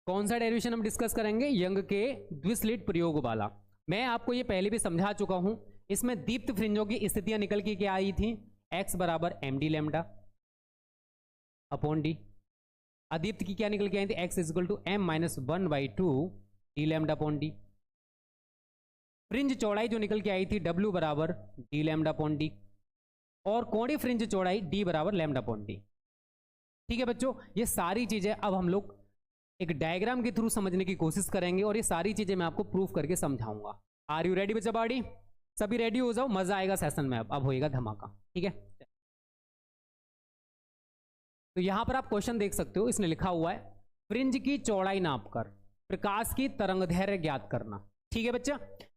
कौन सा डेरिवेशन हम डिस्कस करेंगे? यंग के द्विस्लिट प्रयोग वाला। मैं आपको ये पहले भी समझा चुका हूं। इसमें दीप्त फ्रिंजों की स्थितियां निकल के क्या आई थी? x बराबर M D lambda upon D. अदीप्त की क्या निकल के आई थी? x equal to M minus 1/2 D lambda upon D. Fringe चौड़ाई जो निकल के आई थी w बराबर डी लैम्डा अपॉन डी, और कोणीय फ्रिंज चौड़ाई d बराबर लैम्डा अपॉन डी। ठीक है बच्चों, ये सारी चीजें अब हम लोग एक डायग्राम के थ्रू समझने की कोशिश करेंगे, और ये सारी चीजें मैं आपको प्रूफ करके समझाऊंगा। आर यू रेडी बच्चा बाड़ी? सभी रेडी हो जाओ, मजा आएगा सेशन में। अब होएगा धमाका। ठीक है, तो यहां पर आप क्वेश्चन देख सकते हो, इसने लिखा हुआ है फ्रिंज की चौड़ाई नापकर प्रकाश की तरंगदैर्घ्य ज्ञात करना। ठीक है बच्चा,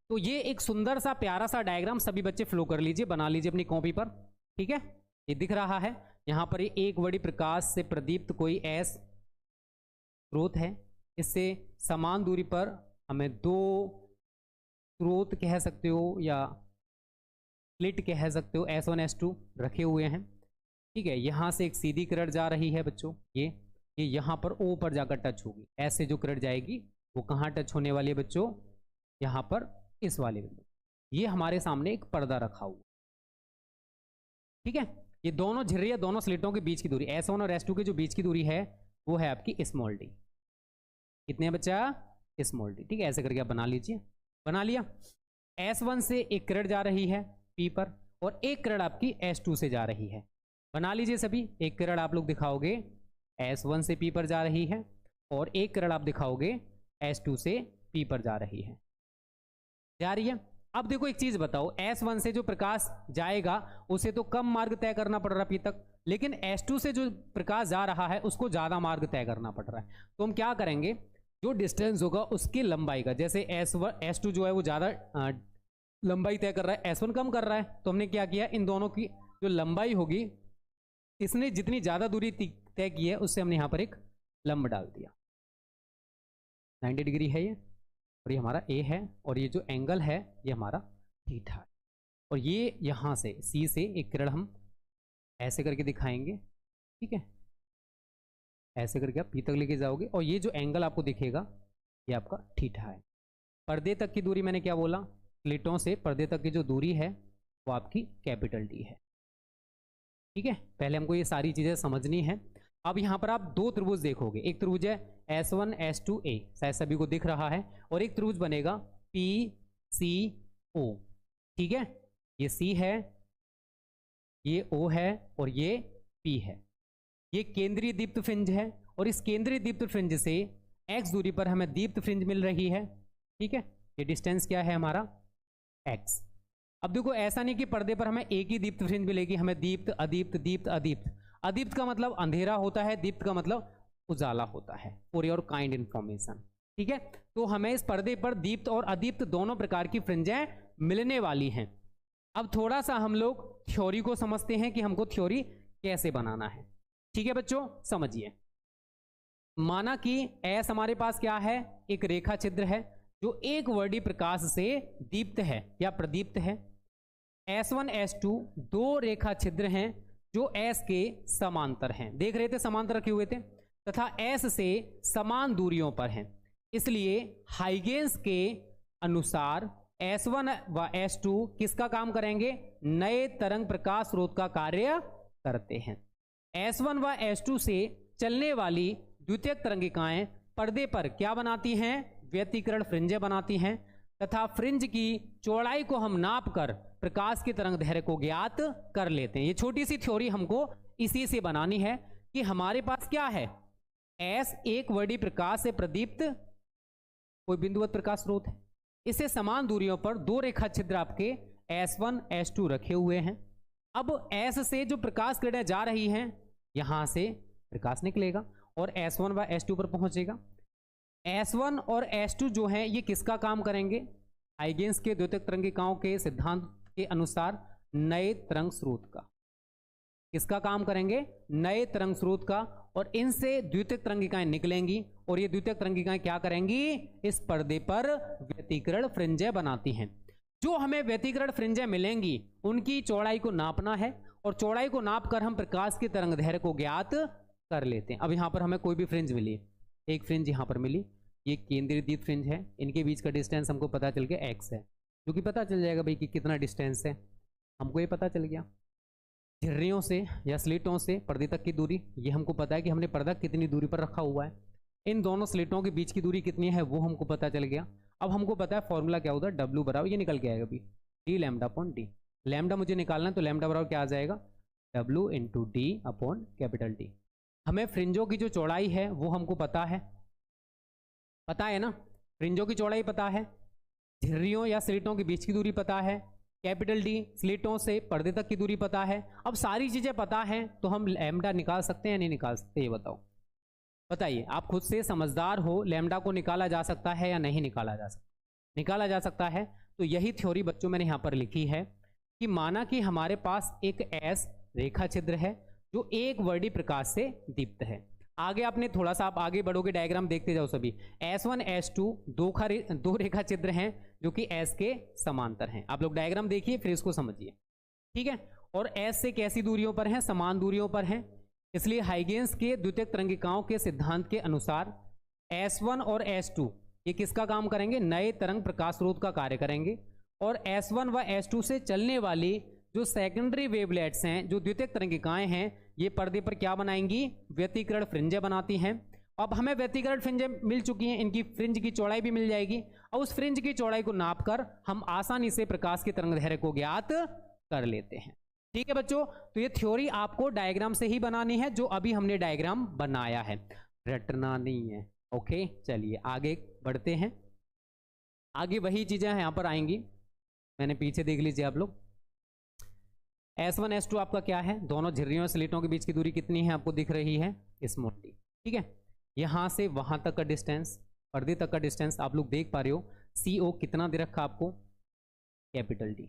तो ये एक सुंदर सा प्यारा सा डायग्राम सभी बच्चे फ्लो कर लीजिए, बना लीजिए अपनी कॉपी पर। ठीक है, ये दिख रहा है यहां पर, ये एक बड़ी प्रकाश से प्रदीप्त कोई एस स्रोत है। इससे समान दूरी पर हमें दो स्रोत कह सकते हो या स्लिट कह सकते हो, S1 S2 रखे हुए हैं। ठीक है, यहां से एक सीधी करंट जा रही है बच्चों, ये यहां पर O पर जाकर टच होगी। ऐसे जो करंट जाएगी वो कहां टच होने वाली है बच्चों? यहां पर इस वाले बिंदु। ये हमारे सामने एक पर्दा रखा हुआ। ठीक है, ये दोनों झिर्रियां, दोनों स्लिटों के बीच की दूरी S1 और S2 के जो बीच की दूरी है वो है आपकी स्मॉल डी। कितने हैं बच्चा? Small D. ठीक है, ऐसे करके आप बना लीजिए। बना लिया। S1 से एक करंट जा रही है P पर, और एक करंट आपकी S2 से जा रही है। बना लीजिए सभी। एक करंट आप लोग दिखाओगे S1 से P पर जा रही है, और एक करंट आप दिखाओगे S2 से P पर जा रही है। जा रही है। अब देखो एक चीज बताओ, S1 से जो प्रकाश जाएगा उसे तो कम मार्ग तय करना पड़ रहा P तक, लेकिन S2 से जो प्रकाश जा रहा है उसको ज्यादा मार्ग तय करना पड़ रहा है। तो हम क्या करेंगे, जो डिस्टेंस होगा उसकी लंबाई का, जैसे S2 जो है वो ज्यादा लंबाई तय कर रहा है, S1 कम कर रहा है, तो हमने क्या किया, इन दोनों की जो लंबाई होगी, इसने जितनी ज्यादा दूरी तय की है उससे हमने यहां पर एक लंब डाल दिया। 90 डिग्री है ये, और ये हमारा A है, और ये जो एंगल है ये हमारा थीटा है। और ये यहां से C से एक किरण हम ऐसे करके दिखाएंगे। ठीक है, ऐसे करके आप P तक लेके जाओगे, और ये जो एंगल आपको दिखेगा ये आपका थीटा है। पर्दे तक की दूरी मैंने क्या बोला, स्लिटों से पर्दे तक की जो दूरी है वो आपकी कैपिटल D है। ठीक है, पहले हमको ये सारी चीजें समझनी है। अब यहां पर आप दो त्रिभुज देखोगे, एक त्रिभुज है S1 S2A, शायद सभी को दिख रहा है, और एक त्रिभुज बनेगा PCO। ठीक है, ये C है, ये O है, और ये P है। ये केंद्रीय दीप्त फ्रिंज है, और इस केंद्रीय दीप्त फ्रिंज से x दूरी पर हमें दीप्त फ्रिंज मिल रही है। ठीक है, ये डिस्टेंस क्या है हमारा? x। अब देखो, ऐसा नहीं कि पर्दे पर हमें एक ही दीप्त फ्रिंज मिलेगी, हमें दीप्त अदीप्त दीप्त अदीप्त। अदीप्त का मतलब अंधेरा होता है, दीप्त का मतलब उजाला होता है, फॉर योर काइंड इंफॉर्मेशन। ठीक है, तो हमें इस पर्दे पर दीप्त और अदीप्त दोनों प्रकार की फ्रिंजें मिलने वाली हैं। अब थोड़ा सा हम लोग थ्योरी को समझते हैं कि हमको थ्योरी कैसे बनाना है। ठीक है बच्चों, समझिए। माना कि S हमारे पास क्या है, एक रेखा छिद्र है जो एक वर्डी प्रकाश से दीप्त है या प्रदीप्त है। S1 S2 दो रेखा छिद्र हैं जो S के समांतर हैं, देख रहे थे समांतर रखे हुए थे, तथा S से समान दूरियों पर हैं। इसलिए हाइगेंस के अनुसार S1 व S2 किसका काम करेंगे? नए तरंग प्रकाश स्रोत का कार्य करते हैं। S1 व S2 से चलने वाली द्वितीयक तरंगिकाएं पर्दे पर क्या बनाती हैं? व्यतिकरण फ्रिंजें बनाती हैं, तथा फ्रिंज की चौड़ाई को हम नापकर प्रकाश की तरंगदैर्घ्य को ज्ञात कर लेते हैं। ये छोटी सी थ्योरी हमको इसी से बनानी है कि हमारे पास क्या है, S एक वर्डी प्रकाश से प्रदीप्त कोई बिंदुवत प्रकाश स्रोत है, इससे समान दूरियों पर दो रेखा छिद्र आपके S1 S2 रखे हुए हैं। अब S से जो प्रकाश किरणें जा रही हैं, यहां से प्रकाश निकलेगा और S1 व S2 पर पहुंचेगा। S1 और S2 जो हैं ये किसका काम करेंगे? हाइगेंस के द्वितीयक तरंगिकाओं के सिद्धांत के अनुसार नए तरंग स्रोत का। किसका काम करेंगे? नए तरंग स्रोत का। और इनसे द्वितीयक तरंगिकाएं निकलेंगी, और ये द्वितीयक तरंगिकाएं क्या करेंगी? इस पर्दे पर व्यतिकरण फ्रिंजें बनाती हैं। जो हमें व्यतिकरण फ्रिंजें मिलेंगी उनकी चौड़ाई को नापना है, और चौड़ाई को नापकर हम प्रकाश की तरंगदैर्घ्य को ज्ञात कर लेते हैं। अब यहां पर हमें कोई भी फ्रिंज मिली, एक फ्रिंज यहाँ पर मिली, ये केंद्रीय द्वीप फ्रिंज है, इनके बीच का डिस्टेंस हमको पता चल गया x है, जो कि पता चल जाएगा भाई कि कितना डिस्टेंस है, हमको ये पता चल गया। झिर्रियों से या स्लिटों से पर्दे तक की दूरी, ये हमको पता है कि हमने पर्दा कितनी दूरी पर रखा हुआ है। इन दोनों स्लिटों के बीच की दूरी कितनी है वो हमको पता चल गया। अब हमको पता है फॉर्मूला क्या होता है, W बराबर, ये निकल के आएगा अभी D lambda upon D. Lambda मुझे निकालना है तो लैम्डा बराबर क्या आ जाएगा, W into D upon capital D. हमें फ्रिंजों की जो चौड़ाई है वो हमको पता है ना, फ्रिंजों की चौड़ाई पता है, झिर्रियों या स्लिटों के बीच की दूरी पता है, कैपिटल डी स्लिटों से पर्दे तक की दूरी पता है। अब सारी चीजें पता हैं तो हम लैम्डा निकाल सकते हैं या नहीं निकाल सकते, ये बताओ, बताइए। आप खुद से समझदार हो, लैम्डा को निकाला जा सकता है या नहीं निकाला जा सकता, निकाला जा सकता है। तो यही थ्योरी बच्चों मैंने यहाँ पर लिखी है कि माना कि हमारे पास एक एस रेखा छिद्र है जो एक वर्डी प्रकाश से दीप्त है। आगे आपने थोड़ा सा, आप आगे बढ़ोगे, डायग्राम देखते जाओ सभी। S1 S2 दो रेखा छिद्र हैं जो कि S के समांतर हैं। आप लोग डायग्राम देखिए फिर इसको समझिए, ठीक है। और S से कैसी दूरियों पर हैं, समान दूरियों पर हैं। इसलिए हाइगेंस के द्वितीयक तरंगिकाओं के सिद्धांत के अनुसार S1 और S2 ये किसका काम करेंगे, नए तरंग प्रकाश स्रोत का कार्य करेंगे। और S1 व S2 से चलने वाली जो सेकेंडरी वेवलेट्स हैं, जो द्वितीयक तरंगिकाएं हैं, ये पर्दे पर क्या बनाएंगी, व्यतिकरण फ्रिंजें बनाती हैं। अब हमें व्यतिकरण फ्रिंजें मिल चुकी हैं, इनकी फ्रिंज की चौड़ाई भी मिल जाएगी और उस फ्रिंज की चौड़ाई को नापकर हम आसानी से प्रकाश की तरंगदैर्घ्य को ज्ञात कर लेते हैं। ठीक है बच्चों, तो ये थ्योरी आपको डायग्राम से ही बनानी है, जो अभी हमने डायग्राम बनाया है, रटना नहीं है। ओके, चलिए आगे बढ़ते हैं। आगे वही चीजें यहाँ पर आएंगी, मैंने पीछे देख लीजिए आप लोग। S1 S2 आपका क्या है, दोनों झिर्रियों और स्लिटों के बीच की दूरी कितनी है आपको दिख रही है, स्मॉल डी, ठीक है। यहां से वहां तक का डिस्टेंस, पर्दे तक का डिस्टेंस आप लोग देख पा रहे हो। CO कितना दे रखा आपको, कैपिटल डी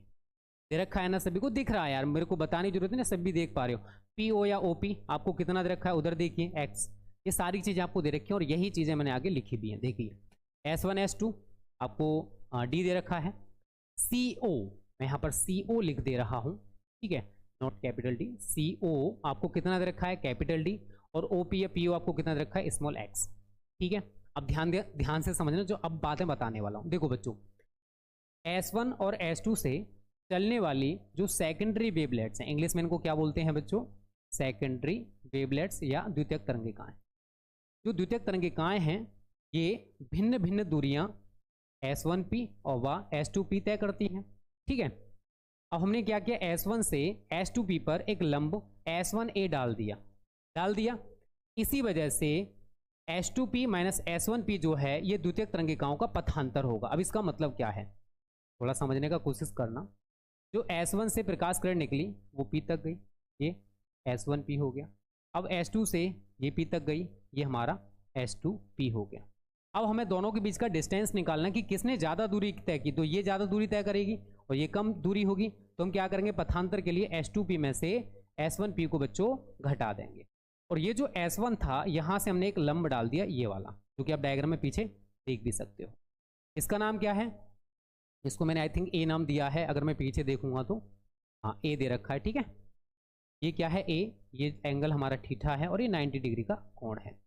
दे रखा है ना, सभी को दिख रहा है यार, मेरे को बताने की जरूरत नहीं, सभी देख पा रहे हो। PO या OP आपको कितना दे रखा है, उधर देखिए X, ये सारी चीजें आपको दे रखी है और यही चीजें मैंने आगे लिखी भी हैं, देखिए। S1 S2 आपको D दे रखा है। CO मैं यहाँ पर CO लिख दे रहा हूँ, ठीक है, नॉट कैपिटल डी। CO आपको कितना दे रखा है, कैपिटल डी। और OP या PO आपको कितना दे रखा है, स्मॉल x, ठीक है। अब ध्यान से समझना जो अब बातें बताने वाला हूं। देखो बच्चों, S1 और S2 से चलने वाली जो सेकेंडरी वेवलेट्स हैं, इंग्लिश में इनको क्या बोलते हैं बच्चों, सेकेंडरी वेवलेट्स या द्वितीयक तरंगिकाएं। जो द्वितीयक तरंगिकाएं हैं ये भिन्न भिन्न दूरियां S1P और व S2P तय करती हैं, ठीक है। अब हमने क्या किया, S1 से S2P पर एक लंब S1A डाल दिया। इसी वजह से S2P माइनस S1P जो है ये द्वितीयक तरंगिकाओं का पथांतर होगा। अब इसका मतलब क्या है, थोड़ा समझने का कोशिश करना। जो S1 से प्रकाश किरण निकली वो P तक गई, ये S1P हो गया। अब S2 से ये P तक गई, ये हमारा S2P हो गया। अब हमें दोनों के बीच का डिस्टेंस निकालना कि किसने ज़्यादा दूरी तय की, तो ये ज़्यादा दूरी तय करेगी और ये कम दूरी होगी। तो हम क्या करेंगे, पथांतर के लिए S2P में से S1P को बच्चों घटा देंगे। और ये जो S1 था यहाँ से हमने एक लंब डाल दिया, ये वाला, जो कि आप डायग्राम में पीछे देख भी सकते हो। इसका नाम क्या है, इसको मैंने आई थिंक A नाम दिया है, अगर मैं पीछे देखूंगा तो हाँ A दे रखा है, ठीक है। ये क्या है A, ये एंगल हमारा थीटा है और ये 90 डिग्री का कोण है।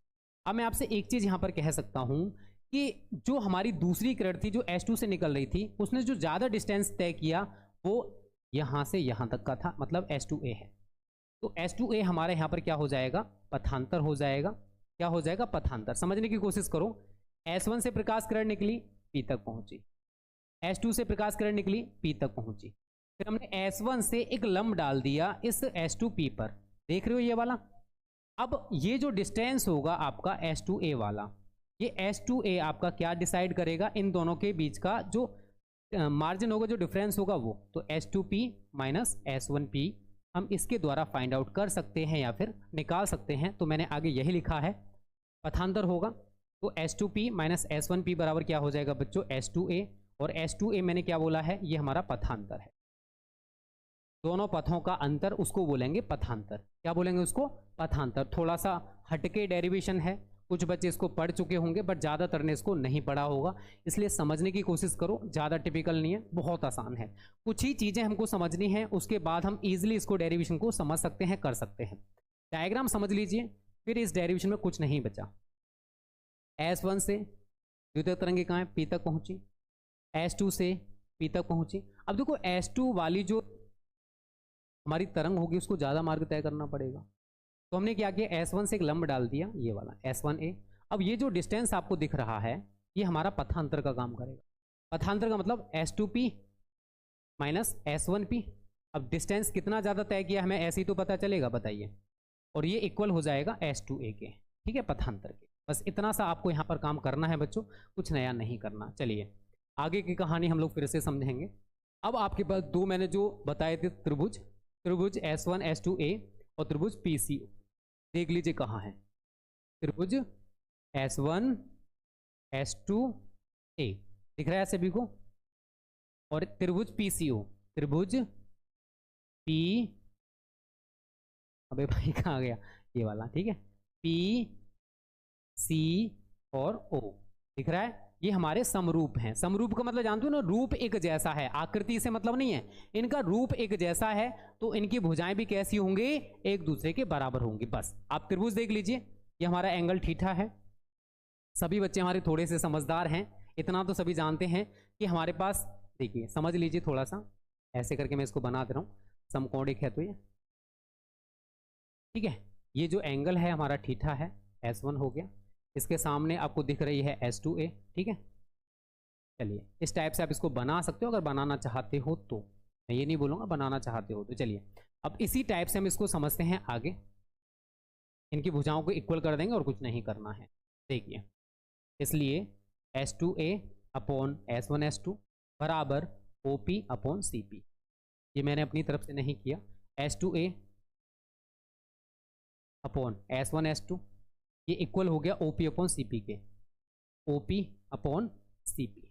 अब मैं आपसे एक चीज यहां पर कह सकता हूं कि जो हमारी दूसरी किरण थी जो S2 से निकल रही थी, उसने जो ज्यादा डिस्टेंस तय किया वो यहां से यहां तक का था, मतलब S2A है। तो S2A हमारे यहां पर क्या हो जाएगा, पथांतर हो जाएगा। क्या हो जाएगा, पथांतर। समझने की कोशिश करो, S1 से प्रकाश किरण निकली, P तक पहुंची, S2 से प्रकाश किरण निकली, P तक पहुंची, फिर हमने S1 से एक लंब डाल दिया इस S2P पर, देख रहे हो ये वाला। अब ये जो डिस्टेंस होगा आपका S2A वाला, ये S2A आपका क्या डिसाइड करेगा, इन दोनों के बीच का जो मार्जिन होगा, जो डिफरेंस होगा वो, तो S2P माइनस S1P हम इसके द्वारा फाइंड आउट कर सकते हैं या फिर निकाल सकते हैं। तो मैंने आगे यही लिखा है, पथांतर होगा तो S2P माइनस S1P बराबर क्या हो जाएगा बच्चों, S2A। और S2A मैंने क्या बोला है, ये हमारा पथांतर है। दोनों पथों का अंतर उसको बोलेंगे पथांतर। क्या बोलेंगे उसको, पथांतर। थोड़ा सा हटके डेरिवेशन है, कुछ बच्चे इसको पढ़ चुके होंगे बट ज़्यादातर ने इसको नहीं पढ़ा होगा, इसलिए समझने की कोशिश करो। ज़्यादा टिपिकल नहीं है, बहुत आसान है। कुछ ही चीज़ें हमको समझनी है, उसके बाद हम इजीली इसको डेरिवेशन को समझ सकते हैं, कर सकते हैं। डायग्राम समझ लीजिए, फिर इस डेरिवेशन में कुछ नहीं बचा। S1 से द्वितीयक तरंगे कहाँ है, P तक पहुंची, S2 से P तक पहुंची। अब देखो S2 वाली जो हमारी तरंग होगी उसको ज़्यादा मार्ग तय करना पड़ेगा, तो हमने क्या किया, S1 से एक लंब डाल दिया, ये वाला S1A। अब ये जो डिस्टेंस आपको दिख रहा है ये हमारा पथांतर का काम करेगा। पथांतर का मतलब S2P माइनस S1P। अब डिस्टेंस कितना ज़्यादा तय किया हमें ऐसे ही तो पता चलेगा, बताइए, और ये इक्वल हो जाएगा S2A के, ठीक है, पथांतर के। बस इतना सा आपको यहाँ पर काम करना है बच्चों, कुछ नया नहीं करना। चलिए आगे की कहानी हम लोग फिर से समझेंगे। अब आपके पास दो मैंने जो बताए थे त्रिभुज, त्रिभुज S1 S2A और त्रिभुज PCO, देख लीजिए कहाँ है त्रिभुज S1 S2A, दिख रहा है सभी को, और त्रिभुज PCO, त्रिभुज P, अबे भाई कहाँ गया, ये वाला, ठीक है, PCO और O, दिख रहा है, ये हमारे समरूप हैं। समरूप का मतलब जानते हो ना, रूप एक जैसा है, आकृति से मतलब नहीं है, इनका रूप एक जैसा है, तो इनकी भुजाएं भी कैसी होंगी, एक दूसरे के बराबर होंगी। बस आप त्रिभुज देख लीजिए, ये हमारा एंगल थीटा है। सभी बच्चे हमारे थोड़े से समझदार हैं, इतना तो सभी जानते हैं कि हमारे पास, देखिए समझ लीजिए थोड़ा सा, ऐसे करके मैं इसको बना दे रहा हूँ, समकोणिक है तो ये, ठीक है, ये जो एंगल है हमारा थीटा है, S1 हो गया, इसके सामने आपको दिख रही है S2A, ठीक है। चलिए इस टाइप से आप इसको बना सकते हो अगर बनाना चाहते हो तो, मैं ये नहीं बोलूँगा, बनाना चाहते हो तो। चलिए अब इसी टाइप से हम इसको समझते हैं आगे, इनकी भुजाओं को इक्वल कर देंगे और कुछ नहीं करना है। देखिए, इसलिए S2A अपॉन S1 S2 बराबर OP अपॉन CP, ये मैंने अपनी तरफ से नहीं किया, S2A अपॉन S1 S2, ये इक्वल हो गया OP अपॉन CP के, OP अपॉन CP।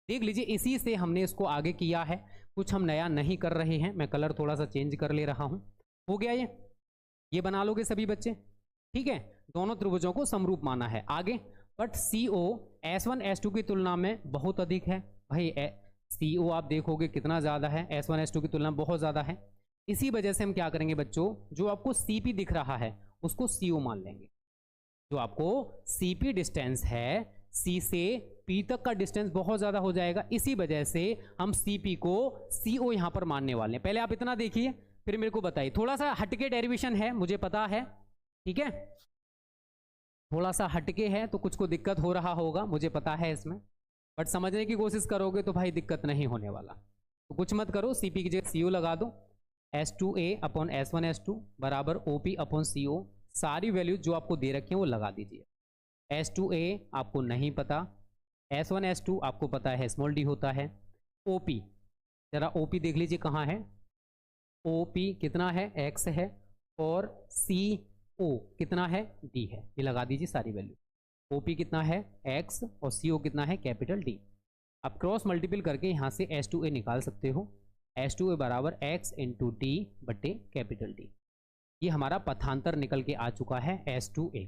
देख लीजिए इसी से हमने इसको आगे किया है, कुछ हम नया नहीं कर रहे हैं, मैं कलर थोड़ा सा चेंज कर ले रहा हूं। हो गया ये बना लोगे सभी बच्चे, ठीक है, दोनों त्रिभुजों को समरूप माना है। आगे बट CO S1 S2 की तुलना में बहुत अधिक है भाई, CO आप देखोगे कितना ज़्यादा है, S1 S2 की तुलना में बहुत ज़्यादा है। इसी वजह से हम क्या करेंगे बच्चों, जो आपको CP दिख रहा है उसको CO मान लेंगे। जो आपको CP डिस्टेंस है, C से P तक का डिस्टेंस बहुत ज़्यादा हो जाएगा, इसी वजह से हम CP को CO यहाँ पर मानने वाले हैं। पहले आप इतना देखिए फिर मेरे को बताइए, थोड़ा सा हटके डेरिवेशन है मुझे पता है, ठीक है, थोड़ा सा हटके है तो कुछ को दिक्कत हो रहा होगा मुझे पता है इसमें, बट समझने की कोशिश करोगे तो भाई दिक्कत नहीं होने वाला। तो कुछ मत करो, CP की जगह CO लगा दो, S2A अपॉन S1 S2 बराबर OP अपॉन CO, सारी वैल्यू जो आपको दे रखी है वो लगा दीजिए। S2A आपको नहीं पता, S1 S2 आपको पता है स्मॉल d होता है, OP जरा OP देख लीजिए कहाँ है, OP कितना है, x है, और CO कितना है, d है, ये लगा दीजिए सारी वैल्यू। OP कितना है x और CO कितना है कैपिटल D। आप क्रॉस मल्टीपल करके यहाँ से S2A निकाल सकते हो, S2A बराबर x इंटू D बटे कैपिटल D। ये हमारा पथांतर निकल के आ चुका है S2A।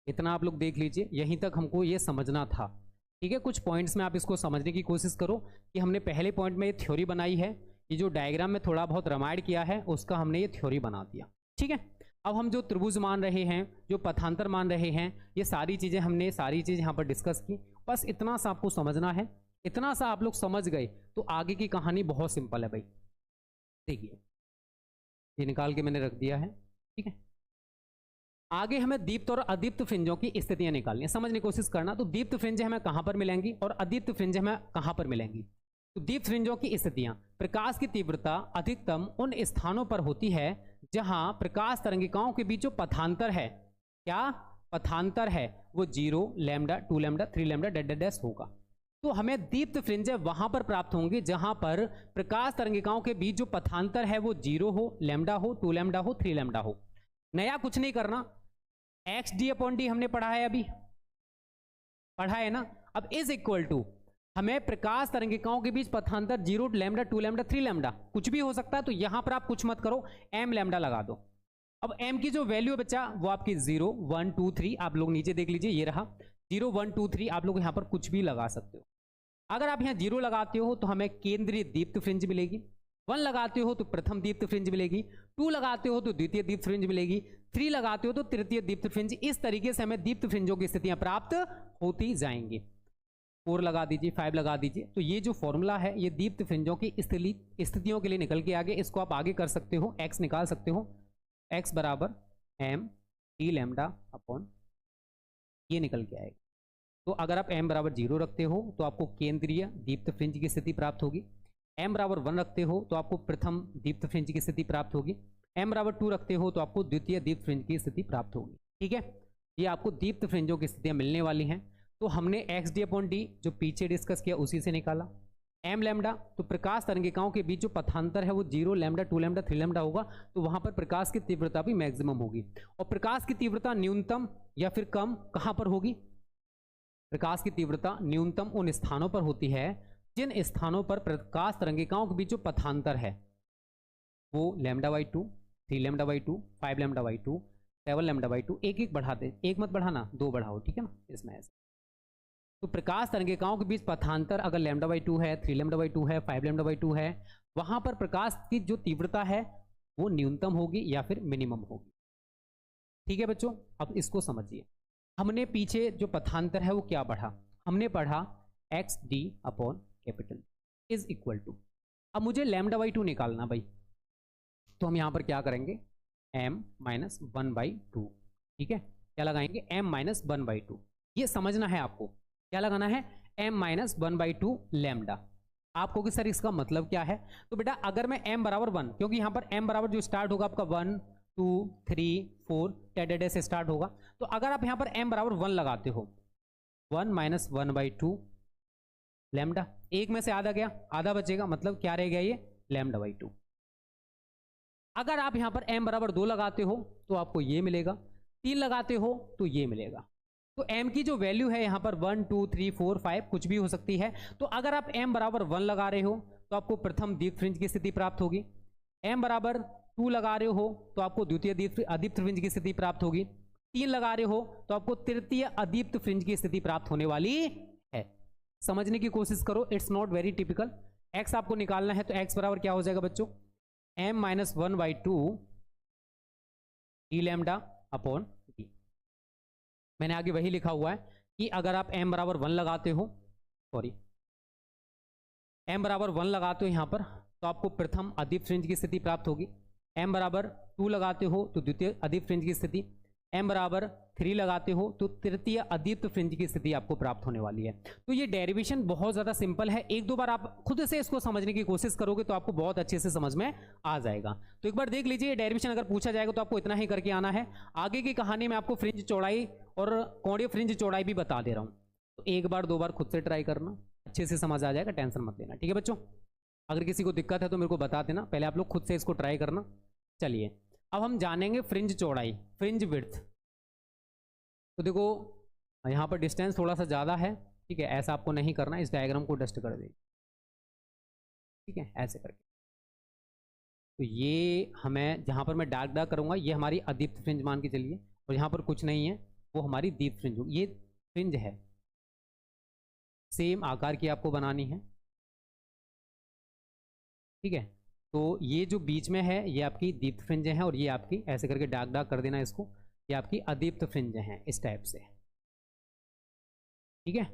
इतना आप लोग देख लीजिए, यहीं तक हमको ये समझना था, ठीक है। कुछ पॉइंट्स में आप इसको समझने की कोशिश करो कि हमने पहले पॉइंट में ये थ्योरी बनाई है, ये जो डायग्राम में थोड़ा बहुत रामायण किया है उसका हमने ये थ्योरी बना दिया, ठीक है। अब हम जो त्रिभुज मान रहे हैं, जो पथांतर मान रहे हैं, ये सारी चीज़ें हमने सारी चीज़ यहाँ पर डिस्कस की। बस इतना सा आपको समझना है, इतना सा आप लोग समझ गए तो आगे की कहानी बहुत सिंपल है भाई। देखिए ये निकाल के मैंने रख दिया है, ठीक है। आगे हमें दीप्त और अदीप्त फ्रिंजों की स्थितियां निकालनी है, समझने की कोशिश करना। तो दीप्त फ्रिंज हमें कहां पर मिलेंगी और अदीप्त फ्रिंज हमें कहां पर मिलेंगी। तो दीप्त फ्रिंजों की स्थितियां, प्रकाश की तीव्रता अधिकतम उन स्थानों पर होती है जहां प्रकाश तरंगिकाओं के बीच जो पथांतर है, क्या पथांतर है, वो 0, लैम्डा, 2 लैम्डा, 3 लैम्डा डैश होगा। तो हमें दीप्त फ्रिंज वहां पर प्राप्त होंगी जहां पर प्रकाश तरंगिकाओं के बीच जो पथांतर है वो 0 हो, लैम्डा हो, 2 लैम्डा हो, 3 लैम्डा हो। नया कुछ नहीं करना, XD अपॉन D हमने पढ़ा है, अभी पढ़ा है ना। अब इज इक्वल टू हमें प्रकाश तरंगिकाओं के बीच पथांतर 0, लैम्डा, 2 लैम्डा, 3 लैम्डा कुछ भी हो सकता है, तो यहां पर आप कुछ मत करो, m लैम्डा लगा दो। अब m की जो वैल्यू है बच्चा वो आपकी 0, 1, 2, 3, आप लोग नीचे देख लीजिए, ये रहा 0, 1, 2, 3, आप लोग यहां पर कुछ भी लगा सकते हो। अगर आप यहाँ 0 लगाते हो तो हमें केंद्रीय दीप्त फ्रिंज मिलेगी, 1 लगाते हो तो प्रथम दीप्त फ्रिंज मिलेगी, 2 लगाते हो तो द्वितीय दीप्त फ्रिंज मिलेगी, 3 लगाते हो तो तृतीय दीप्त फ्रिंज। इस तरीके से हमें दीप्त फ्रिंजों की स्थितियां प्राप्त होती जाएंगी। 4 लगा दीजिए, 5 लगा दीजिए। तो ये जो फॉर्मूला है ये दीप्त फ्रिंजों की स्थितियों के लिए निकल के आगे, इसको आप आगे कर सकते हो, x निकाल सकते हो, x बराबर m d लैम्डा अपॉन ये निकल के आएगा। तो अगर आप m बराबर 0 रखते हो तो आपको केंद्रीय दीप्त फ्रिंज की स्थिति प्राप्त होगी, m बराबर 1 रखते हो तो आपको प्रथम दीप्त फ्रिंज की स्थिति प्राप्त होगी, m बराबर 2 रखते हो तो आपको द्वितीय दीप्त फ्रिंज की स्थिति प्राप्त होगी। ठीक है, ये आपको दीप्त फ्रिंजों की स्थितियां मिलने वाली हैं। तो हमने एक्स डी अपॉन डी जो पीछे डिस्कस किया उसी से निकाला। m लैम्डा, तो प्रकाश तरंगिकाओं के बीच जो पथांतर है वो 0 लैम्डा 2 लैम्डा 3 लैम्डा होगा, तो वहां पर प्रकाश की तीव्रता भी मैक्सिमम होगी। और प्रकाश की तीव्रता न्यूनतम या फिर कम कहां पर होगी? प्रकाश की तीव्रता न्यूनतम उन स्थानों पर होती है जिन स्थानों पर प्रकाश तरंगिकाओं के बीच जो पथांतर है वो λ/2, 3 λ/2, 5 λ/2, 7 λ/2, एक एक बढ़ाते, एक मत बढ़ाना, 2 बढ़ाओ, ठीक है ना, इसमें ऐसे। तो प्रकाश तरंगिकाओं के बीच पथांतर अगर λ/2 है, 3 λ/2 है, 5 λ/2 है, वहां पर प्रकाश की जो तीव्रता है वो न्यूनतम होगी या फिर मिनिमम होगी। ठीक है बच्चों, अब इसको समझिए। हमने पीछे जो पथांतर है वो क्या पढ़ा? हमने पढ़ा X D upon capital is equal to, अब मुझे λ/2 निकालना भाई, तो हम यहां पर क्या करेंगे, m माइनस 1/2। ठीक है, क्या लगाएंगे, m माइनस 1/2। ये समझना है आपको, क्या लगाना है, m माइनस 1/2 लैम्डा। आपको कि सर इसका मतलब क्या है? तो बेटा अगर मैं m बराबर 1, क्योंकि यहां पर m बराबर जो स्टार्ट होगा आपका 1 2 3 4 टेडेडे से स्टार्ट होगा, तो अगर आप यहां पर m बराबर 1 लगाते हो, 1 माइनस 1/2 लैम्डा, एक में से आधा गया, आधा बचेगा, मतलब क्या रह गया ये, λ/2। अगर आप यहां पर m बराबर 2 लगाते हो तो आपको ये मिलेगा, 3 लगाते हो तो ये मिलेगा। तो m की जो वैल्यू है यहां पर 1 2 3 4 5 कुछ भी हो सकती है। तो अगर आप m बराबर 1 लगा रहे हो तो आपको प्रथम दीप्त फ्रिंज की स्थिति प्राप्त होगी, m बराबर 2 लगा रहे हो तो आपको द्वितीय अदीप्त फ्रिंज की स्थिति प्राप्त होगी, 3 लगा रहे हो तो आपको तृतीय अदीप्त फ्रिंज की स्थिति प्राप्त होने वाली है। समझने की कोशिश करो, it's not very typical. x आपको निकालना है तो x बराबर क्या हो जाएगा बच्चों, m minus 1/2 D lambda upon D. मैंने आगे वही लिखा हुआ है कि अगर आप m बराबर 1 लगाते हो, सॉरी m बराबर 1 लगाते हो यहां पर, तो आपको प्रथम अदीप्त फ्रिंज की स्थिति प्राप्त होगी, m बराबर 2 लगाते हो तो द्वितीय अदीप्त फ्रिंज की स्थिति, m बराबर 3 लगाते हो तो तृतीय अदीप्त फ्रिंज की स्थिति आपको प्राप्त होने वाली है। तो ये डेरिवेशन बहुत ज़्यादा सिंपल है, एक दो बार आप खुद से इसको समझने की कोशिश करोगे तो आपको बहुत अच्छे से समझ में आ जाएगा। तो एक बार देख लीजिए, डेरिवेशन अगर पूछा जाएगा तो आपको इतना ही करके आना है। आगे की कहानी में आपको फ्रिंज चौड़ाई और कोणीय फ्रिंज चौड़ाई भी बता दे रहा हूँ, तो एक बार दो बार खुद से ट्राई करना, अच्छे से समझ आ जाएगा, टेंशन मत लेना। ठीक है बच्चों, अगर किसी को दिक्कत है तो मेरे को बता देना, पहले आप लोग खुद से इसको ट्राई करना। चलिए अब हम जानेंगे फ्रिंज चौड़ाई, फ्रिंज विड्थ। तो देखो यहाँ पर डिस्टेंस थोड़ा सा ज़्यादा है, ठीक है, ऐसा आपको नहीं करना, इस डायग्राम को डस्ट कर दें, ठीक है, ऐसे करके। तो ये हमें जहाँ पर मैं डार्क डार्क करूँगा ये हमारी अदीप्त फ्रिंज मान के चलिए, और यहाँ पर कुछ नहीं है वो हमारी दीप्त फ्रिंज होगी। ये फ्रिंज है, सेम आकार की आपको बनानी है, ठीक है। तो ये जो बीच में है ये आपकी दीप्त फ्रिंज है, और ये आपकी ऐसे करके डार्क डार्क कर देना इसको, ये आपकी अदीप्त फ्रिंज हैं इस टाइप से, ठीक है।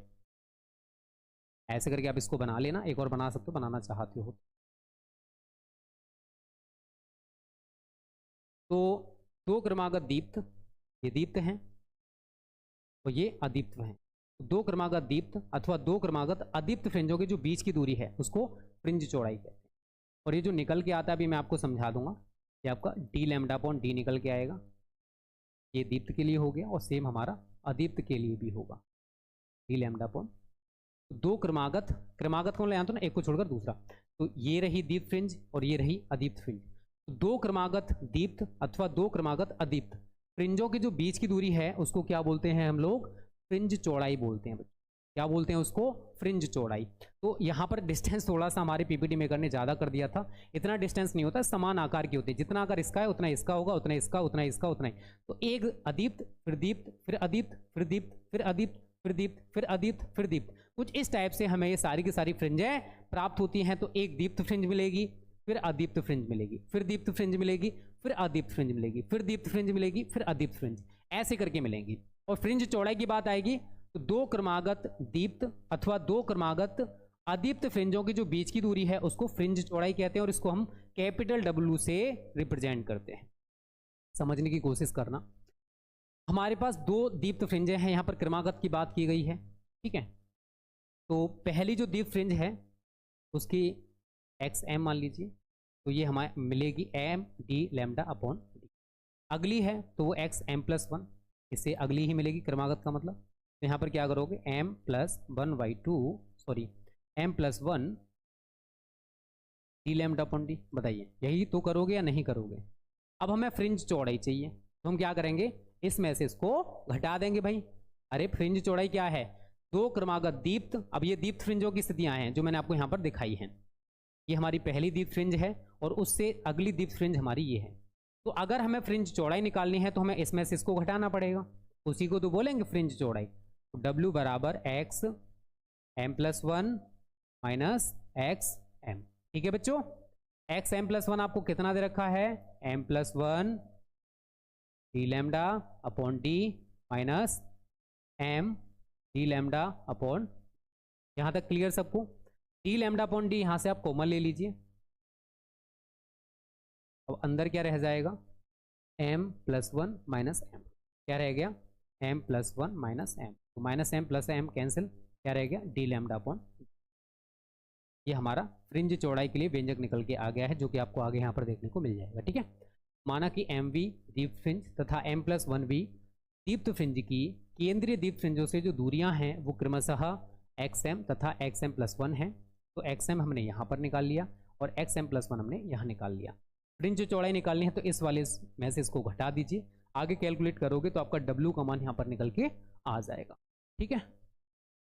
ऐसे करके आप इसको बना लेना, एक और बना सकते हो बनाना चाहते हो तो। दो क्रमागत दीप्त, ये दीप्त हैं और ये अदीप्त हैं। दो क्रमागत दीप्त अथवा दो क्रमागत अदीप्त फ्रिंजों के जो बीच की दूरी है उसको फ्रिंज चौड़ाई कहते हैं। और ये जो निकल के आता है अभी मैं आपको समझा दूंगा, ये आपका डी लैम्डा अपॉन डी निकल के आएगा, ये दीप्त के लिए हो गया, और सेम हमारा अदीप्त के लिए भी होगा, डी लैम्डा अपॉन। दो क्रमागत, क्रमागत कौन ले आता ना, एक को छोड़कर दूसरा, तो ये रही दीप्त फ्रिंज और ये रही अदीप्त फ्रिंज। दो क्रमागत दीप्त अथवा दो क्रमागत अदीप्त फ्रिंजों के जो बीच की दूरी है उसको क्या बोलते हैं हम लोग, फ्रिंज चौड़ाई बोलते हैं। क्या बोलते हैं उसको, फ्रिंज चौड़ाई। तो यहाँ पर डिस्टेंस थोड़ा सा हमारे पीपीटी मेकर ने ज़्यादा कर दिया था, इतना डिस्टेंस नहीं होता, समान आकार की होती है, जितना आकार इसका है उतना इसका होगा, उतना इसका, उतना इसका, उतना ही। तो एक अदीप्त फिर दीप्त फिर अदीप्त फिर दीप्त फिर अदीप्त फिर दीप्त फिर अदीप्त फिर दीप्त, कुछ इस टाइप से हमें ये सारी की सारी फ्रिंजें प्राप्त होती हैं। तो एक दीप्त फ्रिंज मिलेगी, फिर अदीप्त फ्रिंज मिलेगी, फिर दीप्त फ्रिंज मिलेगी, फिर अदीप्त फ्रिंज मिलेगी, फिर दीप्त फ्रिंज मिलेगी, फिर अदीप्त फ्रिंज, ऐसे करके मिलेंगी। और फ्रिंज चौड़ाई की बात आएगी तो 2 क्रमागत दीप्त अथवा 2 क्रमागत अदीप्त फ्रिंजों की जो बीच की दूरी है उसको फ्रिंज चौड़ाई कहते हैं और इसको हम कैपिटल W से रिप्रेजेंट करते हैं। समझने की कोशिश करना। हमारे पास 2 दीप्त फ्रिंजें हैं, यहाँ पर क्रमागत की बात की गई है, ठीक है। तो पहली जो दीप्त फ्रिंज है उसकी XM मान लीजिए, तो ये हमारे मिलेगी MD लैम्डा अपॉन D। अगली है तो वो XM+1, इससे अगली ही मिलेगी क्रमागत का मतलब। तो यहाँ पर क्या करोगे M+1/2 sorry M+1 D lambda upon D। बताइए यही तो करोगे या नहीं करोगे। अब हमें फ्रिंज चौड़ाई चाहिए तो हम क्या करेंगे, इसमें से इसको घटा देंगे भाई। अरे फ्रिंज चौड़ाई क्या है, 2 क्रमागत दीप्त। अब ये दीप्त फ्रिंजों की स्थितियां हैं जो मैंने आपको यहाँ पर दिखाई हैं। ये हमारी पहली दीप्त फ्रिंज है और उससे अगली दीप्त फ्रिंज हमारी ये है। तो अगर हमें फ्रिंज चौड़ाई निकालनी है तो हमें इसमें से इसको घटाना पड़ेगा, उसी को तो बोलेंगे फ्रिंज चौड़ाई। तो W बराबर XM+1 माइनस XM। ठीक है बच्चों, XM+1 आपको कितना दे रखा है, M+1 D lambda upon D minus M D lambda upon. यहां तक क्लियर सबको। D लैम्डा अपॉन D यहां से आप कॉमन ले लीजिए। अब अंदर क्या रह जाएगा, M+1 माइनस M। क्या रह गया, M+1 माइनस M। तो minus M plus M cancel, क्या रह गया D लैम्डा अपॉन। ये हमारा फ्रिंज चौड़ाई के लिए व्यंजक निकल के आ गया है, जो कि आपको आगे यहाँ पर देखने को मिल जाएगा। ठीक है, माना कि MV दीप्त फ्रिंज तथा M+1V दीप्त फ्रिंज की केंद्रीय दीप्त फ्रिंजों से जो दूरियां हैं वो क्रमशः XM तथा XM+1 है। तो XM हमने यहाँ पर निकाल लिया और XM+1 हमने यहाँ निकाल लिया। फ्रिंज चौड़ाई निकालनी है तो इस वाले में से इसको घटा दीजिए, आगे कैलकुलेट करोगे तो आपका W का मान यहाँ पर निकल के आ जाएगा। ठीक है,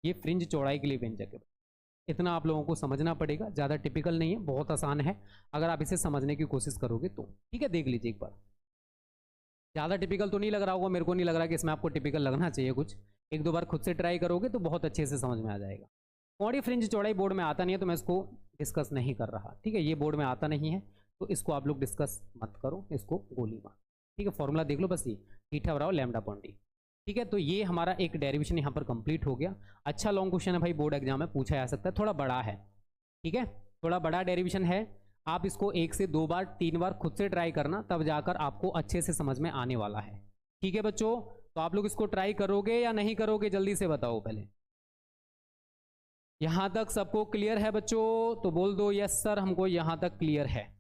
ये फ्रिंज चौड़ाई के लिए व्यंजक है। इतना आप लोगों को समझना पड़ेगा, ज़्यादा टिपिकल नहीं है, बहुत आसान है अगर आप इसे समझने की कोशिश करोगे तो। ठीक है, देख लीजिए एक बार। ज़्यादा टिपिकल तो नहीं लग रहा होगा, मेरे को नहीं लग रहा कि इसमें आपको टिपिकल लगना चाहिए कुछ। 1-2 बार खुद से ट्राई करोगे तो बहुत अच्छे से समझ में आ जाएगा। कौड़ी फ्रिंज चौड़ाई बोर्ड में आता नहीं है तो मैं इसको डिस्कस नहीं कर रहा। ठीक है, ये बोर्ड में आता नहीं है तो इसको आप लोग डिस्कस मत करो, इसको गोली मार। ठीक है, फॉर्मूला देख लो बस, ये थीटा बराबर लैम्डा अपॉन D। ठीक है, तो ये हमारा एक डेरिवेशन यहाँ पर कंप्लीट हो गया। अच्छा लॉन्ग क्वेश्चन है भाई, बोर्ड एग्जाम में पूछा जा सकता है, थोड़ा बड़ा है। ठीक है, थोड़ा बड़ा डेरिवेशन है, आप इसको 1 से 2 बार 3 बार खुद से ट्राई करना, तब जाकर आपको अच्छे से समझ में आने वाला है। ठीक है बच्चों, तो आप लोग इसको ट्राई करोगे या नहीं करोगे, जल्दी से बताओ पहले। यहां तक सबको क्लियर है बच्चों? तो बोल दो यस सर, हमको यहां तक क्लियर है।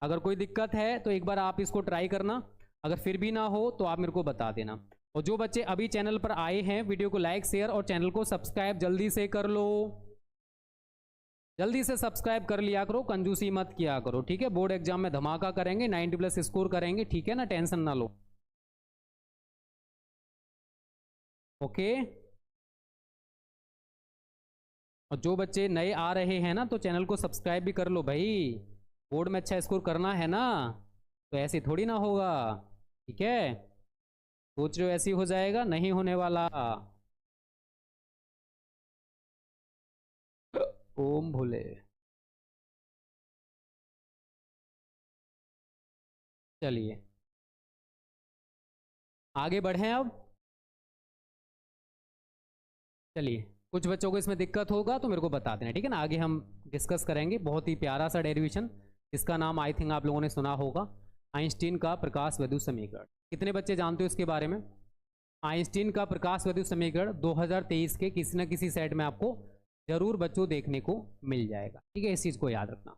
अगर कोई दिक्कत है तो एक बार आप इसको ट्राई करना, अगर फिर भी ना हो तो आप मेरे को बता देना। और जो बच्चे अभी चैनल पर आए हैं, वीडियो को लाइक शेयर और चैनल को सब्सक्राइब जल्दी से कर लो। जल्दी से सब्सक्राइब कर लिया करो, कंजूसी मत किया करो। ठीक है, बोर्ड एग्जाम में धमाका करेंगे, 90+ स्कोर करेंगे। ठीक है ना, टेंशन ना लो। ओके, और जो बच्चे नए आ रहे हैं ना तो चैनल को सब्सक्राइब भी कर लो भाई। बोर्ड में अच्छा स्कोर करना है ना, तो ऐसे थोड़ी ना होगा। ठीक है, सोच रहे हो ऐसे हो जाएगा, नहीं होने वाला। ओम भोले। चलिए आगे बढ़ें अब। चलिए, कुछ बच्चों को इसमें दिक्कत होगा तो मेरे को बता देना। ठीक है ना, आगे हम डिस्कस करेंगे। बहुत ही प्यारा सा डेरिवेशन, इसका नाम आई थिंक आप लोगों ने सुना होगा, आइंस्टीन का प्रकाश वैद्युत समीकरण। कितने बच्चे जानते हो इसके बारे में? आइंस्टीन का प्रकाश वैद्युत समीकरण 2023 के किसी न किसी सेट में आपको जरूर बच्चों देखने को मिल जाएगा। ठीक है, इस चीज़ को याद रखना।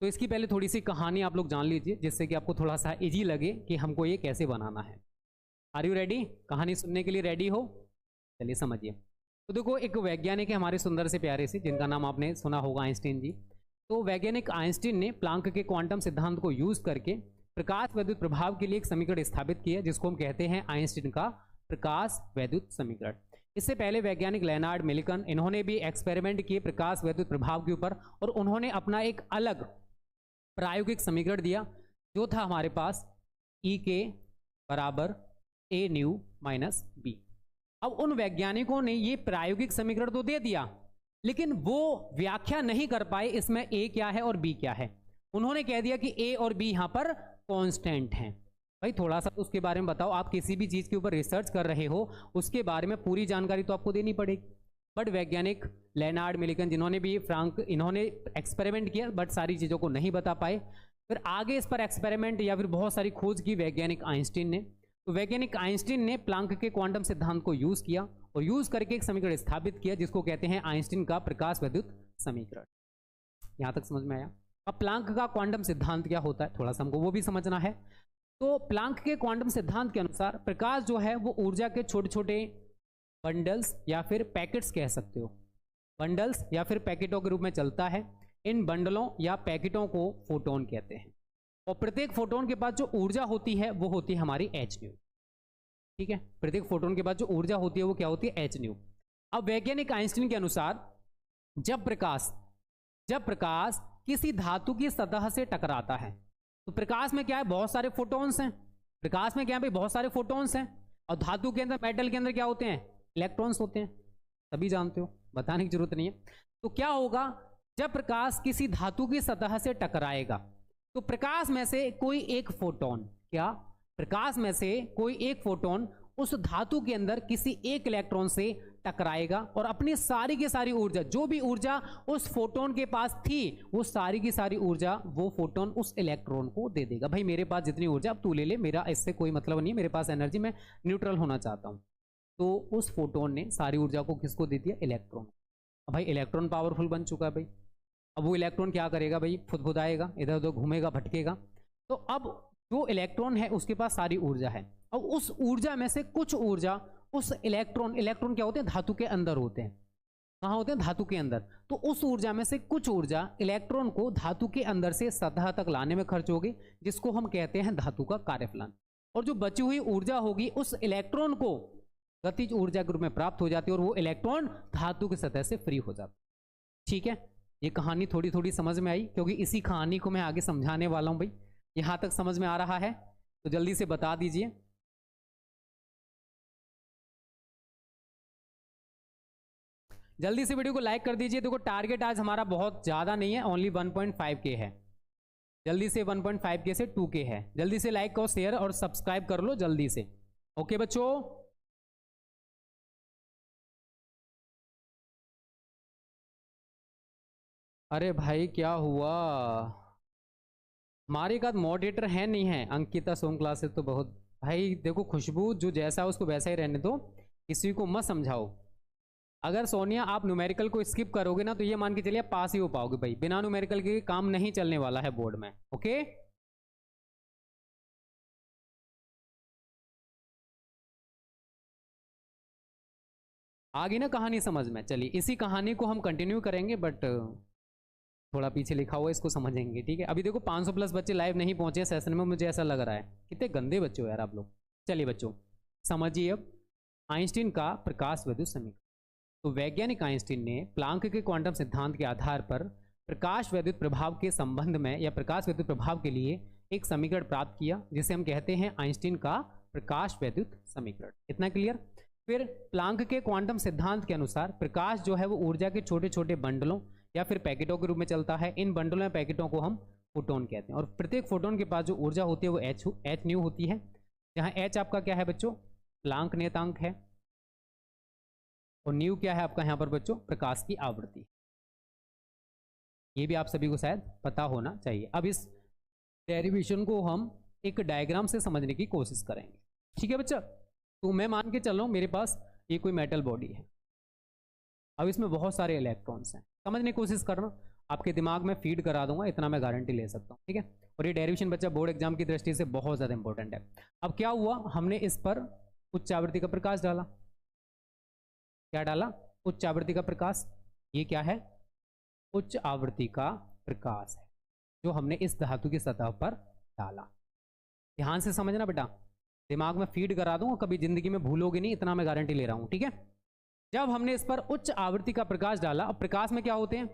तो इसकी पहले थोड़ी सी कहानी आप लोग जान लीजिए, जिससे कि आपको थोड़ा सा इजी लगे कि हमको ये कैसे बनाना है। Are you ready? कहानी सुनने के लिए रेडी हो? चलिए समझिए। तो देखो, एक वैज्ञानिक है हमारे सुंदर से प्यारे से, जिनका नाम आपने सुना होगा, आइंस्टीन जी। तो वैज्ञानिक आइंस्टीन ने प्लांक के क्वांटम सिद्धांत को यूज करके प्रकाश वैद्युत प्रभाव के लिए एक समीकरण स्थापित किया, जिसको हम कहते हैं आइंस्टीन का प्रकाश वैद्युत समीकरण। इससे पहले वैज्ञानिक लेनार्ड मिल्टन, इन्होंने भी एक्सपेरिमेंट किए प्रकाश वैद्युत प्रभाव के ऊपर, और उन्होंने अपना एक अलग प्रायोगिक समीकरण दिया, जो था हमारे पास E के बराबर A न्यू माइनस B। अब उन वैज्ञानिकों ने ये प्रायोगिक समीकरण तो दे दिया, लेकिन वो व्याख्या नहीं कर पाए इसमें A क्या है और B क्या है। उन्होंने कह दिया कि ए और बी यहां पर कांस्टेंट हैं। भाई थोड़ा सा तो उसके बारे में बताओ, आप किसी भी चीज के ऊपर रिसर्च कर रहे हो उसके बारे में पूरी जानकारी तो आपको देनी पड़ेगी। बट वैज्ञानिक लेनार्ड मिलिकन, जिन्होंने भी इन्होंने एक्सपेरिमेंट किया बट सारी चीजों को नहीं बता पाए। फिर आगे इस पर एक्सपेरिमेंट या फिर बहुत सारी खोज की वैज्ञानिक आइंस्टीन ने। तो वैज्ञानिक आइंस्टीन ने प्लांक के क्वांटम सिद्धांत को यूज किया और यूज करके एक समीकरण स्थापित किया जिसको कहते हैं आइंस्टीन का प्रकाश विद्युत समीकरण। यहां तक समझ में आया? अब प्लांक का क्वांटम सिद्धांत क्या होता है थोड़ा सा हमको वो भी समझना है। तो प्लांक के क्वांटम सिद्धांत के अनुसार प्रकाश जो है वो ऊर्जा के छोटे छोटे बंडल्स या फिर पैकेट्स कह सकते हो, बंडल्स या फिर पैकेटों के रूप में चलता है। इन बंडलों या पैकेटों को फोटोन कहते हैं और प्रत्येक फोटोन के पास जो ऊर्जा होती है वो होती है हमारी एच न्यू। ठीक है, प्रत्येक फोटोन के पास जो ऊर्जा होती है वो क्या होती है? H new. अब वैज्ञानिक आइंस्टीन के अनुसार जब प्रकाश किसी धातु की सतह से टकराता है तो प्रकाश में क्या है? बहुत सारे फोटोन्स हैं। प्रकाश में क्या है भाई? बहुत सारे फोटोन्स हैं। और धातु के अंदर, मेटल के अंदर क्या होते हैं? इलेक्ट्रॉन्स होते हैं। सभी जानते हो, बताने की जरूरत नहीं है। तो क्या होगा जब प्रकाश किसी धातु की सतह से टकराएगा तो प्रकाश में से कोई एक फोटोन, क्या प्रकाश में से कोई एक फोटोन उस धातु के अंदर किसी एक इलेक्ट्रॉन से टकराएगा और अपनी सारी की सारी ऊर्जा, जो भी ऊर्जा उस फोटोन के पास थी वो सारी की सारी ऊर्जा वो फोटोन उस इलेक्ट्रॉन को दे देगा। भाई मेरे पास जितनी ऊर्जा अब तू ले ले, मेरा इससे कोई मतलब नहीं, मेरे पास एनर्जी, मैं न्यूट्रल होना चाहता हूं। तो उस फोटोन ने सारी ऊर्जा को किसको दे दिया? इलेक्ट्रॉन। अब भाई इलेक्ट्रॉन पावरफुल बन चुका है भाई। अब वो इलेक्ट्रॉन क्या करेगा भाई? फुदफुदाएगा, इधर उधर घूमेगा, भटकेगा। तो अब जो इलेक्ट्रॉन है उसके पास सारी ऊर्जा है। अब उस ऊर्जा में से कुछ ऊर्जा उस इलेक्ट्रॉन क्या होते हैं? धातु के अंदर होते हैं। कहाँ होते हैं? धातु के अंदर। तो उस ऊर्जा में से कुछ ऊर्जा इलेक्ट्रॉन को धातु के अंदर से सतह तक लाने में खर्च होगी, जिसको हम कहते हैं धातु का कार्यफलन। और जो बची हुई ऊर्जा होगी उस इलेक्ट्रॉन को गतिज ऊर्जा के रूप में प्राप्त हो जाती है और वो इलेक्ट्रॉन धातु की सतह से फ्री हो जाता है। ठीक है, ये कहानी थोड़ी थोड़ी समझ में आई, क्योंकि इसी कहानी को मैं आगे समझाने वाला हूं। भाई यहां तक समझ में आ रहा है तो जल्दी से बता दीजिए। जल्दी से वीडियो को लाइक कर दीजिए। देखो टारगेट आज हमारा बहुत ज्यादा नहीं है, ओनली 1.5K है। जल्दी से 1.5K से 2K है। जल्दी से लाइक और शेयर और सब्सक्राइब कर लो जल्दी से। ओके बच्चों, अरे भाई क्या हुआ? हमारे का मॉडरेटर है नहीं है, अंकिता सोम क्लासेस तो बहुत। भाई देखो खुशबू जो जैसा है उसको वैसा ही रहने दो, किसी को मत समझाओ। अगर सोनिया आप न्यूमेरिकल को स्किप करोगे ना तो ये मान के चलिए पास ही हो पाओगे भाई। बिना न्यूमेरिकल के काम नहीं चलने वाला है बोर्ड में। ओके आगे ना कहानी समझ में। चलिए इसी कहानी को हम कंटिन्यू करेंगे, बट थोड़ा पीछे लिखा हुआ है इसको समझेंगे। ठीक है, अभी देखो 500 प्लस बच्चे लाइव नहीं पहुंचे सेशन में, मुझे ऐसा लग रहा है। कितने गंदे बच्चे हो यार आप लोग। चलिए बच्चों समझिए अब आइंस्टीन का प्रकाश विद्युत समीकरण। तो वैज्ञानिक आइंस्टीन ने प्लांक के क्वांटम सिद्धांत के आधार पर प्रकाश विद्युत प्रभाव के संबंध में या प्रकाश विद्युत प्रभाव के लिए एक समीकरण प्राप्त किया जिसे हम कहते हैं आइंस्टीन का प्रकाश विद्युत समीकरण। इतना क्लियर? फिर प्लांक के क्वांटम सिद्धांत के अनुसार प्रकाश जो है वो ऊर्जा के छोटे छोटे बंडलों या फिर पैकेटों के रूप में चलता है। इन बंडलों या पैकेटों को हम फोटोन कहते हैं और प्रत्येक फोटोन के पास जो ऊर्जा होती है वो एच न्यू होती है, जहां एच आपका क्या है बच्चों? प्लांक नियतांक है और न्यू क्या है आपका यहाँ पर बच्चों? प्रकाश की आवृत्ति। ये भी आप सभी को शायद पता होना चाहिए। अब इस डेरिवेशन को हम एक डायग्राम से समझने की कोशिश करेंगे। ठीक है बच्चा? तो मैं मान के चल रहा हूँ मेरे पास ये कोई मेटल बॉडी है, अब इसमें बहुत सारे इलेक्ट्रॉन्स हैं। समझने की कोशिश करना, आपके दिमाग में फीड करा दूंगा, इतना मैं गारंटी ले सकता हूँ। ठीक है, और ये डेरिवेशन बच्चा बोर्ड एग्जाम की दृष्टि से बहुत ज़्यादा इंपॉर्टेंट है। अब क्या हुआ, हमने इस पर उच्च आवृत्ति का प्रकाश डाला। क्या डाला? उच्च आवृत्ति का प्रकाश। ये क्या है? उच्च आवृत्ति का प्रकाश है जो हमने इस धातु की सतह पर डाला। ध्यान से समझना बेटा, दिमाग में फीड करा दूंगा, कभी जिंदगी में भूलोगे नहीं, इतना मैं गारंटी ले रहा हूं। ठीक है, जब हमने इस पर उच्च आवृत्ति का प्रकाश डाला, अब प्रकाश में क्या होते हैं?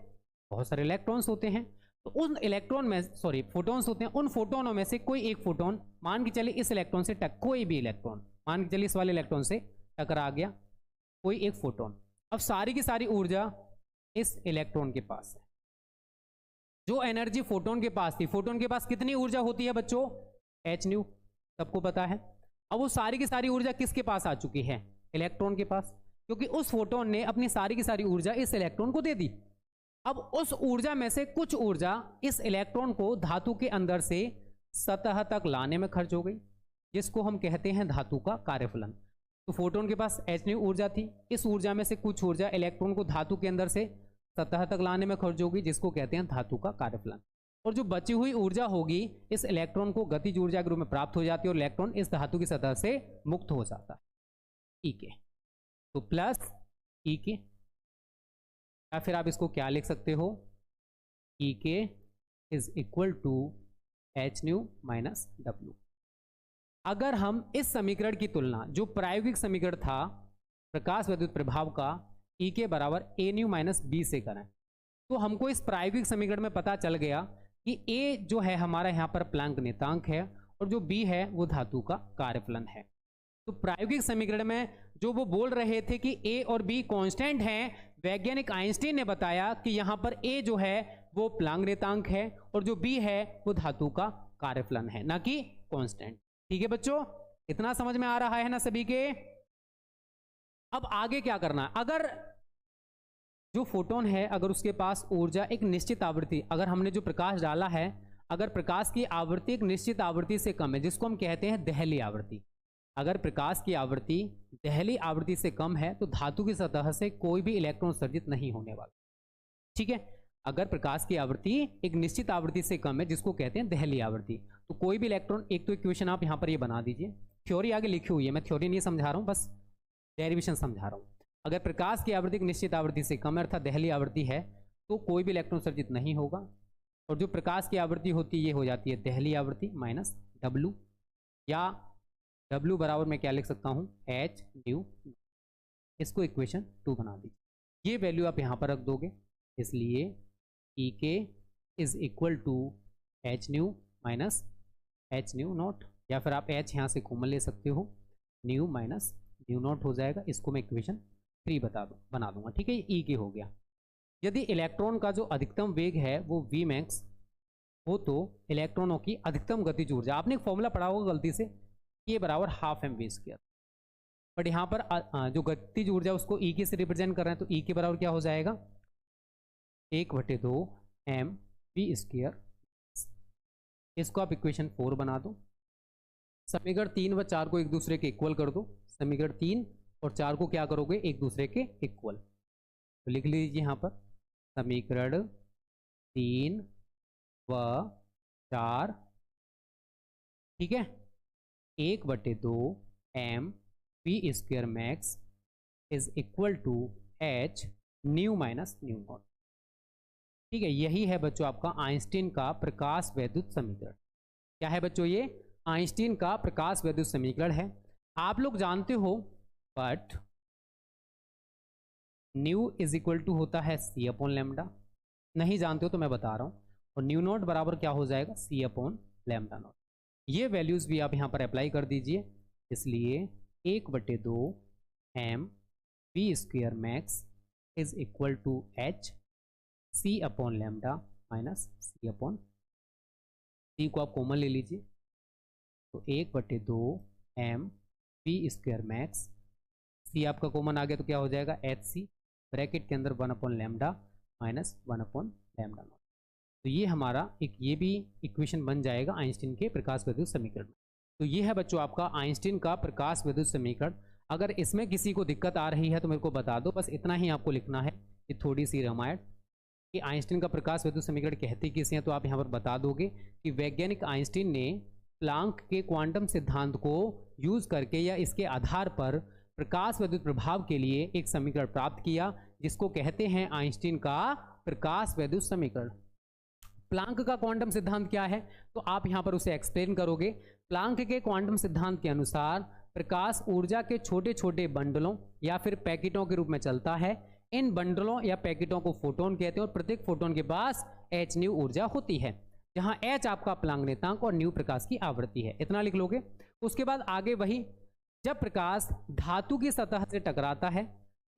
बहुत सारे इलेक्ट्रॉन्स होते हैं। तो उन इलेक्ट्रॉन में फोटोन्स होते हैं। उन फोटोनों में से कोई एक फोटोन, मान के चलिए इस इलेक्ट्रॉन से कोई भी इलेक्ट्रॉन मान के चलिए इस वाले इलेक्ट्रॉन से टकरा गया, कोई एक फोटोन। अब सारी की सारी ऊर्जा इस इलेक्ट्रॉन के पास है। जो एनर्जी फोटोन के पास थी, फोटोन के पास कितनी ऊर्जा होती है बच्चों, एच न्यू, सबको पता है। अब वो सारी की सारी ऊर्जा किसके पास आ चुकी है, इलेक्ट्रॉन के पास, क्योंकि उस फोटोन ने अपनी सारी की सारी ऊर्जा इस इलेक्ट्रॉन को दे दी। अब उस ऊर्जा में से कुछ ऊर्जा इस इलेक्ट्रॉन को धातु के अंदर से सतह तक लाने में खर्च हो गई, जिसको हम कहते हैं धातु का कार्यफलन। तो फोटोन के पास एच न्यू ऊर्जा थी, इस ऊर्जा में से कुछ ऊर्जा इलेक्ट्रॉन को धातु के अंदर से सतह तक लाने में खर्च होगी, जिसको कहते हैं धातु का कार्यफलन। और जो बची हुई ऊर्जा होगी इस इलेक्ट्रॉन को गतिज ऊर्जा के रूप में प्राप्त हो जाती है और इलेक्ट्रॉन इस धातु की सतह से मुक्त हो जाता है। ठीक है, तो प्लस ई के, या फिर आप इसको क्या लिख सकते हो, E K is equal to H nu minus W. अगर हम इस समीकरण की तुलना जो प्रायोगिक समीकरण था प्रकाश विद्युत प्रभाव का ई के बराबर ए न्यू माइनस बी से करें, तो हमको इस प्रायोगिक समीकरण में पता चल गया कि ए जो है हमारा यहाँ पर प्लैंक नियतांक है और जो बी है वो धातु का कार्यफलन है। तो प्रायोगिक समीकरण में जो वो बोल रहे थे कि ए और बी कांस्टेंट हैं, वैज्ञानिक आइंस्टीन ने बताया कि यहाँ पर ए जो है वो प्लैंक नियतांक है और जो बी है वो धातु का कार्यफलन है, ना कि कांस्टेंट। ठीक है बच्चों, इतना समझ में आ रहा है ना सभी के। अब आगे क्या करना है, अगर जो फोटोन है अगर उसके पास ऊर्जा एक निश्चित आवृत्ति, अगर हमने जो प्रकाश डाला है अगर प्रकाश की आवृत्ति एक निश्चित आवृत्ति से कम है, जिसको हम कहते हैं दहली आवृत्ति, अगर प्रकाश की आवृत्ति दहली आवृत्ति से कम है तो धातु की सतह से कोई भी इलेक्ट्रॉन उत्सर्जित नहीं होने वाला। ठीक है, अगर प्रकाश की आवृत्ति एक निश्चित आवृत्ति से कम है जिसको कहते हैं दहली आवृत्ति, तो कोई भी इलेक्ट्रॉन, एक तो इक्वेशन आप यहाँ पर ये बना दीजिए, थ्योरी आगे लिखी हुई है, मैं थ्योरी नहीं समझा रहा हूँ, बस डेरिवेशन समझा रहा हूँ। अगर प्रकाश की आवृत्ति एक निश्चित आवृत्ति से कम है अर्थात दहली आवृत्ति है तो कोई भी इलेक्ट्रॉन उत्सर्जित नहीं होगा, और जो प्रकाश की आवृत्ति होती है ये हो जाती है दहली आवृत्ति माइनस डब्लू, या डब्लू बराबर मैं क्या लिख सकता हूँ, एच न्यू। इसको इक्वेशन 2 बना दीजिए, ये वैल्यू आप यहाँ पर रख दोगे, इसलिए E K is equal to H nu minus H nu naught, या फिर आप एच यहाँ से कॉमन ले सकते हो, न्यू माइनस न्यू नॉट हो जाएगा। इसको मैं इक्वेशन 3 बना दूंगा। ठीक है, ये ई के हो गया। यदि इलेक्ट्रॉन का जो अधिकतम वेग है वो वी मैक्स हो तो इलेक्ट्रॉनों की अधिकतम गतिज ऊर्जा, आपने एक फॉर्मूला पढ़ा होगा गलती से, ये बराबर half M V square, but यहाँ पर जो गतिज ऊर्जा उसको ई के से रिप्रेजेंट कर रहे हैं, तो ई के बराबर क्या हो जाएगा, 1/2 एम वी स्क्वायर। इसको आप इक्वेशन 4 बना दो। समीकरण 3 व 4 को एक दूसरे के इक्वल कर दो, समीकरण 3 और 4 को क्या करोगे, एक दूसरे के इक्वल। तो लिख लीजिए यहाँ पर समीकरण 3 व 4, ठीक है, 1/2 M V square max is equal to H nu minus nu naught. ठीक है, यही है बच्चों आपका आइंस्टीन का प्रकाश वैद्युत समीकरण। क्या है बच्चों, ये आइंस्टीन का प्रकाश वैद्युत समीकरण है। आप लोग जानते हो, but nu is equal to होता है सी अपॉन लैम्डा, नहीं जानते हो तो मैं बता रहा हूँ, और न्यू नॉट बराबर क्या हो जाएगा, सी अपॉन लैम्डा नॉट। ये वैल्यूज भी आप यहाँ पर अप्लाई कर दीजिए, इसलिए 1/2 M V square max is equal to H C upon lambda minus C upon, C को आप कॉमन ले लीजिए, तो 1/2 M V square max, C आपका कॉमन आ गया तो क्या हो जाएगा, एच सी ब्रैकेट के अंदर 1 लैम्डा माइनस 1 लैम्डा नॉट। तो ये हमारा एक ये भी इक्वेशन बन जाएगा आइंस्टीन के प्रकाश वैद्युत समीकरण में। तो ये है बच्चों आपका आइंस्टीन का प्रकाश वैद्युत समीकरण। अगर इसमें किसी को दिक्कत आ रही है तो मेरे को बता दो, बस इतना ही आपको लिखना है, ये थोड़ी सी रामायण कि आइंस्टीन का प्रकाश वैद्युत समीकरण कहते किसे हैं, तो आप यहाँ पर बता दोगे कि वैज्ञानिक आइंस्टीन ने प्लांक के क्वांटम सिद्धांत को यूज करके या इसके आधार पर प्रकाश वैद्युत प्रभाव के लिए एक समीकरण प्राप्त किया, जिसको कहते हैं आइंस्टीन का प्रकाश वैद्युत समीकरण। प्लांक का क्वांटम सिद्धांत क्या है, तो आप यहाँ पर उसे एक्सप्लेन करोगे। प्लांक के क्वांटम सिद्धांत के अनुसार प्रकाश ऊर्जा के छोटे छोटे बंडलों या फिर पैकेटों के रूप में चलता है। इन बंडलों या पैकेटों को फोटोन कहते हैं और प्रत्येक फोटोन के पास एच न्यू ऊर्जा होती है, जहां एच आपका प्लांक नियतांक और न्यू प्रकाश की आवृत्ति है। इतना लिख लोगे। उसके बाद आगे वही, जब प्रकाश धातु की सतह से टकराता है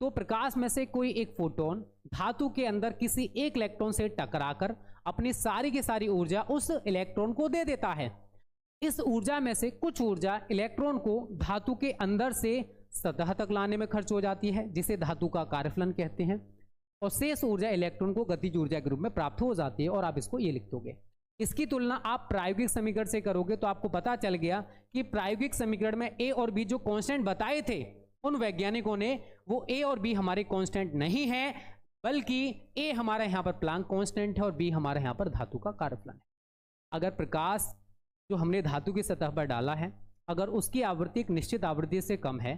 तो प्रकाश में से कोई एक फोटोन धातु के अंदर किसी एक इलेक्ट्रॉन से टकराकर अपनी सारी की सारी ऊर्जा उस इलेक्ट्रॉन को दे देता है। इस ऊर्जा में से कुछ ऊर्जा इलेक्ट्रॉन को धातु के अंदर से सतह तक लाने में खर्च हो जाती है, जिसे धातु का कार्यफलन कहते हैं, और शेष ऊर्जा इलेक्ट्रॉन को गतिज ऊर्जा के रूप में प्राप्त हो जाती है। और आप इसको ये लिख दोगे। इसकी तुलना आप प्रायोगिक समीकरण से करोगे तो आपको पता चल गया कि प्रायोगिक समीकरण में ए और बी जो कांस्टेंट बताए थे उन वैज्ञानिकों ने, वो ए और बी हमारे कांस्टेंट नहीं है, बल्कि ए हमारा यहाँ पर प्लांक कांस्टेंट है और बी हमारे यहाँ पर धातु का कार्यफलन है। अगर प्रकाश जो हमने धातु की सतह पर डाला है, अगर उसकी आवृत्ति एक निश्चित आवृत्ति से कम है,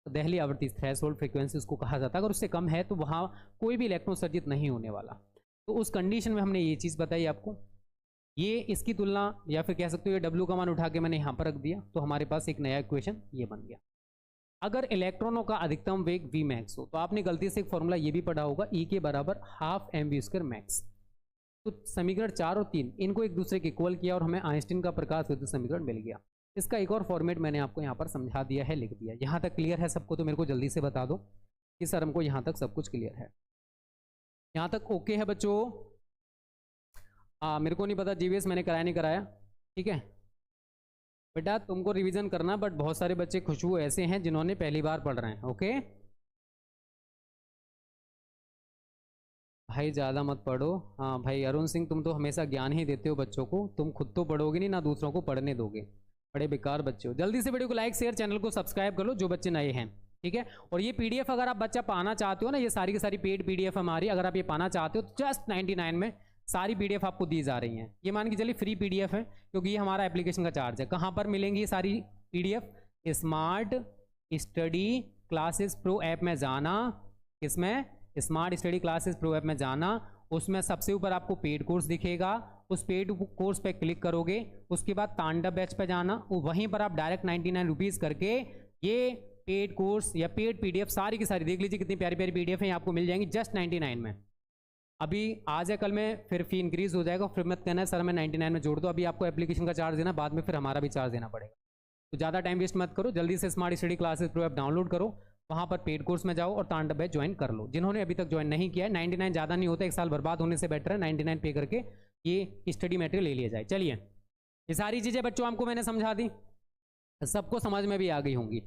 तो दहली आवृत्ति थ्रेशोल्ड फ्रीक्वेंसी उसको कहा जाता है, अगर उससे कम है तो वहाँ कोई भी इलेक्ट्रॉन सर्जित नहीं होने वाला। तो उस कंडीशन में हमने ये चीज़ बताई आपको। ये इसकी तुलना या फिर कह सकते हो ये W का मान उठा के मैंने यहाँ पर रख दिया, तो हमारे पास एक नया इक्वेशन ये बन गया। अगर इलेक्ट्रॉनों का अधिकतम वेग v मैक्स हो, तो आपने गलती से एक फॉर्मूला ये भी पढ़ा होगा, E के बराबर हाफ mv² मैक्स। तो समीकरण 4 और 3 इनको एक दूसरे के इक्वल किया और हमें आइंस्टीन का प्रकाश विद्युत समीकरण मिल गया। इसका एक और फॉर्मेट मैंने आपको यहाँ पर समझा दिया है, लिख दिया। यहाँ तक क्लियर है सबको? तो मेरे को जल्दी से बता दो कि सर हमको यहाँ तक सब कुछ क्लियर है। यहाँ तक ओके है बच्चों? मेरे को नहीं पता जीवीएस मैंने कराया नहीं कराया, ठीक है बेटा, तुमको रिवीजन करना, बट बहुत सारे बच्चे खुशबू ऐसे हैं जिन्होंने पहली बार पढ़ रहे हैं। ओके भाई ज़्यादा मत पढ़ो। हाँ भाई अरुण सिंह, तुम तो हमेशा ज्ञान ही देते हो बच्चों को, तुम खुद तो पढ़ोगे नहीं ना दूसरों को पढ़ने दोगे, बड़े बेकार बच्चे हो। जल्दी से वीडियो को लाइक शेयर, चैनल को सब्सक्राइब कर लो जो बच्चे नए हैं, ठीक है। और ये पीडीएफ अगर आप बच्चा पाना चाहते हो ना, ये सारी की सारी पेड पीडीएफ हमारी, अगर आप ये पाना चाहते हो तो जस्ट 99 में सारी पीडीएफ आपको दी जा रही हैं। ये मान के चलिए फ्री पीडीएफ है, क्योंकि ये हमारा एप्लीकेशन का चार्ज है। कहाँ पर मिलेंगी ये सारी PDF? Smart study classes pro app में जाना। किसमें? Smart study classes pro app में जाना। उसमें सबसे ऊपर आपको पेड कोर्स दिखेगा, उस पेड कोर्स पे क्लिक करोगे, उसके बाद तांडव बैच पे जाना, वहीं पर आप डायरेक्ट 99 रुपीज़ करके ये पेड कोर्स या पेड पीडीएफ सारी की सारी देख लीजिए, कितनी प्यारी प्यारी पीडीएफ है, आपको मिल जाएंगी जस्ट 99 में। अभी आज है, कल में फिर फी इंक्रीज हो जाएगा, फिर मत कहना है सर मैं 99 में जोड़ दो। अभी आपको एप्लीकेशन का चार्ज देना, बाद में फिर हमारा भी चार्ज देना पड़ेगा। तो ज़्यादा टाइम वेस्ट मत करो, जल्दी से smart study classes pro app download करो, वहाँ पर पेड कोर्स में जाओ और तांडव बैच ज्वाइन कर लो। जिन्होंने अभी तक ज्वाइन नहीं किया है, 99 ज़्यादा नहीं होता, एक साल बर्बाद होने से बेटर है 99 पे करके ये स्टडी मटेरियल ले लिया जाए। चलिए, ये सारी चीज़ें बच्चों आपको मैंने समझा दी, सबको समझ में भी आ गई होंगी।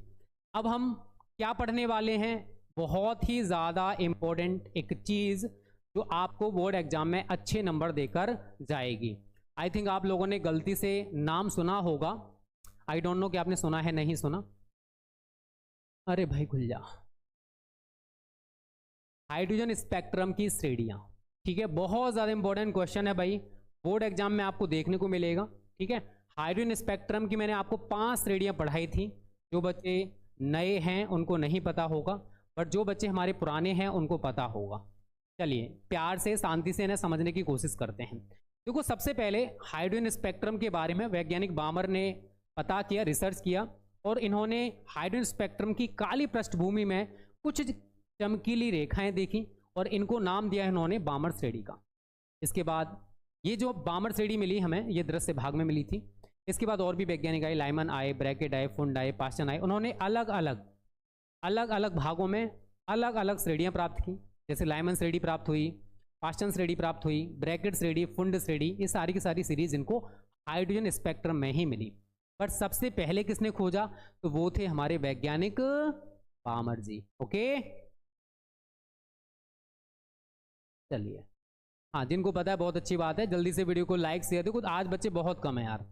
अब हम क्या पढ़ने वाले हैं? बहुत ही ज़्यादा इम्पोर्टेंट एक चीज़ जो आपको बोर्ड एग्जाम में अच्छे नंबर देकर जाएगी। आई थिंक आप लोगों ने गलती से नाम सुना होगा, आई डोंट नो कि आपने सुना है नहीं सुना। अरे भाई खुल जा। हाइड्रोजन स्पेक्ट्रम की श्रेणियां, ठीक है, बहुत ज़्यादा इंपॉर्टेंट क्वेश्चन है भाई, बोर्ड एग्जाम में आपको देखने को मिलेगा, ठीक है। हाइड्रोजन स्पेक्ट्रम की मैंने आपको 5 श्रेणियां पढ़ाई थी। जो बच्चे नए हैं उनको नहीं पता होगा, बट जो बच्चे हमारे पुराने हैं उनको पता होगा। चलिए प्यार से शांति से इन्हें समझने की कोशिश करते हैं। देखो, सबसे पहले हाइड्रोजन स्पेक्ट्रम के बारे में वैज्ञानिक बामर ने पता किया, रिसर्च किया, और इन्होंने हाइड्रोजन स्पेक्ट्रम की काली पृष्ठभूमि में कुछ चमकीली रेखाएं देखी और इनको नाम दिया इन्होंने बामर श्रेणी का। इसके बाद ये जो बामर श्रेणी मिली हमें, ये दृश्य भाग में मिली थी। इसके बाद और भी वैज्ञानिक आए, लाइमन आए, ब्रैकेट आए, फुंड आए, पास्टन आए। उन्होंने अलग अलग भागों में अलग अलग श्रेणियाँ प्राप्त की। जैसे लाइमन श्रेणी प्राप्त हुई, पास्टन श्रेणी प्राप्त हुई, ब्रैकेट श्रेणी, फुंड श्रेणी, ये सारी की सारी सीरीज इनको हाइड्रोजन स्पेक्ट्रम में ही मिली। पर सबसे पहले किसने खोजा? तो वो थे हमारे वैज्ञानिक बामर जी। ओके, चलिए, हाँ जिनको पता है बहुत अच्छी बात है, जल्दी से वीडियो को लाइक शेयर। देखो आज बच्चे बहुत कम है यार,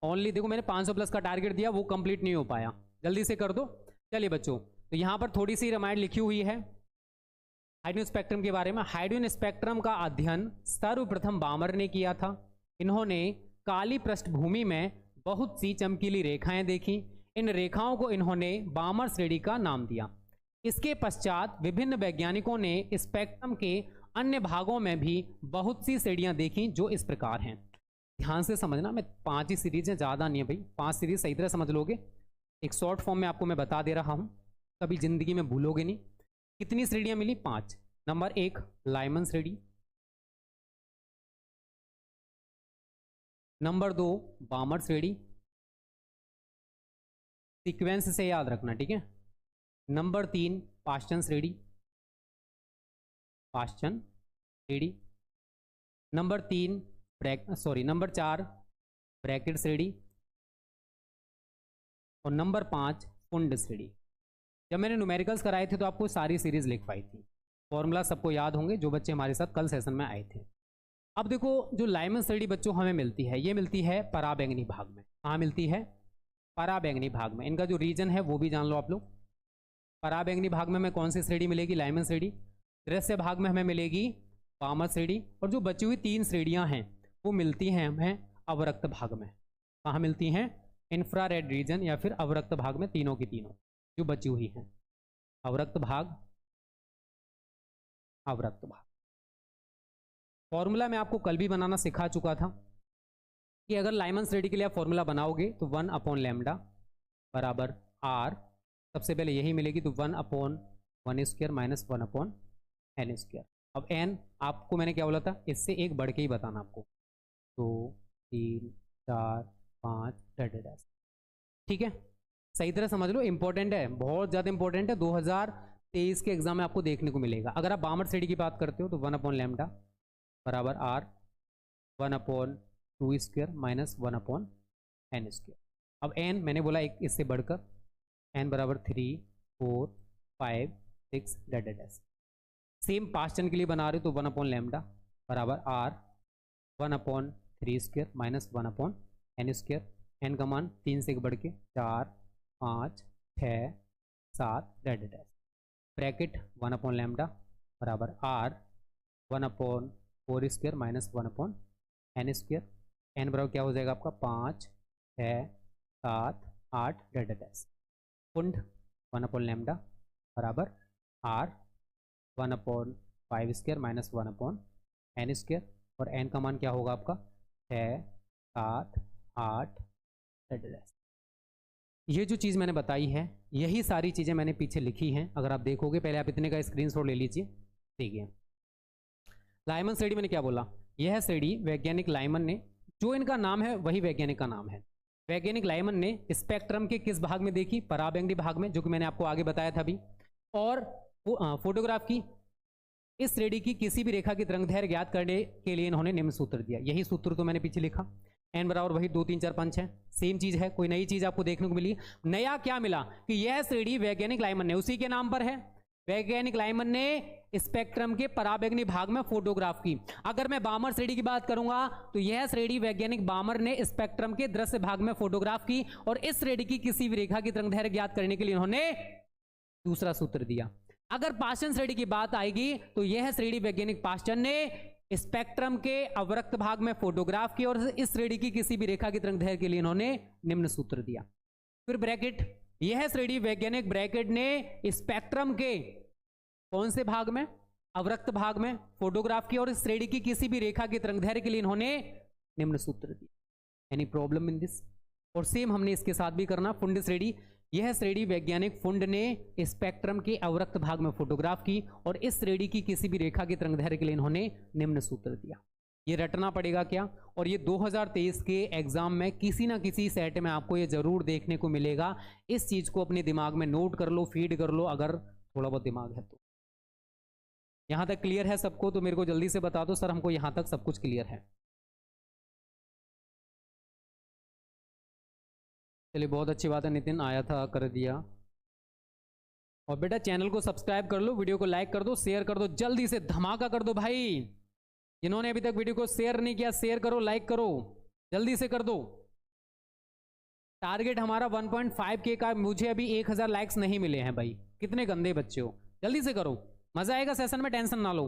ओनली देखो मैंने 500 प्लस का टारगेट दिया, वो कंप्लीट नहीं हो पाया, जल्दी से कर दो। चलिए बच्चों, तो यहाँ पर थोड़ी सी रामायण लिखी हुई है हाइड्रोजन स्पेक्ट्रम के बारे में। हाइड्रोजन स्पेक्ट्रम का अध्ययन सर्वप्रथम बामर ने किया था। इन्होंने काली पृष्ठभूमि में बहुत सी चमकीली रेखाएं देखी। इन रेखाओं को इन्होंने बामर श्रेणी का नाम दिया। इसके पश्चात विभिन्न वैज्ञानिकों ने स्पेक्ट्रम के अन्य भागों में भी बहुत सी श्रेणियां देखी जो इस प्रकार हैं। ध्यान से समझना, मैं 5 ही सीरीज है, ज़्यादा नहीं है भाई, 5 सीरीज सही तरह समझ लोगे। एक शॉर्ट फॉर्म में आपको मैं बता दे रहा हूँ, कभी जिंदगी में भूलोगे नहीं। कितनी श्रेणियां मिली? 5। नंबर 1 लाइमन श्रेणी, नंबर 2 बामर श्रेणी, सीक्वेंस से याद रखना, ठीक है। नंबर 3 पास्टन श्रेणी, पास्चन श्रेणी, नंबर 3 नंबर 4 ब्रैकेट श्रेणी और नंबर 5 फुंड श्रेणी। जब मैंने न्यूमेरिकल्स कराए थे तो आपको सारी सीरीज लिखवाई थी, फॉर्मूला सबको याद होंगे जो बच्चे हमारे साथ कल सेशन में आए थे। अब देखो जो लाइमन श्रेणी बच्चों हमें मिलती है, ये मिलती है पराबैंगनी भाग में। कहाँ मिलती है? पराबैंगनी भाग में। इनका जो रीजन है वो भी जान लो आप लोग। पराबैंगनी भाग में हमें कौन सी श्रेणी मिलेगी? लाइमन श्रेणी। दृश्य भाग में हमें मिलेगी पामर श्रेणी, और जो बची हुई 3 श्रेणियां हैं वो मिलती हैं हमें अवरक्त भाग में। कहाँ मिलती हैं? इंफ्रारेड रीजन या फिर अवरक्त भाग में, तीनों की तीनों जो बची हुई हैं। अवरक्त भाग, अवरक्त भाग। फॉर्मूला मैं आपको कल भी बनाना सिखा चुका था कि अगर लाइमन श्रेणी के लिए आप फॉर्मूला बनाओगे तो 1/λ बराबर r, सबसे पहले यही मिलेगी, तो 1/1² माइनस 1/n²। अब n आपको मैंने क्या बोला था? इससे एक बढ़ के ही बताना आपको, 2 3 4 5 ठीक है, सही तरह समझ लो। इंपॉर्टेंट है, बहुत ज़्यादा इंपॉर्टेंट है, 2023 के एग्जाम में आपको देखने को मिलेगा। अगर आप बामर श्रेणी की बात करते हो तो 1/λ बराबर r 1/2² माइनस 1/n²। अब n मैंने बोला एक इससे बढ़कर, n बराबर 3 4 5 6 सेम पास्चन के लिए बना रहे हो तो 1/λ बराबर r 1/3² माइनस 1/n²। n का मान 3 से बढ़ के 4 5 6 7 ब्रैकेट 1/λ बराबर r 1/4² माइनस 1/n²। n बराबर क्या हो जाएगा आपका? 5 6 7 8 फुंड 1/λ बराबर r 1/5² माइनस 1/n², और n का मान क्या होगा आपका? 6 7 8। ये जो चीज़ मैंने बताई है, यही सारी चीज़ें मैंने पीछे लिखी हैं। अगर आप देखोगे, पहले आप इतने का स्क्रीनशॉट ले लीजिए। देखिए लाइमन श्रेणी मैंने क्या बोला? यह श्रेणी वैज्ञानिक लाइमन ने, जो इनका नाम है वही वैज्ञानिक का नाम है। वैज्ञानिक लाइमन ने स्पेक्ट्रम के किस भाग में देखी? पराबैंगनी भाग में, जो कि मैंने आपको आगे बताया था अभी। और फोटोग्राफ की इस श्रेणी की किसी भी रेखा की तरंगदैर्घ्य ज्ञात करने के लिए इन्होंने निम्न सूत्र दिया। यही सूत्र तो मैंने पीछे लिखा, n बराबर वही 2 3 4 5 है, सेम चीज है, कोई नई चीज आपको देखने को मिली? नया क्या मिला कि यह श्रेणी वैज्ञानिक लाइमन ने, उसी के नाम पर है, वैज्ञानिक लाइमन ने स्पेक्ट्रम के पराबैंगनी भाग में फोटोग्राफ की। अगर मैं बामर श्रेणी की बात करूंगा तो यह श्रेणी वैज्ञानिक बामर ने स्पेक्ट्रम के दृश्य भाग में फोटोग्राफ की, और इस श्रेणी की किसी भी रेखा की तरंगदैर्घ्य ज्ञात करने के लिए उन्होंने दूसरा सूत्र दिया। अगर पास्चन श्रेणी की बात आएगी तो यह श्रेणी वैज्ञानिक पास्चन ने स्पेक्ट्रम के अवरक्त भाग में फोटोग्राफ की, और इस श्रेणी की किसी भी रेखा की तरंगदैर्घ्य के लिए इन्होंने निम्न सूत्र दिया। फिर ब्रैकेट, यह श्रेणी वैज्ञानिक ब्रैकेट ने स्पेक्ट्रम के कौन से भाग में? अवरक्त भाग में फोटोग्राफ की, और इस श्रेणी की किसी भी रेखा की तरंगदैर्घ्य के लिए इन्होंने निम्न सूत्र दिया। Any problem in this? और सेम हमने इसके साथ भी करना। फुंड श्रेणी, यह श्रेणी वैज्ञानिक फुंड ने स्पेक्ट्रम के अवरक्त भाग में फोटोग्राफ की, और इस श्रेणी की किसी भी रेखा की तरंगदैर्घ्य के लिए इन्होंने निम्न सूत्र दिया। ये रटना पड़ेगा क्या? और ये 2023 के एग्जाम में किसी ना किसी सेट में आपको ये जरूर देखने को मिलेगा। इस चीज को अपने दिमाग में नोट कर लो, फीड कर लो, अगर थोड़ा बहुत दिमाग है तो। यहां तक क्लियर है सबको? तो मेरे को जल्दी से बता दो सर, हमको यहां तक सब कुछ क्लियर है। चलिए बहुत अच्छी बात है, नितिन आया था कर दिया। और बेटा चैनल को सब्सक्राइब कर लो, वीडियो को लाइक कर दो, शेयर कर दो, जल्दी से धमाका कर दो भाई। जिन्होंने अभी तक वीडियो को शेयर नहीं किया, शेयर करो, लाइक करो, जल्दी से कर दो। टारगेट हमारा 1.5K का, मुझे अभी 1000 लाइक्स नहीं मिले हैं भाई। कितने गंदे बच्चे हो, जल्दी से करो, मजा आएगा सेशन में, टेंशन ना लो।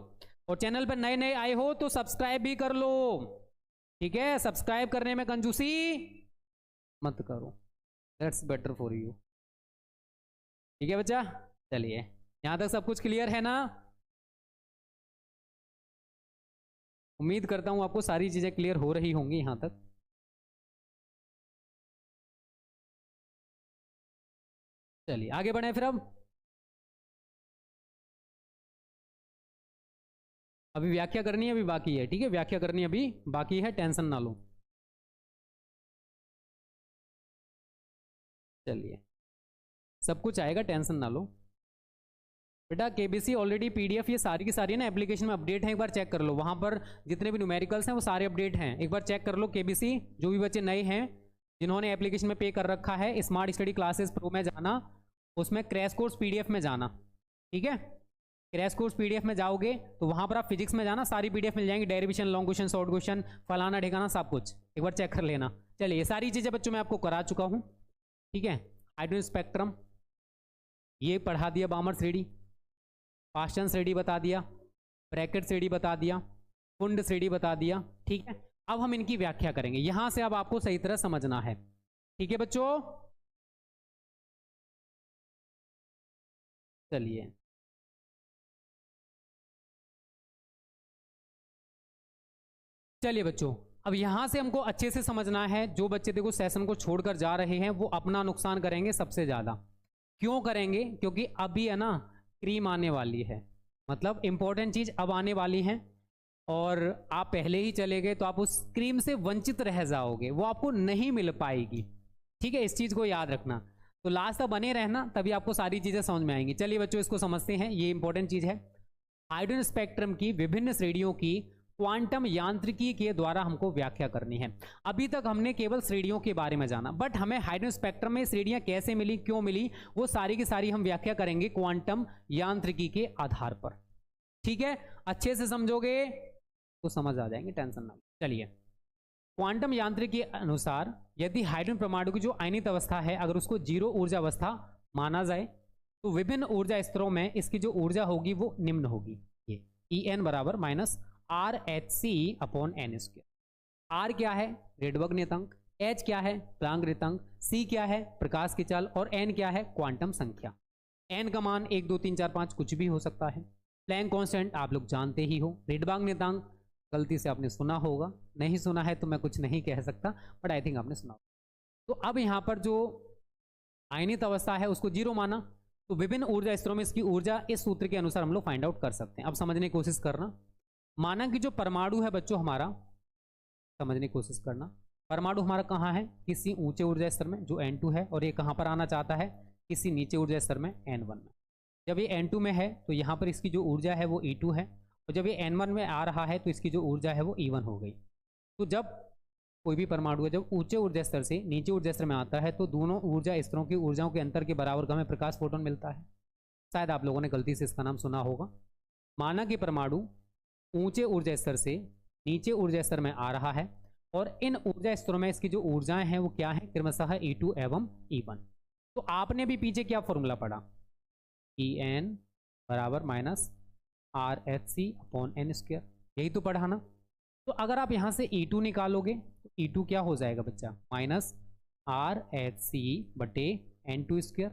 और चैनल पर नए नए आए हो तो सब्सक्राइब भी कर लो, ठीक है? सब्सक्राइब करने में कंजूसी मत करो, दैट्स बेटर फॉर यू, ठीक है बच्चा? चलिए यहां तक सब कुछ क्लियर है ना? उम्मीद करता हूं आपको सारी चीजें क्लियर हो रही होंगी यहां तक। चलिए आगे बढ़े फिर। अब अभी व्याख्या करनी है, अभी बाकी है, ठीक है? व्याख्या करनी अभी बाकी है, टेंशन ना लो। चलिए सब कुछ आएगा, टेंशन ना लो। बेटा केबीसी ऑलरेडी पीडीएफ ये सारी की सारी ना एप्लीकेशन में अपडेट है, एक बार चेक कर लो। वहां पर जितने भी न्यूमेरिकल्स हैं वो सारे अपडेट हैं, एक बार चेक कर लो। केबीसी जो भी बच्चे नए हैं जिन्होंने एप्लीकेशन में पे कर रखा है, स्मार्ट स्टडी क्लासेस प्रो में जाना, उसमें क्रैश कोर्स पीडीएफ में जाना, ठीक है। क्रैश कोर्स पीडीएफ में जाओगे तो वहां पर आप फिजिक्स में जाना, सारी पीडीएफ मिल जाएंगी, derivation, long question, short question, फलाना ढिकाना सब कुछ एक बार चेक कर लेना। चलिए ये सारी चीजें बच्चों मैं आपको करा चुका हूं, ठीक है। हाइड्रोजन स्पेक्ट्रम ये पढ़ा दिया, बामर 3D, पास्टन 3D बता दिया, ब्रैकेट 3D बता दिया, कुंड 3D बता दिया, ठीक है। अब हम इनकी व्याख्या करेंगे, यहां से अब आपको सही तरह समझना है, ठीक है बच्चों। चलिए चलिए बच्चों, अब यहां से हमको अच्छे से समझना है। जो बच्चे देखो सेशन को छोड़कर जा रहे हैं वो अपना नुकसान करेंगे सबसे ज्यादा। क्यों करेंगे? क्योंकि अभी है ना क्रीम आने वाली है, मतलब इंपॉर्टेंट चीज अब आने वाली है, और आप पहले ही चले गए तो आप उस क्रीम से वंचित रह जाओगे, वो आपको नहीं मिल पाएगी, ठीक है। इस चीज को याद रखना, तो लास्ट तक बने रहना, तभी आपको सारी चीजें समझ में आएंगी। चलिए बच्चों इसको समझते हैं, ये इंपॉर्टेंट चीज है। हाइड्रोजन स्पेक्ट्रम की विभिन्न श्रेणियों की क्वांटम यांत्रिकी के द्वारा हमको व्याख्या करनी है। अभी तक हमने केवल श्रेणियों के बारे में जाना, बट हमें हाइड्रोजन स्पेक्ट्रम में श्रेणियां कैसे मिली, क्यों मिली, वो सारी की सारी हम व्याख्या करेंगे क्वांटम यांत्रिकी के आधार पर, ठीक है। अच्छे से समझोगे तो समझ आ जाएंगे, टेंशन ना। चलिए, क्वांटम यांत्रिकी के अनुसार यदि हाइड्रोजन परमाणु की जो आयनित अवस्था है अगर उसको 0 ऊर्जा अवस्था माना जाए तो विभिन्न ऊर्जा स्तरों में इसकी जो ऊर्जा होगी वो निम्न होगी। ये En बराबर minus RH upon N square. R क्या है? रेडबर्ग नियतांक, H क्या है? प्लांक नियतांक, C क्या है? प्रकाश की चाल, और N क्या है? क्वांटम संख्या। N का मान 1 2 3 4 5 कुछ भी हो सकता है। प्लैंक कांस्टेंट आप लोग जानते ही हो। रेडबर्ग नियतांक गलती से आपने सुना होगा, नहीं सुना है तो मैं कुछ नहीं कह सकता, बट आई थिंक आपने सुना होगा। तो अब यहाँ पर जो आयनित अवस्था है उसको 0 माना, तो विभिन्न ऊर्जा स्तरों में इसकी ऊर्जा इस सूत्र के अनुसार हम लोग फाइंड आउट कर सकते हैं। अब समझने की कोशिश करना, माना कि जो परमाणु है बच्चों हमारा, समझने की कोशिश करना, परमाणु हमारा कहाँ है? किसी ऊंचे ऊर्जा स्तर में जो N2 है, और ये कहाँ पर आना चाहता है? किसी नीचे ऊर्जा स्तर में N1 में। जब ये N2 में है तो यहाँ पर इसकी जो ऊर्जा है वो E2 है, और जब ये N1 में आ रहा है तो इसकी जो ऊर्जा है वो E1 हो गई। तो जब कोई भी परमाणु है जब ऊंचे ऊर्जा स्तर से नीचे ऊर्जा स्तर में आता है तो दोनों ऊर्जा स्तरों की ऊर्जाओं के अंतर के बराबर का हमें प्रकाश फोटोन मिलता है। शायद आप लोगों ने गलती से इसका नाम सुना होगा। माना कि परमाणु ऊंचे ऊर्जा स्तर से नीचे ऊर्जा स्तर में आ रहा है, और इन ऊर्जा स्तरों में इसकी जो ऊर्जाएं हैं वो क्या है? क्रमशः E2 एवं E1। तो आपने भी पीछे क्या फॉर्मूला पढ़ा? En बराबर minus RH upon N square, यही तो पढ़ा ना। तो अगर आप यहां से E2 निकालोगे तो E2 क्या हो जाएगा बच्चा? माइनस RH बटे N2 स्क्वायर,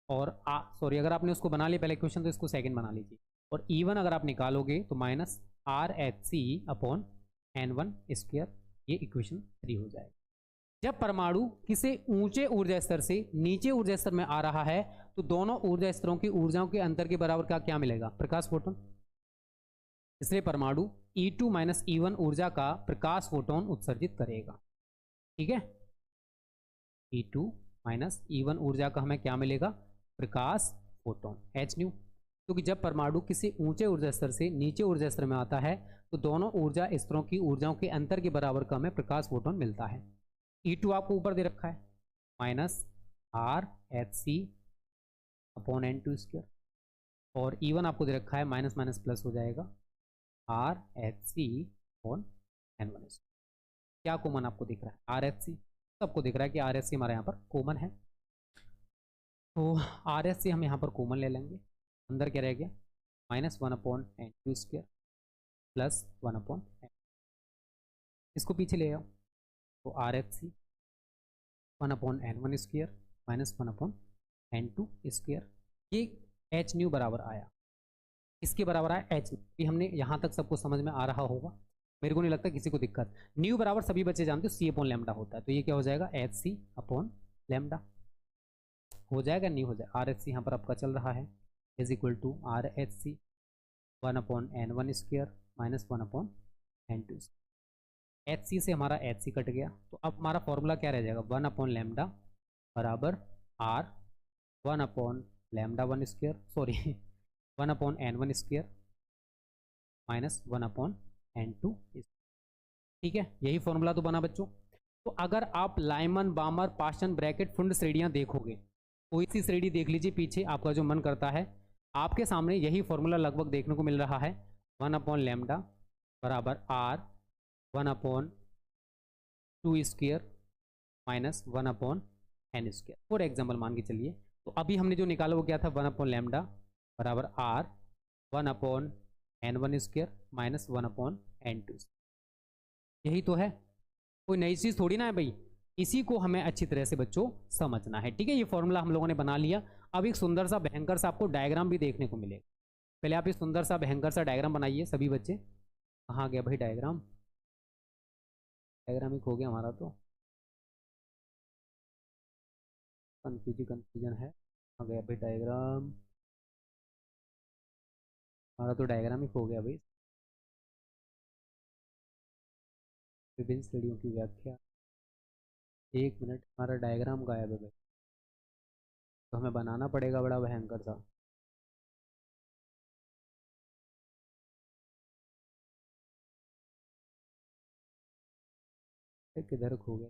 और सॉरी अगर आपने उसको बना लिया पहले क्वेश्चन तो इसको सेकंड बना लीजिए, और E1 अगर आप निकालोगे तो minus RH upon N1 square, ये इक्वेशन 3 हो जाएगा। जब परमाणु किसी ऊंचे ऊर्जा स्तर से नीचे ऊर्जा स्तर में आ रहा है तो दोनों ऊर्जा स्तरों की ऊर्जाओं के अंतर के बराबर का क्या मिलेगा? प्रकाश फोटोन। इसलिए परमाणु E2 माइनस E1 ऊर्जा का प्रकाश फोटोन उत्सर्जित करेगा, ठीक है। E2 माइनस E1 ऊर्जा का हमें क्या मिलेगा? प्रकाश फोटोन, H न्यू। क्योंकि जब परमाणु किसी ऊंचे ऊर्जा स्तर से नीचे ऊर्जा स्तर में आता है तो दोनों ऊर्जा स्तरों की ऊर्जाओं के अंतर के बराबर का हमें प्रकाश फोटोन मिलता है। E2 आपको ऊपर दे रखा है minus RH upon N2 square, और E1 आपको दे रखा है माइनस माइनस प्लस हो जाएगा RH अपॉन N1 स्क्वायर। क्या कॉमन आपको दिख रहा है? RH। सबको दिख रहा है कि RH हमारे यहाँ पर कॉमन है, तो RH हम यहाँ पर कॉमन ले लेंगे। अंदर क्या रह गया? Minus 1 upon N2 square plus 1 upon N, इसको पीछे ले आओ तो RH 1 upon N1 square minus 1 upon N2 square, ये H न्यू बराबर आया, इसके बराबर आया H। ये हमने यहाँ तक सबको समझ में आ रहा होगा, मेरे को नहीं लगता किसी को दिक्कत। न्यू बराबर सभी बच्चे जानते हो C अपॉन लैम्डा होता है, तो ये क्या हो जाएगा? HC अपॉन लैम्डा हो जाएगा, नहीं हो जाएगा। RH यहाँ पर आपका चल रहा है is equal to RH 1 upon N1 square minus 1 upon N2 square. HC से हमारा HC कट गया, तो अब हमारा फॉर्मूला क्या रह जाएगा? 1 अपॉन लैम्डा बराबर R 1 upon lambda 1 square, sorry 1/n1 square minus 1/n2। ठीक है, यही फॉर्मूला तो बना बच्चों। तो अगर आप लाइमन, बामर, पास्टन, ब्रैकेट, फुंड श्रेणियां देखोगे, कोई सी श्रेणी देख लीजिए पीछे, आपका जो मन करता है, आपके सामने यही फॉर्मूला लगभग देखने को मिल रहा है। 1/λ बराबर r 1/2 square minus 1/n square, for example मान के चलिए। तो अभी हमने जो निकाला वो क्या था, 1/λ बराबर r 1/n1 square minus 1/n2। यही तो है, कोई नई चीज़ थोड़ी ना है भाई, इसी को हमें अच्छी तरह से बच्चों समझना है। ठीक है, ये फॉर्मूला हम लोगों ने बना लिया। अब एक सुंदर सा भयंकर सा आपको डायग्राम भी देखने को मिलेगा। पहले आप एक सुंदर सा भयंकर सा डायग्राम बनाइए सभी बच्चे। कहाँ गया भाई डायग्राम, डायग्राम ही खो गया हमारा, तो कंफ्यूजन है। कहाँ गया भाई डायग्राम, हमारा तो डायग्राम ही खो गया भाई। विभिन्न श्रेणियों की व्याख्या, 1 मिनट, हमारा डायग्राम गायब है भाई, तो हमें बनाना पड़ेगा बड़ा भयंकर सा। किधर खो गया,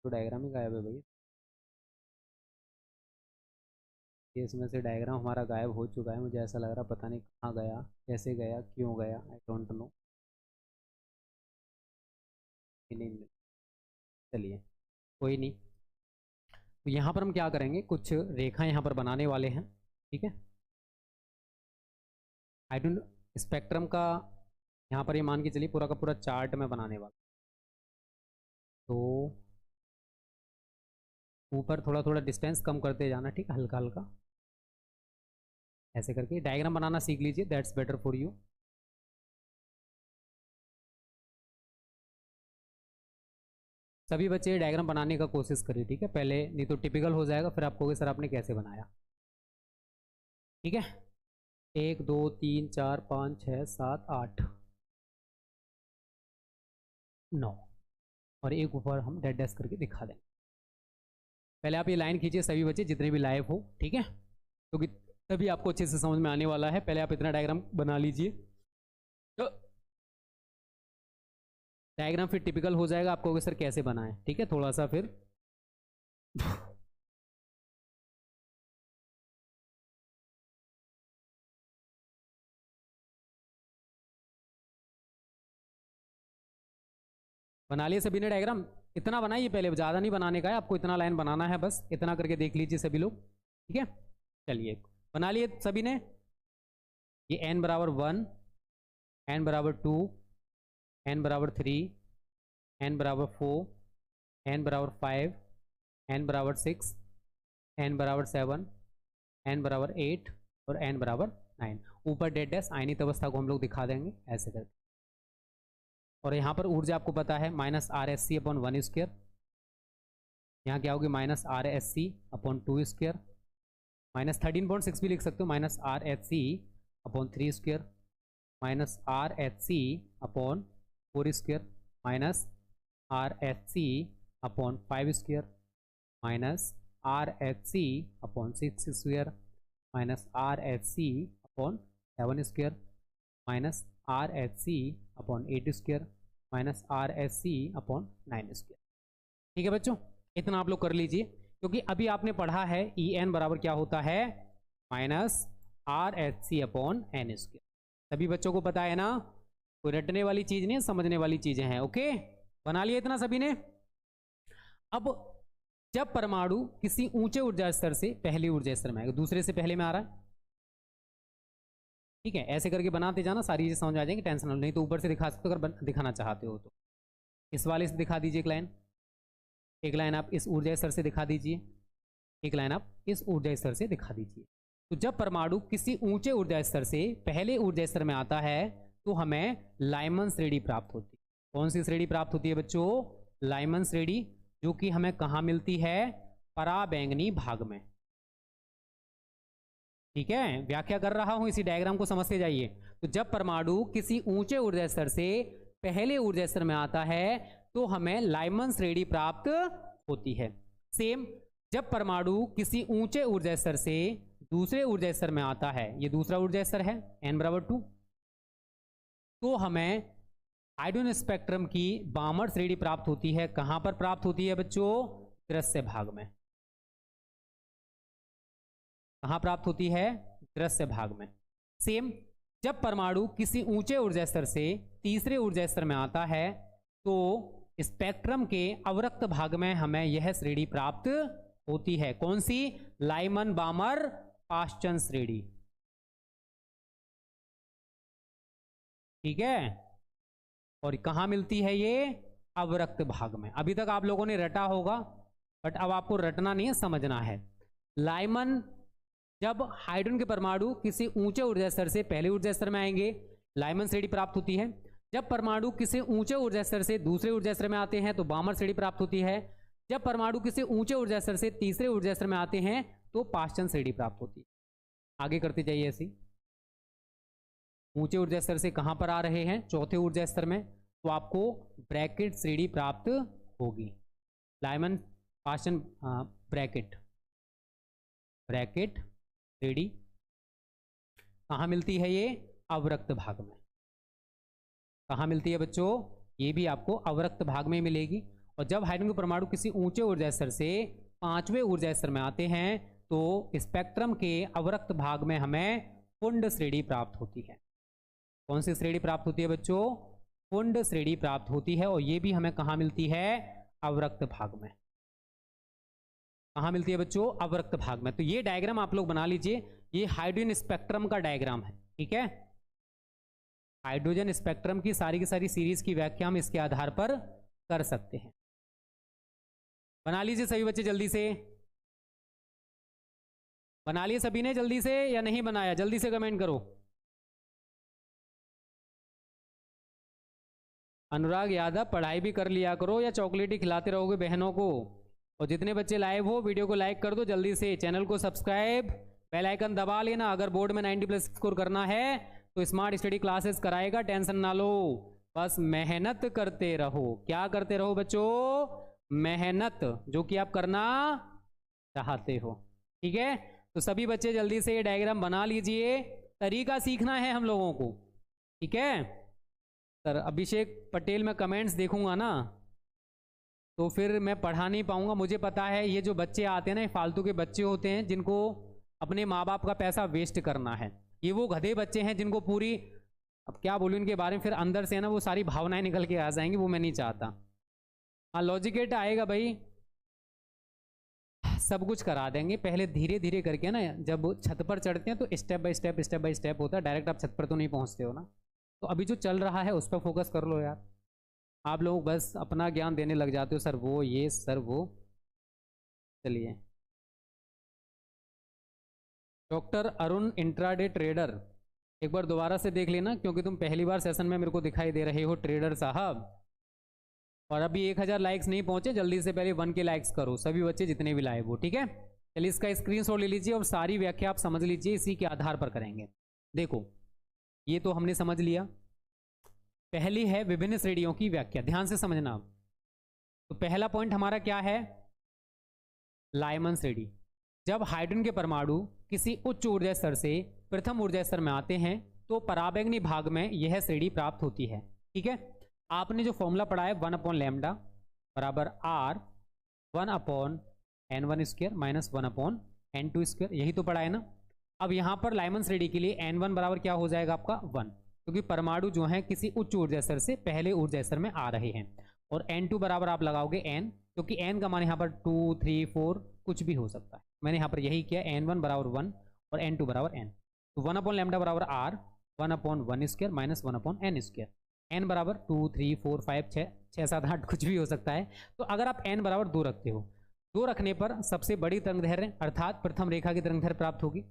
तो डायग्राम ही गायब है भाई। ये इसमें से डायग्राम हमारा गायब हो चुका है, मुझे ऐसा लग रहा, पता नहीं कहाँ गया, कैसे गया, क्यों गया, आई डोंट नो। नहीं, चलिए कोई नहीं। तो यहाँ पर हम क्या करेंगे, कुछ रेखा यहाँ पर बनाने वाले हैं। ठीक है, आई डोंट, स्पेक्ट्रम का यहाँ पर ये मान के चलिए पूरा का पूरा चार्ट मैं बनाने वाला। तो ऊपर थोड़ा थोड़ा डिस्टेंस कम करते जाना, ठीक है, हल्का हल्का ऐसे करके डायग्राम बनाना सीख लीजिए, दैट्स बेटर फॉर यू। सभी बच्चे डायग्राम बनाने का कोशिश करिए, ठीक है, पहले नहीं तो टिपिकल हो जाएगा, फिर आप कहोगे सर आपने कैसे बनाया। ठीक है, 1 2 3 4 5 6 7 8 9 और एक ऊपर हम डेड डैश करके दिखा देंगे। पहले आप ये लाइन खींचिए सभी बच्चे जितने भी लाइव हो, ठीक है, क्योंकि तभी आपको अच्छे से समझ में आने वाला है। पहले आप इतना डायग्राम बना लीजिए, तो डायग्राम फिर टिपिकल हो जाएगा, आपको सर कैसे बनाएं। ठीक है, थोड़ा सा फिर बना लिए सभी ने डायग्राम, इतना बनाइए पहले, ज़्यादा नहीं बनाने का है आपको, इतना लाइन बनाना है बस, इतना करके देख लीजिए सभी लोग। ठीक है, चलिए बना लिए सभी ने। ये n बराबर 1, n बराबर 2, n बराबर 3, n बराबर 4, n बराबर 5, n बराबर 6, n बराबर 7, n बराबर 8 और n बराबर 9। ऊपर डेड डैश आयनित अवस्था को हम लोग दिखा देंगे ऐसे करके। और यहाँ पर ऊर्जा आपको पता है माइनस RSC/1 स्क्वायर, यहाँ क्या होगी -RSC/2 स्क्वायर, -13.6 भी लिख सकते हो, -RHC/3 square, -RHC/4 square, -RHC/5 square, -RHC/6 square, -RHC/7 square, -RHC/8 square, -RHC/9 square. ठीक है बच्चों, इतना आप लोग कर लीजिए, क्योंकि अभी आपने पढ़ा है En बराबर क्या होता है, -RHC/n स्क्वायर। सभी बच्चों को पता है ना, कोई रटने वाली चीज नहीं, समझने वाली चीजें हैं। ओके, बना लिया इतना सभी ने। अब जब परमाणु किसी ऊंचे ऊर्जा स्तर से पहले ऊर्जा स्तर में आएगा, दूसरे से पहले में आ रहा है, ठीक है, ऐसे करके बनाते जाना, सारी चीजें समझ आ जाएंगी, टेंशन नहीं तो ऊपर से दिखा सकते हो अगर दिखाना चाहते हो तो। इस वाले से दिखा दीजिए एक लाइन आप इस ऊर्जा स्तर से दिखा दीजिए, एक लाइन आप इस ऊर्जा स्तर से दिखा दीजिए। तो जब परमाणु किसी ऊंचे ऊर्जा स्तर से पहले ऊर्जा स्तर में आता है तो हमें लाइमन श्रेणी प्राप्त होती है। कौन सी श्रेणी प्राप्त होती है बच्चों, लाइमन श्रेणी, जो कि हमें कहाँ मिलती है, पराबैंगनी भाग में। ठीक है, व्याख्या कर रहा हूं, इसी डायग्राम को समझते जाइए। तो जब परमाणु किसी ऊंचे ऊर्जा स्तर से पहले ऊर्जा स्तर में आता है तो हमें लाइमन श्रेणी प्राप्त होती है। सेम, जब परमाणु किसी ऊंचे ऊर्जा स्तर से दूसरे ऊर्जा स्तर में आता है, ये दूसरा ऊर्जा स्तर है n बराबर 2, तो हमें हाइड्रोजन स्पेक्ट्रम की बामर श्रेणी प्राप्त होती है। कहां पर प्राप्त होती है बच्चों? दृश्य भाग में। कहां प्राप्त होती है? दृश्य भाग में। सेम जब परमाणु किसी ऊंचे ऊर्जा स्तर से तीसरे ऊर्जा स्तर में आता है तो स्पेक्ट्रम के अवरक्त भाग में हमें यह श्रेणी प्राप्त होती है। कौन सी? लाइमन बामर पाश्चन श्रेणी। ठीक है, और कहां मिलती है ये? अवरक्त भाग में। अभी तक आप लोगों ने रटा होगा, बट अब आपको रटना नहीं है, समझना है। लाइमन, जब हाइड्रोजन के परमाणु किसी ऊंचे ऊर्जा स्तर से पहले ऊर्जा स्तर में आएंगे, लाइमन श्रेणी प्राप्त होती है। जब परमाणु किसी ऊंचे ऊर्जा स्तर से दूसरे ऊर्जा स्तर में आते हैं तो बामर श्रेणी प्राप्त होती है। जब परमाणु किसी ऊंचे ऊर्जा स्तर से तीसरे ऊर्जा स्तर में आते हैं तो पाश्चन श्रेणी प्राप्त होती है। आगे करते जाइए ऐसी। ऊंचे ऊर्जा स्तर से कहां पर आ रहे हैं? चौथे ऊर्जा स्तर में, तो आपको ब्रैकेट श्रेणी प्राप्त होगी। लाइमन पाश्चन ब्रैकेट श्रेणी कहां मिलती है? ये अवरक्त भाग में। कहां मिलती है बच्चों? ये भी आपको अवरक्त भाग में मिलेगी। और जब हाइड्रोजन के परमाणु किसी ऊंचे ऊर्जा स्तर से पांचवें ऊर्जा स्तर में आते हैं तो स्पेक्ट्रम के अवरक्त भाग में हमें पुंड श्रेणी प्राप्त होती है। कौन सी श्रेणी प्राप्त होती है बच्चों? पुंड श्रेणी प्राप्त होती है। और ये भी हमें कहां मिलती है? अवरक्त भाग में। कहां मिलती है बच्चों? अवरक्त भाग में। तो ये डायग्राम आप लोग बना लीजिए, ये हाइड्रोजन स्पेक्ट्रम का डायग्राम है। ठीक है, हाइड्रोजन स्पेक्ट्रम की सारी सीरीज की व्याख्या हम इसके आधार पर कर सकते हैं। बना लीजिए सभी बच्चे, जल्दी से बना लिए सभी ने जल्दी से, या नहीं बनाया? जल्दी से कमेंट करो। अनुराग यादव, पढ़ाई भी कर लिया करो या चॉकलेट ही खिलाते रहोगे बहनों को? और जितने बच्चे लाइव हो वीडियो को लाइक कर दो जल्दी से, चैनल को सब्सक्राइब, बेल आइकन दबा लेना। अगर बोर्ड में 90 प्लस स्कोर करना है तो स्मार्ट स्टडी क्लासेस कराएगा, टेंशन ना लो, बस मेहनत करते रहो। क्या करते रहो बच्चों? मेहनत, जो कि आप करना चाहते हो। ठीक है, तो सभी बच्चे जल्दी से ये डायग्राम बना लीजिए। तरीका सीखना है हम लोगों को। ठीक है सर, अभिषेक पटेल, मैं कमेंट्स देखूंगा ना तो फिर मैं पढ़ा नहीं पाऊंगा। मुझे पता है ये जो बच्चे आते हैं ना, ये फालतू के बच्चे होते हैं जिनको अपने माँ बाप का पैसा वेस्ट करना है। ये वो गधे बच्चे हैं जिनको पूरी, अब क्या बोलूं इनके बारे में, फिर अंदर से है ना वो सारी भावनाएं निकल के आ जाएंगी, वो मैं नहीं चाहता। हाँ, लॉजिकेट आएगा भाई, सब कुछ करा देंगे। पहले धीरे धीरे करके ना, जब छत पर चढ़ते हैं तो स्टेप बाय स्टेप होता है। डायरेक्ट आप छत पर तो नहीं पहुंचते हो ना। तो अभी जो चल रहा है उस पर फोकस कर लो यार। आप लोग बस अपना ज्ञान देने लग जाते हो, सर वो, ये सर वो। चलिए, डॉक्टर अरुण, इंट्राडे ट्रेडर, एक बार दोबारा से देख लेना क्योंकि तुम पहली बार सेशन में मेरे को दिखाई दे रहे हो ट्रेडर साहब। और अभी 1000 लाइक्स नहीं पहुंचे, जल्दी से पहले 1 के लाइक्स करो सभी बच्चे जितने भी लाइव हो। ठीक है, चलिए इसका स्क्रीनशॉट ले लीजिए और सारी व्याख्या आप समझ लीजिए, इसी के आधार पर करेंगे। देखो, ये तो हमने समझ लिया। पहली है विभिन्न श्रेणियों की व्याख्या, ध्यान से समझना। तो पहला पॉइंट हमारा क्या है? लाइमन श्रेणी। जब हाइड्रोजन के परमाणु किसी उच्च ऊर्जा स्तर से प्रथम ऊर्जा स्तर में आते हैं तो पराबैंगनी भाग में यह श्रेणी प्राप्त होती है। ठीक है, आपने जो फॉर्मूला पढ़ा है 1/λ बराबर R 1/n1² माइनस 1/n2², यही तो पढ़ा है ना। अब यहाँ पर लाइमन श्रेणी के लिए n1 बराबर क्या हो जाएगा आपका 1, क्योंकि परमाणु जो है किसी उच्च ऊर्जा स्तर से पहले ऊर्जा स्तर में आ रहे हैं। और n2 बराबर आप लगाओगे n, क्योंकि n का मान यहाँ पर 2, 3, 4 कुछ भी हो सकता है। मैंने यहाँ पर यही किया, n1 बराबर 1 और n2 बराबर n। तो 1/λ बराबर R 1/1² माइनस 1/n²। n बराबर 2, 3, 4, 5, 6, 7, 8 कुछ भी हो सकता है। तो अगर आप n बराबर 2 रखते हो, 2 रखने पर सबसे बड़ी तरंगदैर्घ्य अर्थात प्रथम रेखा की तरंगदैर्घ्य प्राप्त होगी।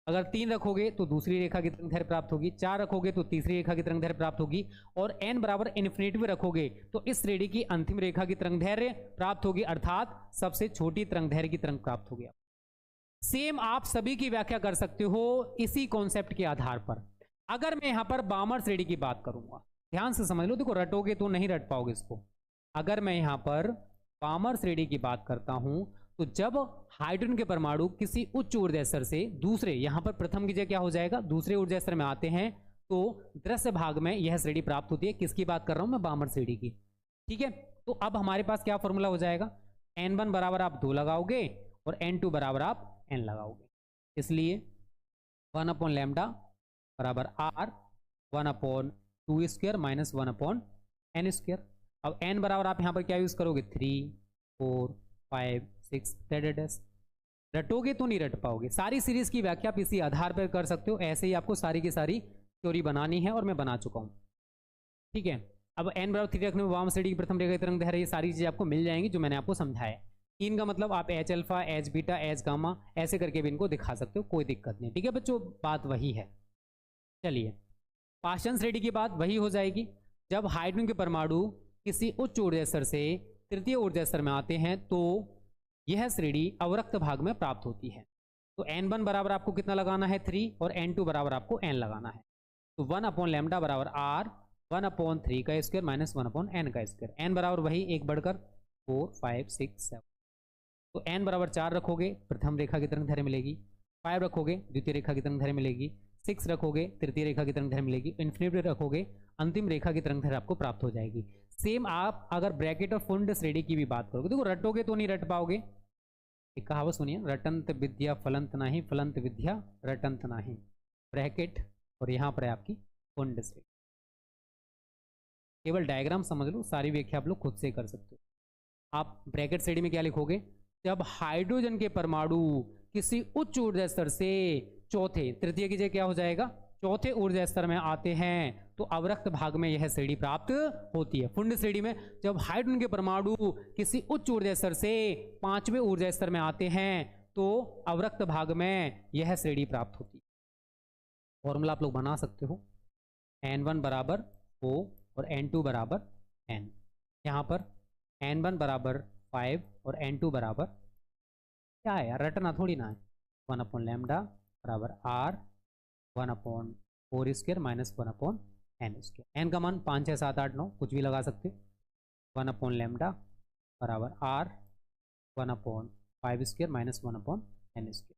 अगर 3 रखोगे तो दूसरी रेखा की तरंगदैर्घ्य प्राप्त होगी। 4 रखोगे तो तीसरी रेखा की तरंगदैर्घ्य प्राप्त होगी। और n बराबर इन्फिनिटी में रखोगे तो इस श्रेणी की अंतिम रेखा की तरंगदैर्घ्य प्राप्त होगी, अर्थात सबसे छोटी तरंगदैर्घ्य की तरंग प्राप्त होगी। सेम आप सभी की व्याख्या कर सकते हो इसी कॉन्सेप्ट के आधार पर। अगर मैं यहां पर बामर श्रेणी की बात करूंगा, ध्यान से समझ लो, देखो रटोगे तो नहीं रट पाओगे इसको। अगर मैं यहां पर बामर श्रेणी की बात करता हूं तो जब हाइड्रोजन के परमाणु किसी उच्च ऊर्जा स्तर से दूसरे, यहां पर प्रथम की जगह क्या हो जाएगा, दूसरे ऊर्जा स्तर में आते हैं तो दृश्य भाग में यह श्रेणी प्राप्त होती है। किसकी बात कर रहा हूं मैं, बामर श्रेणी की। ठीक है, तो अब हमारे पास क्या फॉर्मूला हो जाएगा, n1 बराबर आप 2 लगाओगे और n2 बराबर आप n लगाओगे, इसलिए 1 अपॉन लैम्डा बराबर r 1 upon 2 square minus 1 upon n square. अब n बराबर आप यहाँ पर क्या यूज करोगे, 3 4 5 6 रटोगे तो नहीं रट पाओगे। सारी सीरीज की व्याख्या आप इसी आधार पर कर सकते हो, ऐसे ही आपको सारी की सारी थ्योरी बनानी है और मैं बना चुका हूँ। ठीक है, अब n बराबर 3 रखने में वाम श्रेणी की प्रथम रेखा की तरंग दैर्घ्य, ये सारी चीजें आपको मिल जाएंगी जो मैंने आपको समझाया। 3 का मतलब आप H alpha, H beta, H gamma ऐसे करके भी इनको दिखा सकते हो, कोई दिक्कत नहीं। ठीक है बच्चों, बात वही है। चलिए, पाषाण श्रेणी की बात वही हो जाएगी, जब हाइड्रोजन के परमाणु किसी उच्च ऊर्जा स्तर से तृतीय ऊर्जा स्तर में आते हैं तो यह श्रेणी अवरक्त भाग में प्राप्त होती है। तो n1 बराबर आपको कितना लगाना है, 3, और n2 बराबर आपको n लगाना है। तो 1 अपॉन लैम्डा बराबर r 1 अपॉन 3 का स्क्वायर माइनस 1 अपॉन n का स्क्वायर। n बराबर वही एक बढ़कर 4 5 6 7। तो n बराबर 4 रखोगे प्रथम रेखा की तरंग दैर्घ्य मिलेगी, 5 रखोगे द्वितीय रेखा की तरंग दैर्घ्य मिलेगी, 6 रखोगे तृतीय रेखा की तरंग दैर्घ्य मिलेगी, इन्फिनिटी रखोगे अंतिम रेखा की तरंग दैर्घ्य आपको प्राप्त हो जाएगी। सेम आप अगर ब्रैकेट और फुंड श्रेणी की भी बात करोगे, देखो रटोगे तो नहीं रट पाओगे। एक कहावत सुनिए, रटंत विद्या फलंत नहीं, फलंत विद्या रटंत नहीं। ब्रैकेट और यहाँ पर है आपकी फुंड श्रेणी। केवल डायग्राम समझ लो, सारी व्याख्या आप लोग खुद से कर सकते हो। आप ब्रैकेट श्रेणी में क्या लिखोगे, जब हाइड्रोजन के परमाणु किसी उच्च ऊर्जा स्तर से चौथे, तृतीय की जगह क्या हो जाएगा, चौथे ऊर्जा स्तर में आते हैं तो अवरक्त भाग में यह श्रेणी प्राप्त होती है। फुंड श्रेणी में जब हाइड्रोजन के परमाणु किसी उच्च ऊर्जा स्तर से पांचवें ऊर्जा स्तर में आते हैं तो अवरक्त भाग में यह श्रेणी प्राप्त होती है। फॉर्मूला आप लोग बना सकते हो, n1 बराबर O और n2 बराबर n। यहाँ पर n1 बराबर 5 और n2 बराबर क्या है यार, रटना थोड़ी ना है, 1 अपॉन लैम्डा बराबर r 1 upon 4 square minus 1 upon n square. n का मान 5 6 7 8 9 कुछ भी लगा सकते हो। 1 अपॉन लैम्डा बराबर r 1 upon 5 square minus 1 upon n square.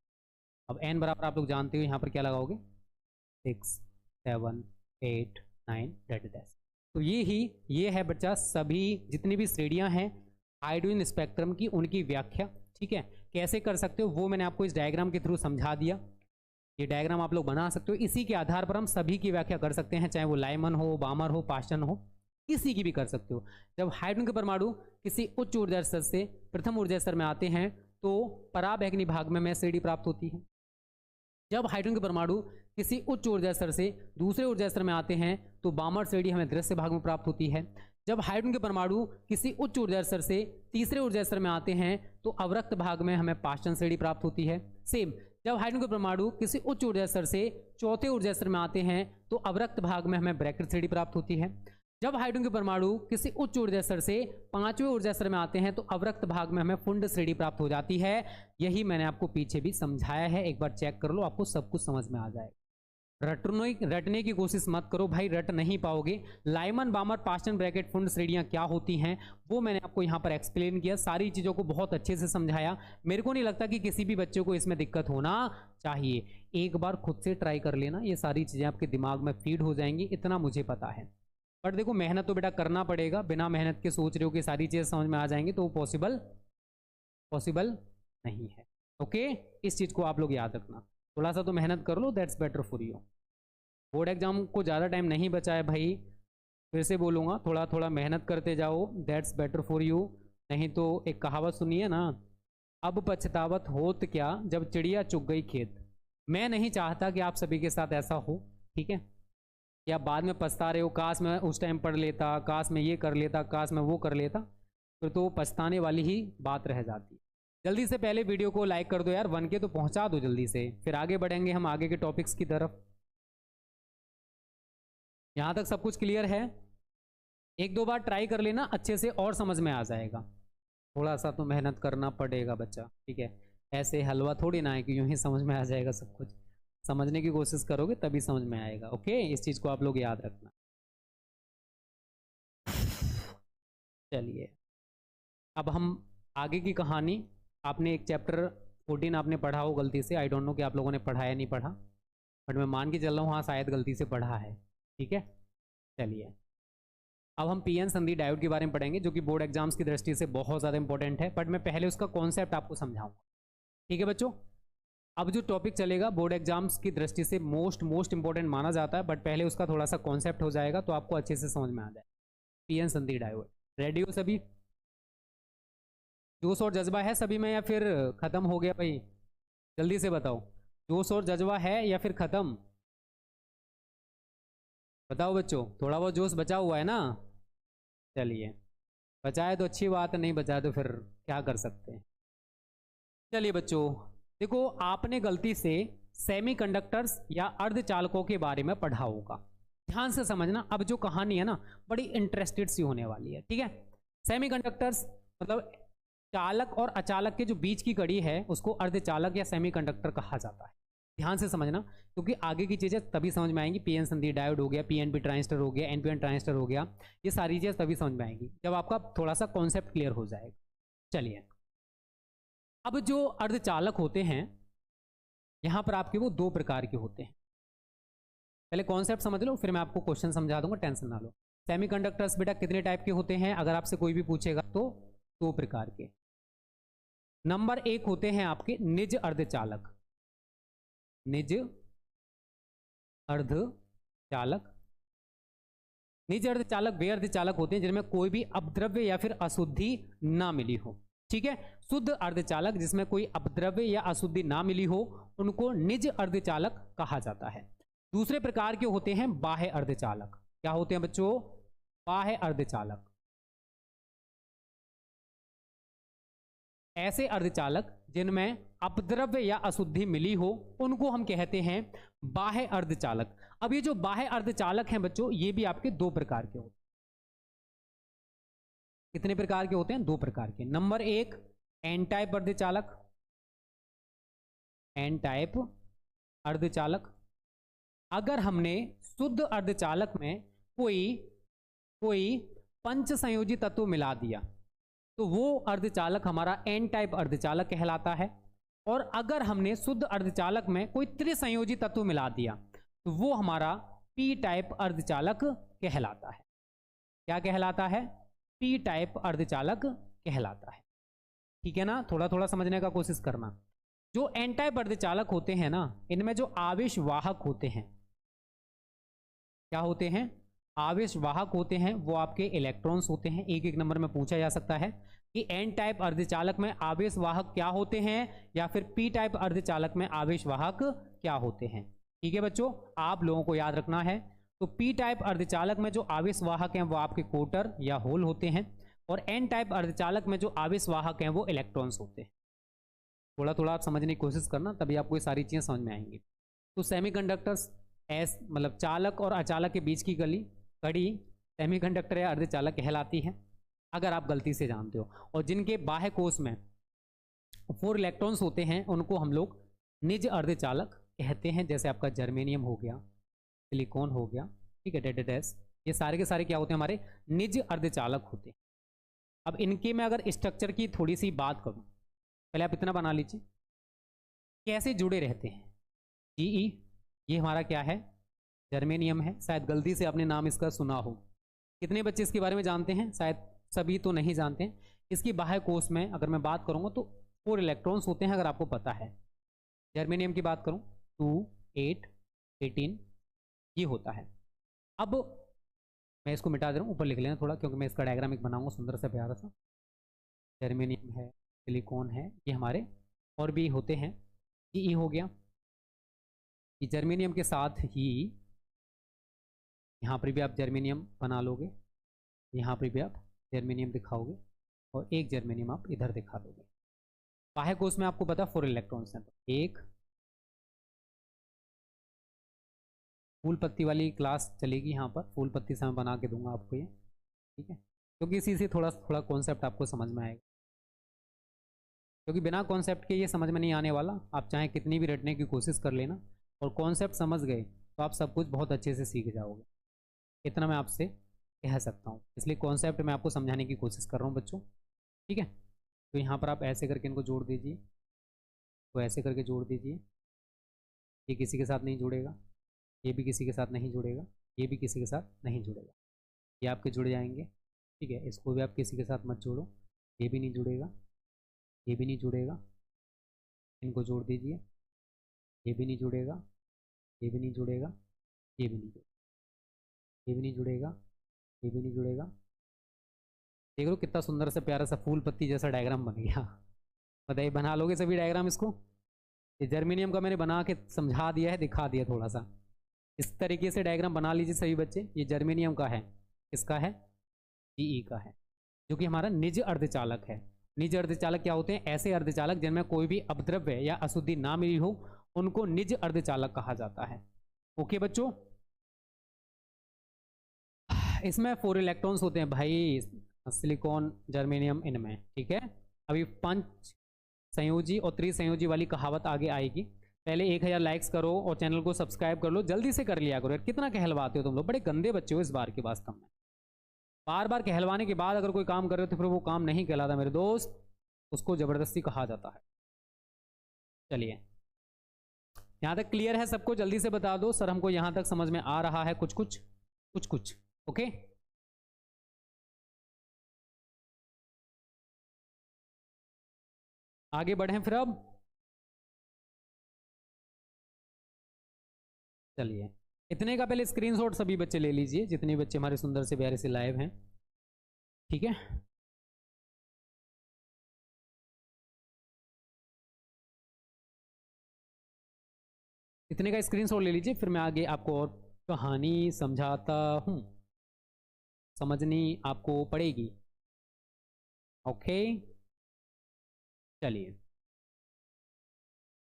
अब n बराबर आप लोग जानते हो यहाँ पर क्या लगाओगे, 6 7 8 9 डैश। तो ये है बच्चा सभी जितनी भी श्रेणियां हैं हाइड्रोजन स्पेक्ट्रम की, उनकी व्याख्या। ठीक है, कैसे कर सकते हो वो मैंने आपको इस डायग्राम के थ्रू समझा दिया। ये डायग्राम आप लोग बना सकते हो, इसी के आधार पर हम सभी की व्याख्या कर सकते हैं, चाहे वो लाइमन हो, बामर हो, पास्टन हो, किसी की भी कर सकते हो। जब हाइड्रोजन के परमाणु किसी उच्च ऊर्जा स्तर से प्रथम ऊर्जा स्तर में आते हैं तो पराबैंगनी भाग में श्रेणी प्राप्त होती है। जब हाइड्रोजन के परमाणु किसी उच्च ऊर्जा स्तर से दूसरे ऊर्जा स्तर में आते हैं तो बामर श्रेणी हमें दृश्य भाग में प्राप्त होती है। जब हाइड्रोजन के परमाणु किसी उच्च ऊर्जा स्तर से तीसरे ऊर्जा स्तर में आते हैं तो अवरक्त भाग में हमें पास्टन श्रेणी प्राप्त होती है। सेम जब हाइड्रोजन के परमाणु किसी उच्च ऊर्जा स्तर से चौथे ऊर्जा स्तर में आते हैं तो अवरक्त भाग में हमें ब्रैकेट श्रेणी प्राप्त होती है। जब हाइड्रोजन के परमाणु किसी उच्च ऊर्जा स्तर से पांचवें ऊर्जा स्तर में आते हैं तो अवरक्त भाग में हमें फुंड श्रेणी प्राप्त हो जाती है। यही मैंने आपको पीछे भी समझाया है, एक बार चेक कर लो, आपको सब कुछ समझ में आ जाएगा। रटने की कोशिश मत करो भाई, रट नहीं पाओगे। लाइमन, बामर, पास्टन, ब्रैकेट, फुंड श्रेणियां क्या होती हैं वो मैंने आपको यहाँ पर एक्सप्लेन किया, सारी चीज़ों को बहुत अच्छे से समझाया। मेरे को नहीं लगता कि किसी भी बच्चे को इसमें दिक्कत होना चाहिए। एक बार खुद से ट्राई कर लेना, ये सारी चीज़ें आपके दिमाग में फीड हो जाएंगी, इतना मुझे पता है। बट देखो मेहनत तो बेटा करना पड़ेगा, बिना मेहनत के सोच रहे हो कि सारी चीज़ें समझ में आ जाएंगी तो वो पॉसिबल नहीं है। ओके, इस चीज़ को आप लोग याद रखना, थोड़ा सा तो मेहनत कर लो, that's better for you. Board exam को ज़्यादा टाइम नहीं बचा है भाई, फिर से बोलूँगा, थोड़ा थोड़ा मेहनत करते जाओ, दैट्स बेटर फॉर यू। नहीं तो एक कहावत सुनिए ना, अब पछतावत होत क्या जब चिड़िया चुग गई खेत। मैं नहीं चाहता कि आप सभी के साथ ऐसा हो, ठीक है, या बाद में पछता रहे हो, काश मैं उस टाइम पढ़ लेता, काश मैं ये कर लेता, काश मैं वो कर लेता, फिर तो पछताने वाली ही बात रह जाती है। जल्दी से पहले वीडियो को लाइक कर दो यार, 1 के तो पहुंचा दो जल्दी से, फिर आगे बढ़ेंगे हम आगे के टॉपिक्स की तरफ। यहाँ तक सब कुछ क्लियर है? एक दो बार ट्राई कर लेना, अच्छे से और समझ में आ जाएगा। थोड़ा सा तो मेहनत करना पड़ेगा बच्चा, ठीक है, ऐसे हलवा थोड़ी ना है कि यूं ही समझ में आ जाएगा सब कुछ। समझने की कोशिश करोगे तभी समझ में आएगा। ओके, इस चीज़ को आप लोग याद रखना। चलिए अब हम आगे की कहानी आपने एक चैप्टर 14 आपने पढ़ा हो गलती से, आई डोंट नो कि आप लोगों ने पढ़ा या नहीं पढ़ा, बट मैं मान के चल रहा हूँ हाँ शायद गलती से पढ़ा है। ठीक है, चलिए अब हम पीएन संधि डायोड के बारे में पढ़ेंगे, जो कि बोर्ड एग्जाम्स की दृष्टि से बहुत ज़्यादा इंपॉर्टेंट है, बट मैं पहले उसका कॉन्सेप्ट आपको समझाऊंगा। ठीक है बच्चों, अब जो टॉपिक चलेगा बोर्ड एग्जाम्स की दृष्टि से मोस्ट इंपॉर्टेंट माना जाता है, बट पहले उसका थोड़ा सा कॉन्सेप्ट हो जाएगा तो आपको अच्छे से समझ में आ जाए। पीएन संधि डायोड, रेडी हो सभी? जोश और जज्बा है सभी में या फिर खत्म हो गया भाई? जल्दी से बताओ, जोश और जज्बा है या फिर खत्म? बताओ बच्चों, थोड़ा बहुत जोश बचा हुआ है ना? चलिए, बचाए तो अच्छी बात है, नहीं बचाए तो फिर क्या कर सकते हैं। चलिए बच्चों, देखो आपने गलती से सेमीकंडक्टर्स या अर्धचालकों के बारे में पढ़ा होगा। ध्यान से समझना, अब जो कहानी है ना बड़ी इंटरेस्टेड सी होने वाली है। ठीक है, सेमीकंडक्टर्स मतलब चालक और अचालक के जो बीच की कड़ी है उसको अर्धचालक या सेमीकंडक्टर कहा जाता है। ध्यान से समझना, क्योंकि आगे की चीजें तभी समझ में आएंगी। पीएन संधि डायोड हो गया, पीएनपी ट्रांजिस्टर हो गया, एनपीएन ट्रांजिस्टर हो गया, ये सारी चीजें तभी समझ में आएंगी जब आपका थोड़ा सा कॉन्सेप्ट क्लियर हो जाएगा। चलिए, अब जो अर्धचालक होते हैं यहां पर आपके वो दो प्रकार के होते हैं। पहले कॉन्सेप्ट समझ लो, फिर मैं आपको क्वेश्चन समझा दूंगा, टेंशन ना लो। सेमीकंडक्टर्स बेटा कितने टाइप के होते हैं अगर आपसे कोई भी पूछेगा तो? दो प्रकार के। नंबर एक होते हैं आपके निज अर्धचालक। निज अर्धचालक, निज अर्धचालक वे अर्धचालक होते हैं जिनमें कोई भी अपद्रव्य या फिर अशुद्धि ना मिली हो। ठीक है, शुद्ध अर्धचालक जिसमें कोई अपद्रव्य या अशुद्धि ना मिली हो उनको निज अर्धचालक कहा जाता है। दूसरे प्रकार के होते हैं बाह्य अर्धचालक। क्या होते हैं बच्चों? बाह्य अर्धचालक। ऐसे अर्धचालक जिनमें अपद्रव्य या अशुद्धि मिली हो उनको हम कहते हैं बाह्य अर्धचालक। अब ये जो बाह्य अर्धचालक हैं बच्चों, ये भी आपके दो प्रकार के होते हैं। कितने प्रकार के होते हैं? दो प्रकार के। नंबर एक एन टाइप अर्धचालक। एन टाइप अर्धचालक, अगर हमने शुद्ध अर्धचालक में कोई पंच संयोजी तत्व मिला दिया तो वो अर्धचालक हमारा एन टाइप अर्धचालक कहलाता है। और अगर हमने शुद्ध अर्धचालक में कोई त्रिसंयोजी तत्व मिला दिया तो वो हमारा पी टाइप अर्धचालक कहलाता है। क्या कहलाता है? पी टाइप अर्धचालक कहलाता है। ठीक है ना, थोड़ा थोड़ा समझने का कोशिश करना। जो एन टाइप अर्धचालक होते हैं ना, इनमें जो आवेश वाहक होते हैं, क्या होते हैं? आवेश वाहक होते हैं, वो आपके इलेक्ट्रॉन्स होते हैं। एक एक नंबर में पूछा जा सकता है कि एन टाइप अर्धचालक में आवेश वाहक क्या होते हैं या फिर पी टाइप अर्धचालक में आवेश वाहक क्या होते हैं। ठीक है बच्चों, आप लोगों को याद रखना है। तो पी टाइप अर्धचालक में जो आवेश वाहक हैं वो आपके कोटर या होल होते हैं, और एन टाइप अर्धचालक में जो आवेश वाहक हैं वो इलेक्ट्रॉन्स होते हैं। थोड़ा थोड़ा आप समझने की कोशिश करना, तभी आपको ये सारी चीज़ें समझ में आएंगी। तो सेमीकंडक्टर्स मतलब चालक और अचालक के बीच की कड़ी सेमीकंडक्टर या अर्धचालक कहलाती है, अगर आप गलती से जानते हो। और जिनके बाह्य कोश में 4 इलेक्ट्रॉन्स होते हैं उनको हम लोग निज अर्धचालक कहते हैं। जैसे आपका जर्मेनियम हो गया, सिलिकॉन हो गया, ठीक है, डेडेडेस, ये सारे के सारे क्या होते हैं? हमारे निज अर्धचालक होते हैं। अब इनके मैं अगर स्ट्रक्चर की थोड़ी सी बात करूं, पहले आप इतना बना लीजिए, कैसे जुड़े रहते हैं। जीई ये हमारा क्या है? जर्मेनियम है। शायद गलती से आपने नाम इसका सुना हो। कितने बच्चे इसके बारे में जानते हैं? शायद सभी तो नहीं जानते हैं। इसकी बाह्य कोश में अगर मैं बात करूंगा तो 4 इलेक्ट्रॉन्स होते हैं, अगर आपको पता है। जर्मेनियम की बात करूं 2, 8, 18 ये होता है। अब मैं इसको मिटा दे रहा हूँ, ऊपर लिख लेना थोड़ा, क्योंकि मैं इसका डायग्राम एक बनाऊंगा सुंदर सा प्यारा सा। जर्मेनियम है, सिलिकॉन है, ये हमारे और भी होते हैं। ये हो गया, ये जर्मेनियम के साथ ही यहाँ पर भी आप जर्मेनियम बना लोगे, यहाँ पर भी आप जर्मेनियम दिखाओगे, और एक जर्मेनियम आप इधर दिखा दोगे। बाह्य कोश में आपको पता 4 इलेक्ट्रॉन्स हैं। तो एक फूल पत्ती वाली क्लास चलेगी, यहाँ पर फूल पत्ती से मैं बना के दूंगा आपको ये, ठीक है, क्योंकि इसी से थोड़ा थोड़ा कॉन्सेप्ट आपको समझ में आएगा। क्योंकि बिना कॉन्सेप्ट के ये समझ में नहीं आने वाला। आप चाहे कितनी भी रटने की कोशिश कर लेना, और कॉन्सेप्ट समझ गए तो आप सब कुछ बहुत अच्छे से सीख जाओगे। इतना मैं आपसे कह सकता हूँ, इसलिए कॉन्सेप्ट मैं आपको समझाने की कोशिश कर रहा हूँ बच्चों, ठीक है। तो यहाँ पर आप ऐसे करके इनको जोड़ दीजिए, तो ऐसे करके जोड़ दीजिए। ये किसी के साथ नहीं जुड़ेगा, ये भी किसी के साथ नहीं जुड़ेगा, ये भी किसी के साथ नहीं जुड़ेगा, ये आपके जुड़ जाएंगे। ठीक है, इसको भी आप किसी के साथ मत जोड़ो, ये भी नहीं जुड़ेगा, ये भी नहीं जुड़ेगा, इनको जोड़ दीजिए, ये भी नहीं जुड़ेगा, ये भी नहीं जुड़ेगा, ये भी नहीं जुड़ेगा, ये भी नहीं जुड़ेगा, ये भी नहीं जुड़ेगा। देख लो कितना सुंदर सा प्यारा सा फूल पत्ती जैसा डायग्राम बन गया। बताइए बना लोगे सभी डायग्राम इसको? ये जर्मेनियम का मैंने बना के समझा दिया है, दिखा दिया थोड़ा सा। इस तरीके से डायग्राम बना लीजिए सभी बच्चे। ये जर्मेनियम का है, इसका है, जीई का है, जो कि हमारा निज अर्धचालक है। निज अर्धचालक क्या होते हैं? ऐसे अर्धचालक जिनमें कोई भी अपद्रव्य या अशुद्धि ना मिली हो, उनको निज अर्धचालक कहा जाता है। ओके बच्चों, इसमें 4 इलेक्ट्रॉन्स होते हैं भाई, सिलिकॉन, जर्मेनियम, इनमें। ठीक है, अभी 5 संयोजी और त्रिसंयोजी वाली कहावत आगे आएगी। पहले 1000 लाइक्स करो और चैनल को सब्सक्राइब कर लो, जल्दी से कर लिया करो यार। कितना कहलवाते हो तुम लोग, बड़े गंदे बच्चे हो इस बार के वास्तव में। बार बार कहलवाने के बाद अगर कोई काम कर रहे हो तो फिर वो काम नहीं कहलाता मेरे दोस्त, उसको जबरदस्ती कहा जाता है। चलिए, यहाँ तक क्लियर है सबको? जल्दी से बता दो सर, हमको यहाँ तक समझ में आ रहा है कुछ कुछ कुछ कुछ। ओके, आगे बढ़ें फिर अब। चलिए, इतने का पहले स्क्रीनशॉट सभी बच्चे ले लीजिए, जितने बच्चे हमारे सुंदर से प्यारे से लाइव हैं। ठीक है, इतने का स्क्रीनशॉट ले लीजिए, फिर मैं आगे आपको और कहानी समझाता हूँ। समझनी आपको पड़ेगी। ओके, चलिए,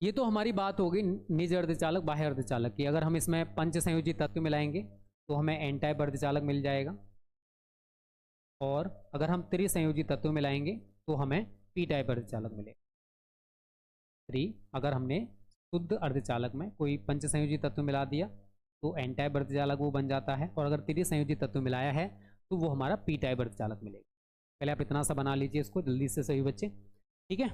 ये तो हमारी बात होगी निज अर्धचालक बाह्य अर्धचालक की। अगर हम इसमें पंच संयोजी तत्व मिलाएंगे तो हमें एन टाइप अर्धचालक मिल जाएगा, और अगर हम त्रिसंयोजी तत्व मिलाएंगे तो हमें पी टाइप अर्धचालक मिलेगा। अगर हमने शुद्ध अर्धचालक में कोई पंच संयोजी तत्व मिला दिया तो एन टाइप अर्धचालक वो बन जाता है, और अगर त्रिसंयोजी तत्व मिलाया है तो वो हमारा पी टाइप अर्धचालक मिलेगा। पहले आप इतना सा बना लीजिए इसको जल्दी से सभी बच्चे। ठीक है,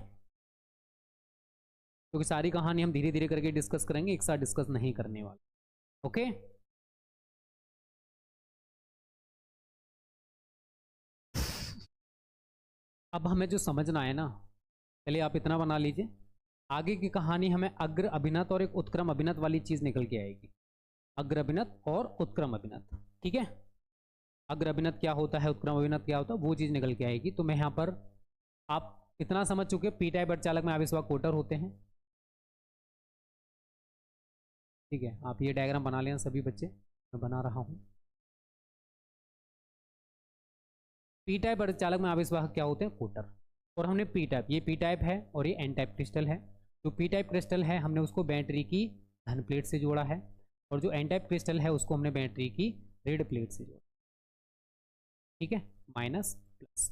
क्योंकि सारी कहानी हम धीरे धीरे करके डिस्कस करेंगे, एक साथ डिस्कस नहीं करने वाले। ओके, अब हमें जो समझना है ना, पहले आप इतना बना लीजिए। आगे की कहानी हमें अग्र अभिनत और एक उत्क्रम अभिनत वाली चीज निकल के आएगी। अग्र अभिनत और उत्क्रम अभिनत। ठीक है, अग्र अभिनत क्या होता है, उत्क्रम अभिनत क्या होता है, वो चीज निकल के आएगी। तो मैं यहाँ पर, आप इतना समझ चुके, पी टाइप अर्धचालक में आवेशवाहक कोटर होते हैं। ठीक है, आप ये डायग्राम बना लें सभी बच्चे, मैं बना रहा हूँ। पी टाइप अर्धचालक में आवेशवाहक क्या होते हैं? कोटर। और हमने पी टाइप, ये पी टाइप है और ये एन टाइप क्रिस्टल है। जो पी टाइप क्रिस्टल है हमने उसको बैटरी की धन प्लेट से जोड़ा है, और जो एन टाइप क्रिस्टल है उसको हमने बैटरी की ऋण प्लेट से जोड़ा। ठीक है, माइनस प्लस।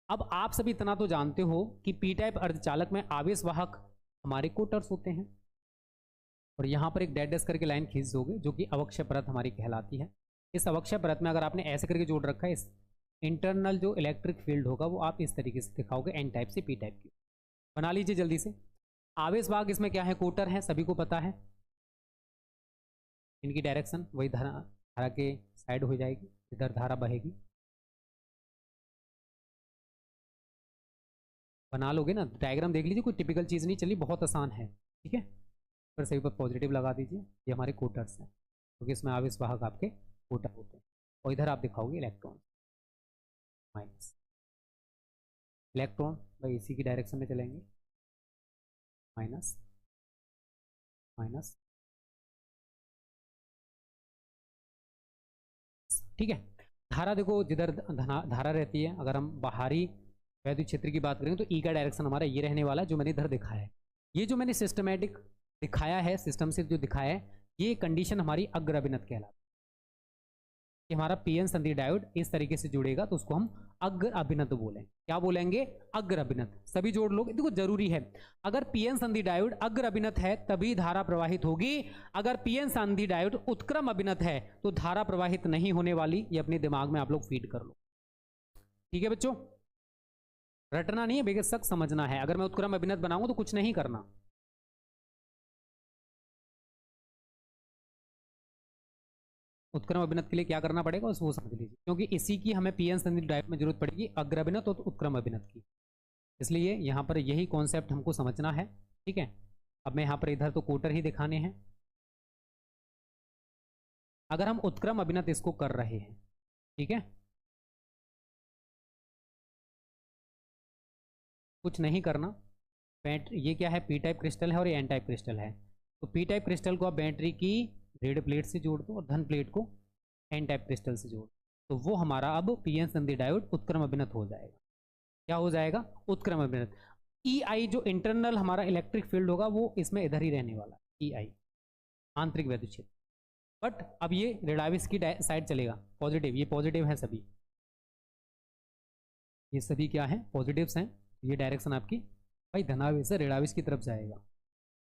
अब आप सभी इतना तो जानते हो कि पी टाइप अर्धचालक में आवेशवाहक हमारे कोटर्स होते हैं, और यहाँ पर एक डैश डैश करके लाइन खींच दोगे जो कि अवक्षय परत हमारी कहलाती है। इस अवक्षय परत में अगर आपने ऐसे करके जोड़ रखा है, इस इंटरनल जो इलेक्ट्रिक फील्ड होगा वो आप इस तरीके से दिखाओगे, एन टाइप से पी टाइप की। बना लीजिए जल्दी से। आवेशवाहक इसमें क्या है? कोटर है, सभी को पता है। इनकी डायरेक्शन वही धारा के साइड हो जाएगी, इधर धारा बहेगी। बना लोगे ना, डायग्राम देख लीजिए, कोई टिपिकल चीज़ नहीं चली, बहुत आसान है। ठीक है, पर सही पर पॉजिटिव लगा दीजिए, ये हमारे कोटर्स हैं, क्योंकि इसमें आवेशवाहक आपके कोटर होते हैं। और इधर आप दिखाओगे इलेक्ट्रॉन, माइनस इलेक्ट्रॉन भाई इसी की डायरेक्शन में चलेंगे, माइनस माइनस। ठीक है, धारा देखो जिधर धारा रहती है, अगर हम बाहरी वैद्युत क्षेत्र की बात करें तो ई का डायरेक्शन हमारा ये रहने वाला है, जो मैंने इधर दिखाया है। ये जो मैंने सिस्टमेटिक दिखाया है, सिस्टम से जो दिखाया है, ये कंडीशन हमारी अग्र अभिनत कहलाती है। कि हमारा पीएन संधि डायोड इस तरीके से जुड़ेगा तो उसको हम अग्र अभिनत बोलें। क्या बोलेंगे? अग्र अभिनत। सभी जोड़ लोग, देखो जरूरी है, अगर पीएन संधि डायोड अग्र अभिनत है तभी धारा प्रवाहित होगी। अगर पीएन संधि डायोड उत्क्रम अभिनत है तो धारा प्रवाहित नहीं होने वाली। ये अपने दिमाग में आप लोग फीड कर लो। ठीक है बच्चों, रटना नहीं है, बेशक समझना है। अगर मैं उत्क्रम अभिनत बनाऊंगा तो कुछ नहीं करना। उत्क्रम अभिनत के लिए क्या करना पड़ेगा वो समझ लीजिए, क्योंकि इसी की हमें पीएन संधि डायोड में जरूरत पड़ेगी, अग्र अभिनत और उत्क्रम अभिनत की। इसलिए यहाँ पर यही कॉन्सेप्ट हमको समझना है। ठीक है, अब मैं यहाँ पर इधर तो कोटर ही दिखाने हैं। अगर हम उत्क्रम अभिनत इसको कर रहे हैं, ठीक है, कुछ नहीं करना। बैटरी ये क्या है, पी टाइप क्रिस्टल है और ये एन टाइप क्रिस्टल है। तो पी टाइप क्रिस्टल को आप बैटरी की रेड प्लेट से जोड़ दो और धन प्लेट को एन टाइप क्रिस्टल से जोड़ दो, तो वो हमारा अब पीएन संधि डायोड उत्क्रम अभिनत हो जाएगा। क्या हो जाएगा, उत्क्रम अभिनत। ई आई जो इंटरनल हमारा इलेक्ट्रिक फील्ड होगा वो इसमें इधर ही रहने वाला, ई आई आंतरिक वैद्युत क्षेत्र। बट अब ये रेडाविस की साइड चलेगा, पॉजिटिव, ये पॉजिटिव है सभी, ये सभी क्या है, पॉजिटिव्स हैं। ये डायरेक्शन आपकी भाई धनावेश से रेडाविस की तरफ जाएगा,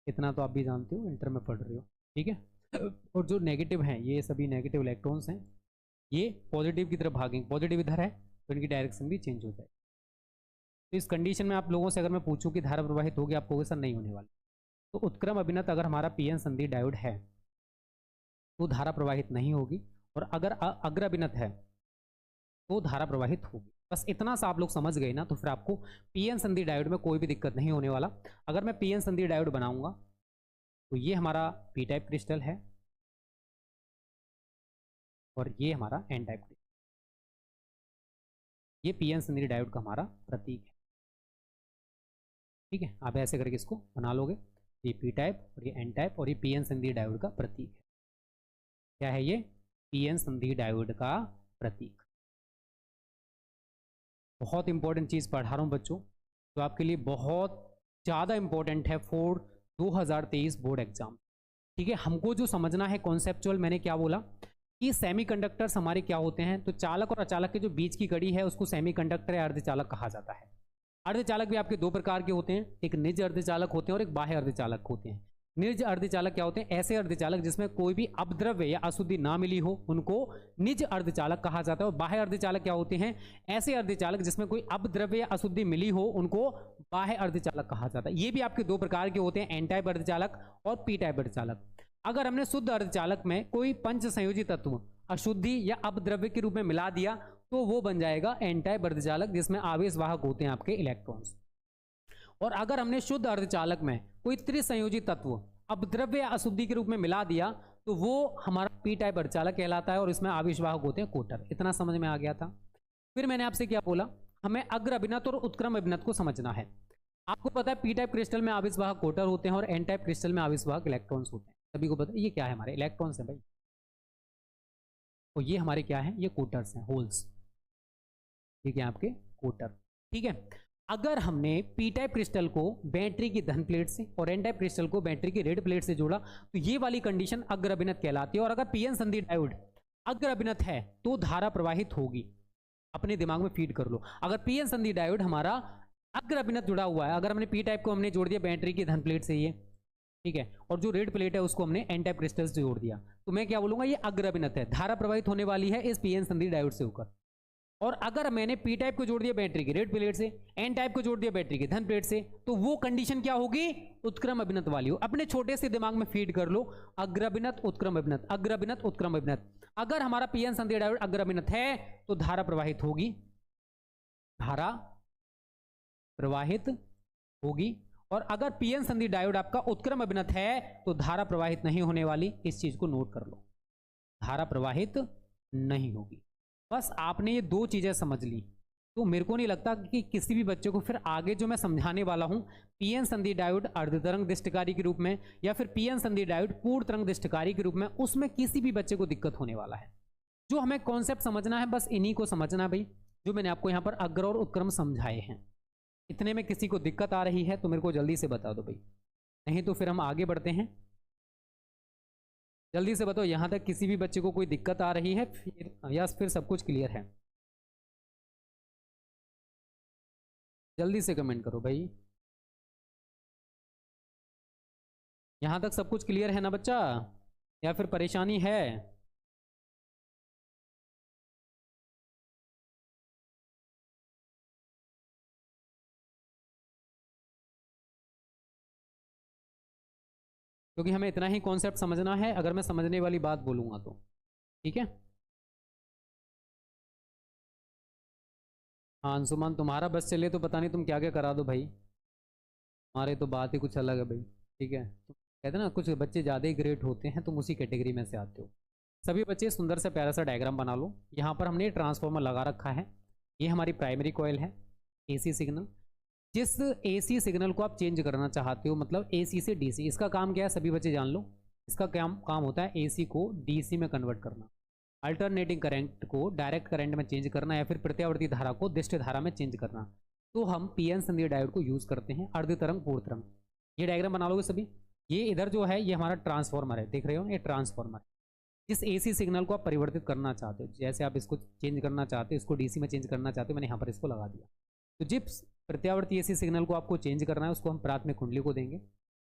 इतना तो आप भी जानते हो, इंटर में पढ़ रहे हो। ठीक है, और जो नेगेटिव हैं ये सभी नेगेटिव इलेक्ट्रॉन्स हैं, ये पॉजिटिव की तरफ भागेंगे। पॉजिटिव इधर है तो इनकी डायरेक्शन भी चेंज हो जाएगी। तो इस कंडीशन में आप लोगों से अगर मैं पूछूं कि धारा प्रवाहित होगी, आपको वैसा नहीं होने वाला। तो उत्क्रम अभिनत अगर हमारा पीएन संधि डायोड है तो धारा प्रवाहित नहीं होगी, और अगर अग्र अभिनत है तो धारा प्रवाहित होगी। बस इतना सा आप लोग समझ गए ना, तो फिर आपको पीएन संधि डायोड में कोई भी दिक्कत नहीं होने वाला। अगर मैं पीएन संधि डायोड बनाऊंगा तो ये हमारा पी टाइप क्रिस्टल है और ये हमारा एन टाइप क्रिस्टल। ये पीएन संधि डायोड का हमारा प्रतीक है। ठीक है, आप ऐसे करके इसको बना लोगे, ये पी टाइप और ये एन टाइप और ये पीएन संधि डायोड का प्रतीक है। क्या है ये, पीएन संधि डायोड का प्रतीक। बहुत इंपॉर्टेंट चीज़ पढ़ा रहा हूँ बच्चों, तो आपके लिए बहुत ज़्यादा इंपॉर्टेंट है फॉर 2023 बोर्ड एग्जाम। ठीक है, हमको जो समझना है कॉन्सेप्चुअल, मैंने क्या बोला कि सेमीकंडक्टर्स हमारे क्या होते हैं, तो चालक और अचालक के जो बीच की कड़ी है उसको सेमीकंडक्टर या अर्धचालक कहा जाता है। अर्धचालक भी आपके दो प्रकार के होते हैं, एक निज अर्धचालक होते हैं और एक बाह्य अर्धचालक होते हैं। निज अर्धचालक क्या होते हैं, ऐसे अर्धचालक जिसमें कोई भी अपद्रव्य या अशुद्धि ना मिली हो, उनको निज अर्धचालक कहा जाता है। और बाह्य अर्धचालक क्या होते हैं, ऐसे अर्धचालक जिसमें कोई अपद्रव्य या अशुद्धि मिली हो, उनको बाह्य अर्धचालक कहा जाता है। ये भी आपके दो प्रकार के होते हैं, एन टाइप अर्धचालक और पी टाइप अर्धचालक। अगर हमने शुद्ध अर्धचालक में कोई पंच संयोजी तत्व अशुद्धि या अपद्रव्य के रूप में मिला दिया तो वो बन जाएगा एन टाइप अर्धचालक, जिसमें आवेश वाहक होते हैं आपके इलेक्ट्रॉन्स। और अगर हमने शुद्ध अर्धचालक में कोई त्रिसंयोजी तत्व अपद्रव्य या अशुद्धि के रूप में मिला दिया तो वो हमारा पी टाइप अर्धचालक कहलाता है और इसमें आवेश वाहक होते हैं कोटर। इतना समझ में आ गया था। फिर मैंने आपसे क्या बोला, हमें अग्र अभिनत और उत्क्रम अभिनत को समझना है। आपको पता है पी टाइप क्रिस्टल में आवेश वाहक कोटर होते हैं और एन टाइप क्रिस्टल में आवेश वाहक इलेक्ट्रॉन्स होते हैं। सभी को पता है ये क्या है, हमारे इलेक्ट्रॉन्स है भाई, और ये हमारे क्या है, ये कोटर्स हैं, होल्स। ठीक है, आपके कोटर। ठीक है, अगर हमने पी टाइप क्रिस्टल को बैटरी की धन प्लेट से और एन टाइप क्रिस्टल को बैटरी की रेड प्लेट से जोड़ा तो ये वाली कंडीशन अग्र अभिनत कहलाती है। और अगर पीएन संधि डायोड अग्र अभिनत है तो धारा प्रवाहित होगी। अपने दिमाग में फीड कर लो, अगर पीएन संधि डायोड हमारा अग्र अभिनत जुड़ा हुआ है, अगर हमने पी टाइप को हमने जोड़ दिया बैटरी की धन प्लेट से ये, ठीक है, और जो रेड प्लेट है उसको हमने एन टाइप क्रिस्टल से जोड़ दिया, तो मैं क्या बोलूंगा, ये अग्र अभिनत है, धारा प्रवाहित होने वाली है इस पीएन संधि डायोड से होकर। और अगर मैंने पी टाइप को जोड़ दिया बैटरी की रेड प्लेट से, एन टाइप को जोड़ दिया बैटरी की धन प्लेट से, तो वो कंडीशन क्या होगी, उत्क्रम अभिनत वाली हो। अपने छोटे से दिमाग में फीड कर लो, अग्र अभिनत उत्क्रम अभिनत, अग्र अभिनत उत्क्रम अभिनत। अगर हमारा पीएन संधि डायोड अग्र अभिनत है तो धारा प्रवाहित होगी, धारा प्रवाहित होगी। और अगर पीएन संधि डायोड आपका उत्क्रम अभिनत है तो धारा प्रवाहित नहीं होने वाली। इस चीज को नोट कर लो, धारा प्रवाहित नहीं होगी। बस आपने ये दो चीजें समझ ली तो मेरे को नहीं लगता कि किसी भी बच्चे को फिर आगे जो मैं समझाने वाला हूं, पीएन संधि डायोड अर्धतरंग दिष्टकारी के रूप में या फिर पीएन संधि डायोड पूर्ण तरंग दिष्टकारी के रूप में, उसमें किसी भी बच्चे को दिक्कत होने वाला है। जो हमें कॉन्सेप्ट समझना है बस इन्हीं को समझना है भाई, जो मैंने आपको यहाँ पर अग्र और उत्क्रम समझाए हैं। इतने में किसी को दिक्कत आ रही है तो मेरे को जल्दी से बता दो भाई, नहीं तो फिर हम आगे बढ़ते हैं। जल्दी से बताओ, यहां तक किसी भी बच्चे को कोई दिक्कत आ रही है फिर, या फिर सब कुछ क्लियर है? जल्दी से कमेंट करो भाई। यहां तक सब कुछ क्लियर है ना बच्चा, या फिर परेशानी है? क्योंकि हमें इतना ही कॉन्सेप्ट समझना है अगर मैं समझने वाली बात बोलूँगा तो। ठीक है, हाँ अंशुमान, तुम्हारा बस चले तो पता नहीं तुम क्या क्या करा दो भाई, हमारे तो बात ही कुछ अलग है भाई। ठीक है, तो कहते हैं ना कुछ बच्चे ज़्यादा ही ग्रेट होते हैं, तुम उसी कैटेगरी में से आते हो। सभी बच्चे सुंदर सा प्यारा सा डायग्राम बना लो। यहाँ पर हमने ट्रांसफार्मर लगा रखा है, ये हमारी प्राइमरी कॉइल है, एसी सिग्नल। जिस एसी सिग्नल को आप चेंज करना चाहते हो, मतलब एसी से डीसी, इसका काम क्या है सभी बच्चे जान लो। इसका काम होता है एसी को डीसी में कन्वर्ट करना, अल्टरनेटिंग करंट को डायरेक्ट करंट में चेंज करना, या फिर प्रत्यावर्ती धारा को दिष्ट धारा में चेंज करना। तो हम पीएन संधि डायोड को यूज करते हैं, अर्ध तरंग पूर्ण तरंग। ये डायग्राम बना लोगे सभी। ये इधर जो है ये हमारा ट्रांसफार्मर है, देख रहे हो, ये ट्रांसफार्मर। जिस एसी सिग्नल को आप परिवर्तित करना चाहते हो, जैसे आप इसको चेंज करना चाहते हो, इसको डीसी में चेंज करना चाहते हो, मैंने यहाँ पर इसको लगा दिया। तो जिस प्रत्यावर्ती एसी सिग्नल को आपको चेंज करना है उसको हम प्राथमिक कुंडली को देंगे।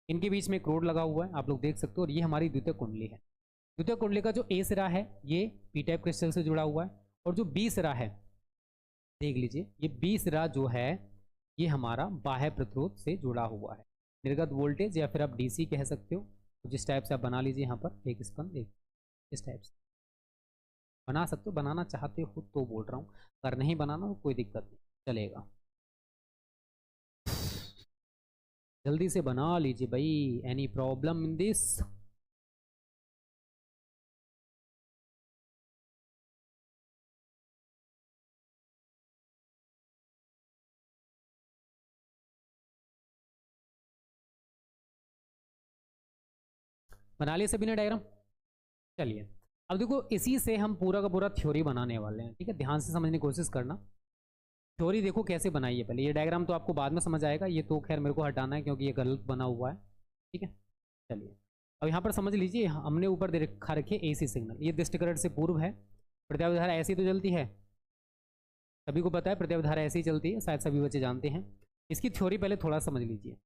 इनके बीच में एक रोड लगा हुआ है, आप लोग देख सकते हो, और ये हमारी द्वितीय कुंडली है। द्वितीय कुंडली का जो ए सिरा है ये पी टाइप क्रिस्टल से जुड़ा हुआ है, और जो बी सिरा है देख लीजिए, ये बी सिरा जो है ये हमारा बाह्य प्रतिरोध से जुड़ा हुआ है। निर्गत वोल्टेज या फिर आप डीसी कह सकते हो, तो जिस टाइप से आप बना लीजिए यहाँ पर एक स्पंद, एक इस टाइप से बना सकते हो, बनाना चाहते हो तो बोल रहा हूँ, अगर नहीं बनाना तो कोई दिक्कत नहीं, चलेगा। जल्दी से बना लीजिए भाई, एनी प्रॉब्लम इन दिस? बना लिए सभी ने डायग्राम? चलिए अब देखो, इसी से हम पूरा का पूरा थ्योरी बनाने वाले हैं। ठीक है, ध्यान से समझने की कोशिश करना। थ्योरी देखो कैसे बनाई है पहले, ये डायग्राम तो आपको बाद में समझ आएगा, ये तो खैर मेरे को हटाना है क्योंकि ये गलत बना हुआ है। ठीक है, चलिए अब यहाँ पर समझ लीजिए, हमने ऊपर दे रखा रखे एसी सिग्नल, ये दिष्ट करंट से पूर्व है, प्रत्यावर्ती धारा ऐसी तो चलती है, सभी को पता है प्रत्यावर्ती धारा ऐसी ही चलती है, शायद सभी बच्चे जानते हैं। इसकी थ्योरी पहले थोड़ा समझ लीजिए।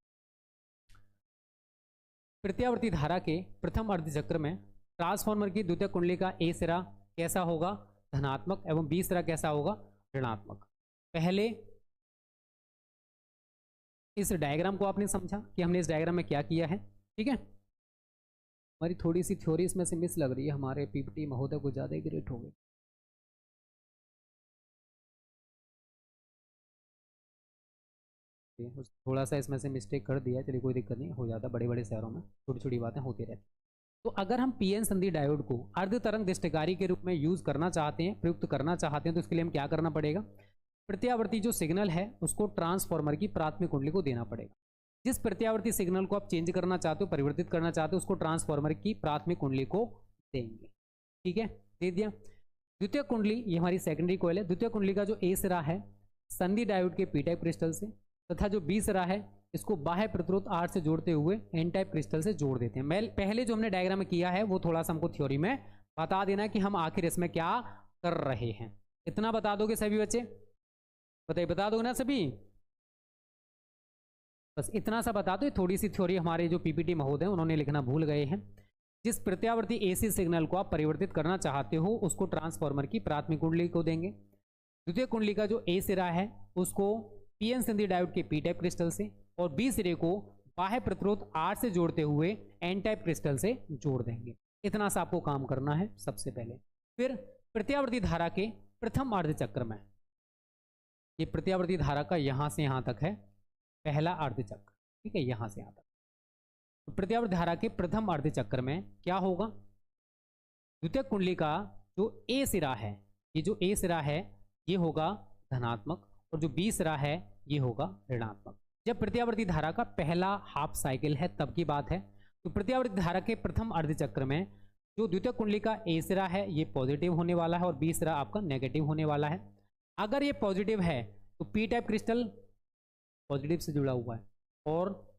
प्रत्यावर्ती धारा के प्रथम अर्धचक्र में ट्रांसफार्मर की द्वितीय कुंडली का ए सिरा कैसा होगा? धनात्मक, एवं बी सिरा कैसा होगा? ऋणात्मक। पहले इस डायग्राम को आपने समझा कि हमने इस डायग्राम में क्या किया है। ठीक है, हमारी थोड़ी सी थ्योरी इसमें से मिस लग रही है, हमारे पीपीटी महोदय को ज़्यादा ही ग्रेट हो गए। थोड़ा सा इसमें से मिस्टेक कर दिया, चलिए कोई दिक्कत नहीं, हो जाता, बड़े बड़े शहरों में छोटी छोटी बातें होती रहती। तो अगर हम पीएन संधि डायोड को अर्ध तरंग दिष्टकारी के रूप में यूज करना चाहते हैं, प्रयुक्त करना चाहते हैं, तो इसके लिए हम क्या करना पड़ेगा? प्रत्यावर्ती जो सिग्नल है उसको ट्रांसफार्मर की प्राथमिक कुंडली को देना पड़ेगा। जिस प्रत्यावर्ती सिग्नल को आप चेंज करना चाहते हो, परिवर्तित करना चाहते हो, उसको ट्रांसफार्मर की प्राथमिक कुंडली को देंगे। ठीक है, दे दिया। द्वितीय कुंडली, ये हमारी सेकेंडरी कॉइल है। द्वितीय कुंडली का जो ए सिरा है संधि डायोड के पी टाइप क्रिस्टल से, तथा जो बी सिरा है इसको बाह्य प्रतिरोध आर से जोड़ते हुए एन टाइप क्रिस्टल से जोड़ देते हैं। मैं पहले जो हमने डायग्राम में किया है वो थोड़ा सा हमको थ्योरी में बता देना है कि हम आखिर इसमें क्या कर रहे हैं। इतना बता दोगे सभी बच्चे? बताइए, बता दोगे ना सभी? बस इतना सा बता दो। थोड़ी सी थ्योरी हमारे जो पीपीटी महोदय हैं उन्होंने लिखना भूल गए हैं। जिस प्रत्यावर्ती एसी सिग्नल को आप परिवर्तित करना चाहते हो उसको ट्रांसफार्मर की प्राथमिक कुंडली को देंगे। द्वितीय कुंडली का जो ए सिरा है उसको पीएन संधि डायोड के पी टाइप क्रिस्टल से, और बी सिरे को बाह्य प्रतिरोध आर से जोड़ते हुए एन टाइप क्रिस्टल से जोड़ देंगे। इतना सा आपको काम करना है सबसे पहले। फिर प्रत्यावर्ती धारा के प्रथम अर्धचक्र में, ये प्रत्यावर्ती धारा का यहां से यहां तक है पहला अर्धचक्र। ठीक है, यहां से यहां तक। तो प्रत्यावर्ती धारा के प्रथम अर्धचक्र में क्या होगा? द्वितीय कुंडली का जो ए सिरा है, ये जो ए सिरा है ये होगा धनात्मक, और जो बी सिरा है ये होगा ऋणात्मक। जब प्रत्यावर्ती धारा का पहला हाफ साइकिल है तब की बात है। तो प्रत्यावर्ती धारा के प्रथम अर्धचक्र में जो द्वितीय कुंडली का ए सिरा है ये पॉजिटिव होने वाला है, और बी सिरा आपका नेगेटिव होने वाला है। अगर ये पॉजिटिव है तो पी टाइप क्रिस्टल पॉजिटिव से जुड़ा हुआ है, और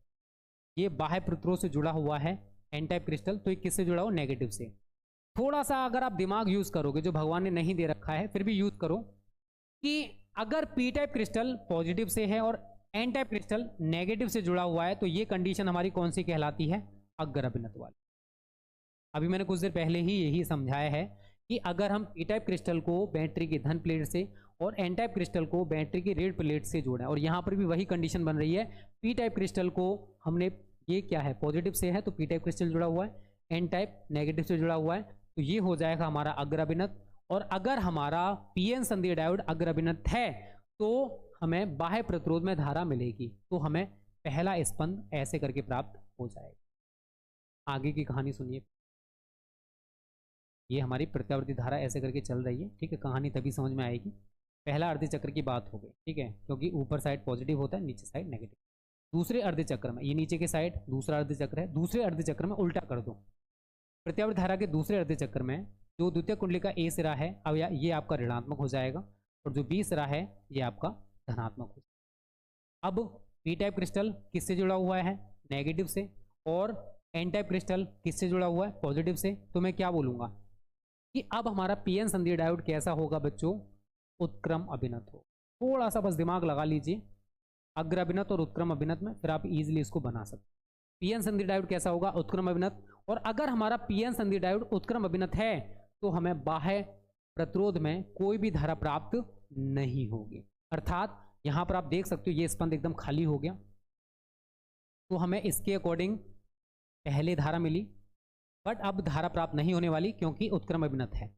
ये बाह्य प्रतिरोध से जुड़ा हुआ है एन टाइप क्रिस्टल, तो ये किससे जुड़ा हुआ? नेगेटिव से। थोड़ा सा अगर आप दिमाग यूज करोगे, जो भगवान ने नहीं दे रखा है फिर भी यूज करो, कि अगर पी टाइप क्रिस्टल पॉजिटिव से है और एन टाइप क्रिस्टल नेगेटिव से जुड़ा हुआ है, तो ये कंडीशन हमारी कौन सी कहलाती है? अग्र अभिनत वाली। अभी मैंने कुछ देर पहले ही यही समझाया है कि अगर हम पी टाइप क्रिस्टल को बैटरी की धन प्लेट से और एन टाइप क्रिस्टल को बैटरी की ऋण प्लेट से जोड़ा, और यहाँ पर भी वही कंडीशन बन रही है, पी टाइप क्रिस्टल को हमने ये क्या है, पॉजिटिव से है तो पी टाइप क्रिस्टल जुड़ा हुआ है, एन टाइप नेगेटिव से जुड़ा हुआ है, तो ये हो जाएगा हमारा अग्र अभिनत। और अगर हमारा पीएन संधि डायोड अग्र अभिनत है तो हमें बाह्य प्रतिरोध में धारा मिलेगी, तो हमें पहला स्पंद ऐसे करके प्राप्त हो जाएगा। आगे की कहानी सुनिए। ये हमारी प्रत्यावर्ती धारा ऐसे करके चल रही है, ठीक है, कहानी तभी समझ में आएगी। पहला अर्ध चक्र की बात हो गई, ठीक है, क्योंकि ऊपर साइड पॉजिटिव होता है, नीचे साइड नेगेटिव। दूसरे अर्ध चक्र में, ये नीचे के साइड दूसरा अर्ध चक्र है, दूसरे अर्ध चक्र में उल्टा कर दो। प्रत्यावर्ती धारा के दूसरे अर्ध चक्र में जो द्वितीय कुंडली का ए सिरा है, अब ये आपका ऋणात्मक हो जाएगा, और जो बी सिरा है ये आपका धनात्मक हो जाएगा। अब पी टाइप क्रिस्टल किससे जुड़ा हुआ है, नेगेटिव से, और एन टाइप क्रिस्टल किससे जुड़ा हुआ है, पॉजिटिव से। तो मैं क्या बोलूँगा कि अब हमारा पीएन संधि डायोड कैसा होगा बच्चों, उत्क्रम अभिनत हो। थोड़ा सा बस दिमाग लगा लीजिए अग्र अभिनत और उत्क्रम अभिनत में, फिर आप इजीली इसको बना सकते। पीएन संधि डायोड कैसा होगा, उत्क्रम अभिनत। और अगर हमारा पीएन संधि डायोड उत्क्रम अभिनत है तो हमें बाह्य प्रतिरोध में कोई भी धारा प्राप्त नहीं होगी। अर्थात यहां पर आप देख सकते हो ये स्पंद एकदम खाली हो गया, तो हमें इसके अकॉर्डिंग पहले धारा मिली, बट अब धारा प्राप्त नहीं होने वाली क्योंकि उत्क्रम अभिनत है।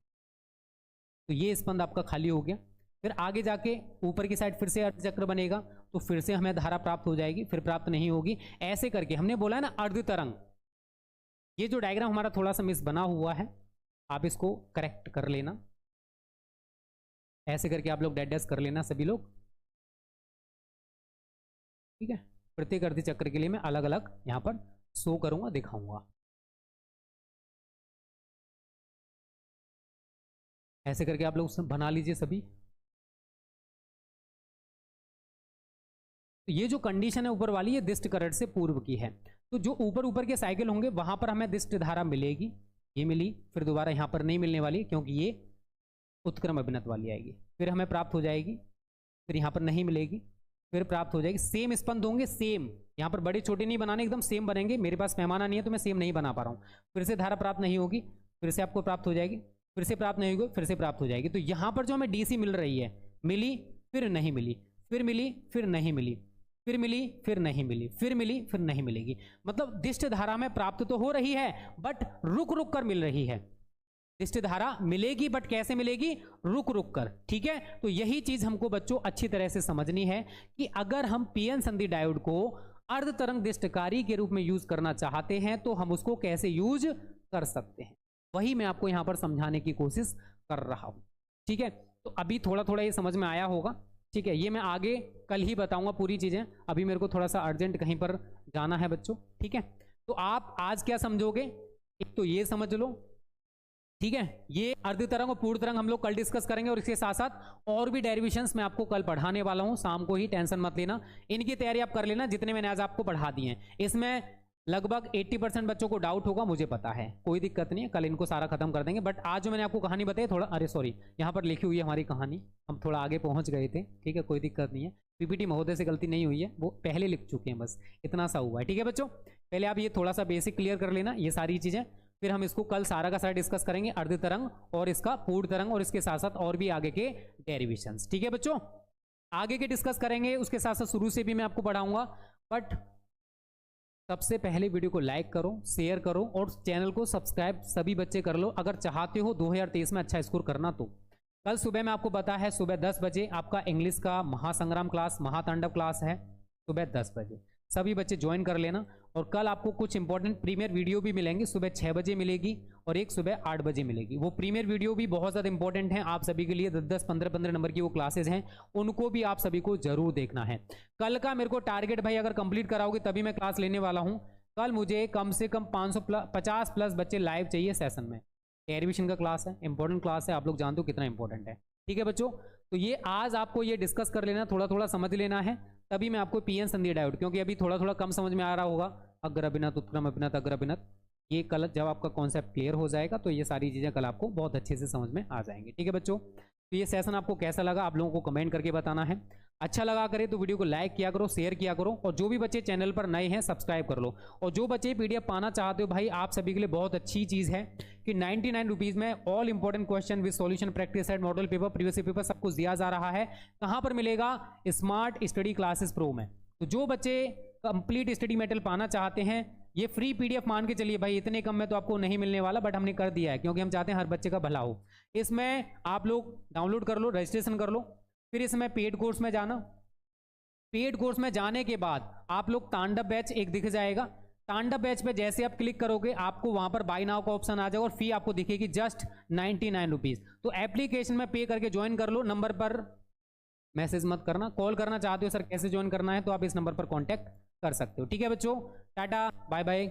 तो ये स्पंद आपका खाली हो गया। फिर आगे जाके ऊपर की साइड फिर से अर्धचक्र बनेगा, तो फिर से हमें धारा प्राप्त हो जाएगी, फिर प्राप्त नहीं होगी। ऐसे करके हमने बोला है ना अर्ध तरंग, ये जो डायग्राम हमारा थोड़ा सा मिस बना हुआ है, आप इसको करेक्ट कर लेना। ऐसे करके आप लोग डैश कर लेना सभी लोग, ठीक है। प्रत्येक अर्ध चक्र के लिए मैं अलग अलग यहां पर शो करूंगा, दिखाऊंगा। ऐसे करके आप लोग बना लीजिए सभी। तो ये जो कंडीशन है ऊपर वाली, ये दिष्ट करंट से पूर्व की है। तो जो ऊपर ऊपर के साइकिल होंगे वहां पर हमें दिष्ट धारा मिलेगी, ये मिली, फिर दोबारा यहां पर नहीं मिलने वाली क्योंकि ये उत्क्रम अभिनत वाली आएगी, फिर हमें प्राप्त हो जाएगी, फिर यहां पर नहीं मिलेगी, फिर प्राप्त हो जाएगी। सेम स्पंद होंगे, सेम, यहाँ पर बड़े छोटे नहीं बनाने, एकदम सेम बनेंगे। मेरे पास पैमाना नहीं है तो मैं सेम नहीं बना पा रहा हूँ। फिर से धारा प्राप्त नहीं होगी, फिर से आपको प्राप्त हो जाएगी, फिर से प्राप्त नहीं होगी, फिर से प्राप्त हो जाएगी। तो यहाँ पर जो हमें डीसी मिल रही है, मिली फिर नहीं मिली, फिर मिली फिर नहीं मिली, फिर मिली फिर नहीं मिली, फिर मिली फिर नहीं मिलेगी। मतलब दिष्ट धारा में प्राप्त तो हो रही है बट रुक रुक कर मिल रही है। दिष्ट धारा मिलेगी बट कैसे मिलेगी, रुक रुक कर, ठीक है। तो यही चीज हमको बच्चों अच्छी तरह से समझनी है कि अगर हम पीएन संधि डायोड को अर्ध तरंग दिष्टकारी के रूप में यूज करना चाहते हैं तो हम उसको कैसे यूज कर सकते हैं, वही मैं आपको यहां पर समझाने की कोशिश कर रहा हूं, ठीक है। तो अभी थोड़ा थोड़ा ये समझ में आया होगा, ठीक है। ये मैं आगे कल ही बताऊंगा पूरी चीजें, अभी मेरे को थोड़ा सा अर्जेंट कहीं पर जाना है बच्चों, ठीक है। तो आप आज क्या समझोगे, एक तो ये समझ लो, ठीक है। ये अर्ध तरंग और पूर्ण तरंग हम लोग कल डिस्कस करेंगे, और इसके साथ साथ और भी डेरिवेशंस मैं आपको कल पढ़ाने वाला हूं, शाम को ही, टेंशन मत लेना। इनकी तैयारी आप कर लेना जितने मैंने आज आपको पढ़ा दिए हैं। इसमें लगभग 80% बच्चों को डाउट होगा, मुझे पता है, कोई दिक्कत नहीं है, कल इनको सारा खत्म कर देंगे। बट आज जो मैंने आपको कहानी बताई थोड़ा, अरे सॉरी, यहाँ पर लिखी हुई है हमारी कहानी, हम थोड़ा आगे पहुंच गए थे, ठीक है, कोई दिक्कत नहीं है। पीपीटी महोदय से गलती नहीं हुई है, वो पहले लिख चुके हैं, बस इतना सा हुआ है, ठीक है बच्चों। पहले आप ये थोड़ा सा बेसिक क्लियर कर लेना, ये सारी चीजें, फिर हम इसको कल सारा का सारा डिस्कस करेंगे, अर्ध तरंग और इसका पूर्ण तरंग, और इसके साथ साथ और भी आगे के डेरिवेशंस, ठीक है बच्चों। आगे के डिस्कस करेंगे, उसके साथ साथ शुरू से भी मैं आपको पढ़ाऊंगा। बट सबसे पहले वीडियो को लाइक करो, शेयर करो, और चैनल को सब्सक्राइब सभी बच्चे कर लो अगर चाहते हो 2023 में अच्छा स्कोर करना। तो कल सुबह में आपको पता है सुबह 10 बजे आपका इंग्लिश का महासंग्राम क्लास, महातांडव क्लास है, सुबह 10 बजे सभी बच्चे ज्वाइन कर लेना। और कल आपको कुछ इंपॉर्टेंट प्रीमियर वीडियो भी मिलेंगे, सुबह 6 बजे मिलेगी और एक सुबह 8 बजे मिलेगी। वो प्रीमियर वीडियो भी बहुत ज़्यादा इंपॉर्टेंट है आप सभी के लिए, 10-10, 15-15 नंबर की वो क्लासेज हैं, उनको भी आप सभी को जरूर देखना है। कल का मेरे को टारगेट भाई अगर कंप्लीट कराओगे तभी मैं क्लास लेने वाला हूँ। कल मुझे कम से कम 550 प्लस बच्चे लाइव चाहिए सेशन में। डेरिवेशन का क्लास है, इंपॉर्टेंट क्लास है, आप लोग जानते हो कितना इंपॉर्टेंट है, ठीक है बच्चों। तो ये आज आपको ये डिस्कस कर लेना, थोड़ा थोड़ा समझ लेना है, तभी मैं आपको पीएन संधि डायोड, क्योंकि अभी थोड़ा थोड़ा कम समझ में आ रहा होगा, अग्र अभिनत, उत्क्रम अभिनत, अग्र अभिनत, ये कल जब आपका कॉन्सेप्ट क्लियर हो जाएगा तो ये सारी चीज़ें कल आपको बहुत अच्छे से समझ में आ जाएंगी, ठीक है बच्चों। तो ये सेशन आपको कैसा लगा आप लोगों को कमेंट करके बताना है। अच्छा लगा करे तो वीडियो को लाइक किया करो, शेयर किया करो, और जो भी बच्चे चैनल पर नए हैं सब्सक्राइब कर लो। और जो बच्चे पीडीएफ पाना चाहते हो भाई, आप सभी के लिए बहुत अच्छी चीज़ है कि 99 रुपीज़ में all important question with solution, practice set, model paper, previous paper सब कुछ दिया जा रहा है। कहाँ पर मिलेगा, स्मार्ट स्टडी क्लासेस प्रो में। तो जो बच्चे कंप्लीट स्टडी मटेरियल पाना चाहते हैं, ये फ्री पीडीएफ मान के चलिए भाई, इतने कम में तो आपको नहीं मिलने वाला, बट हमने कर दिया है क्योंकि हम चाहते हैं हर बच्चे का भला हो। इसमें आप लोग डाउनलोड कर लो, रजिस्ट्रेशन कर लो, फिर इसमें पेड कोर्स में जाना। पेड कोर्स में जाने के बाद आप लोग तांडव बैच एक दिख जाएगा, तांडव बैच पे जैसे आप क्लिक करोगे आपको वहां पर बाय नाउ का ऑप्शन आ जाएगा और फी आपको दिखेगी जस्ट 99 रुपीज। तो एप्लीकेशन में पे करके ज्वाइन कर लो। नंबर पर मैसेज मत करना, कॉल करना चाहते हो सर कैसे ज्वाइन करना है तो आप इस नंबर पर कॉन्टैक्ट कर सकते हो। ठीक है बच्चों, टाटा बाय बाय।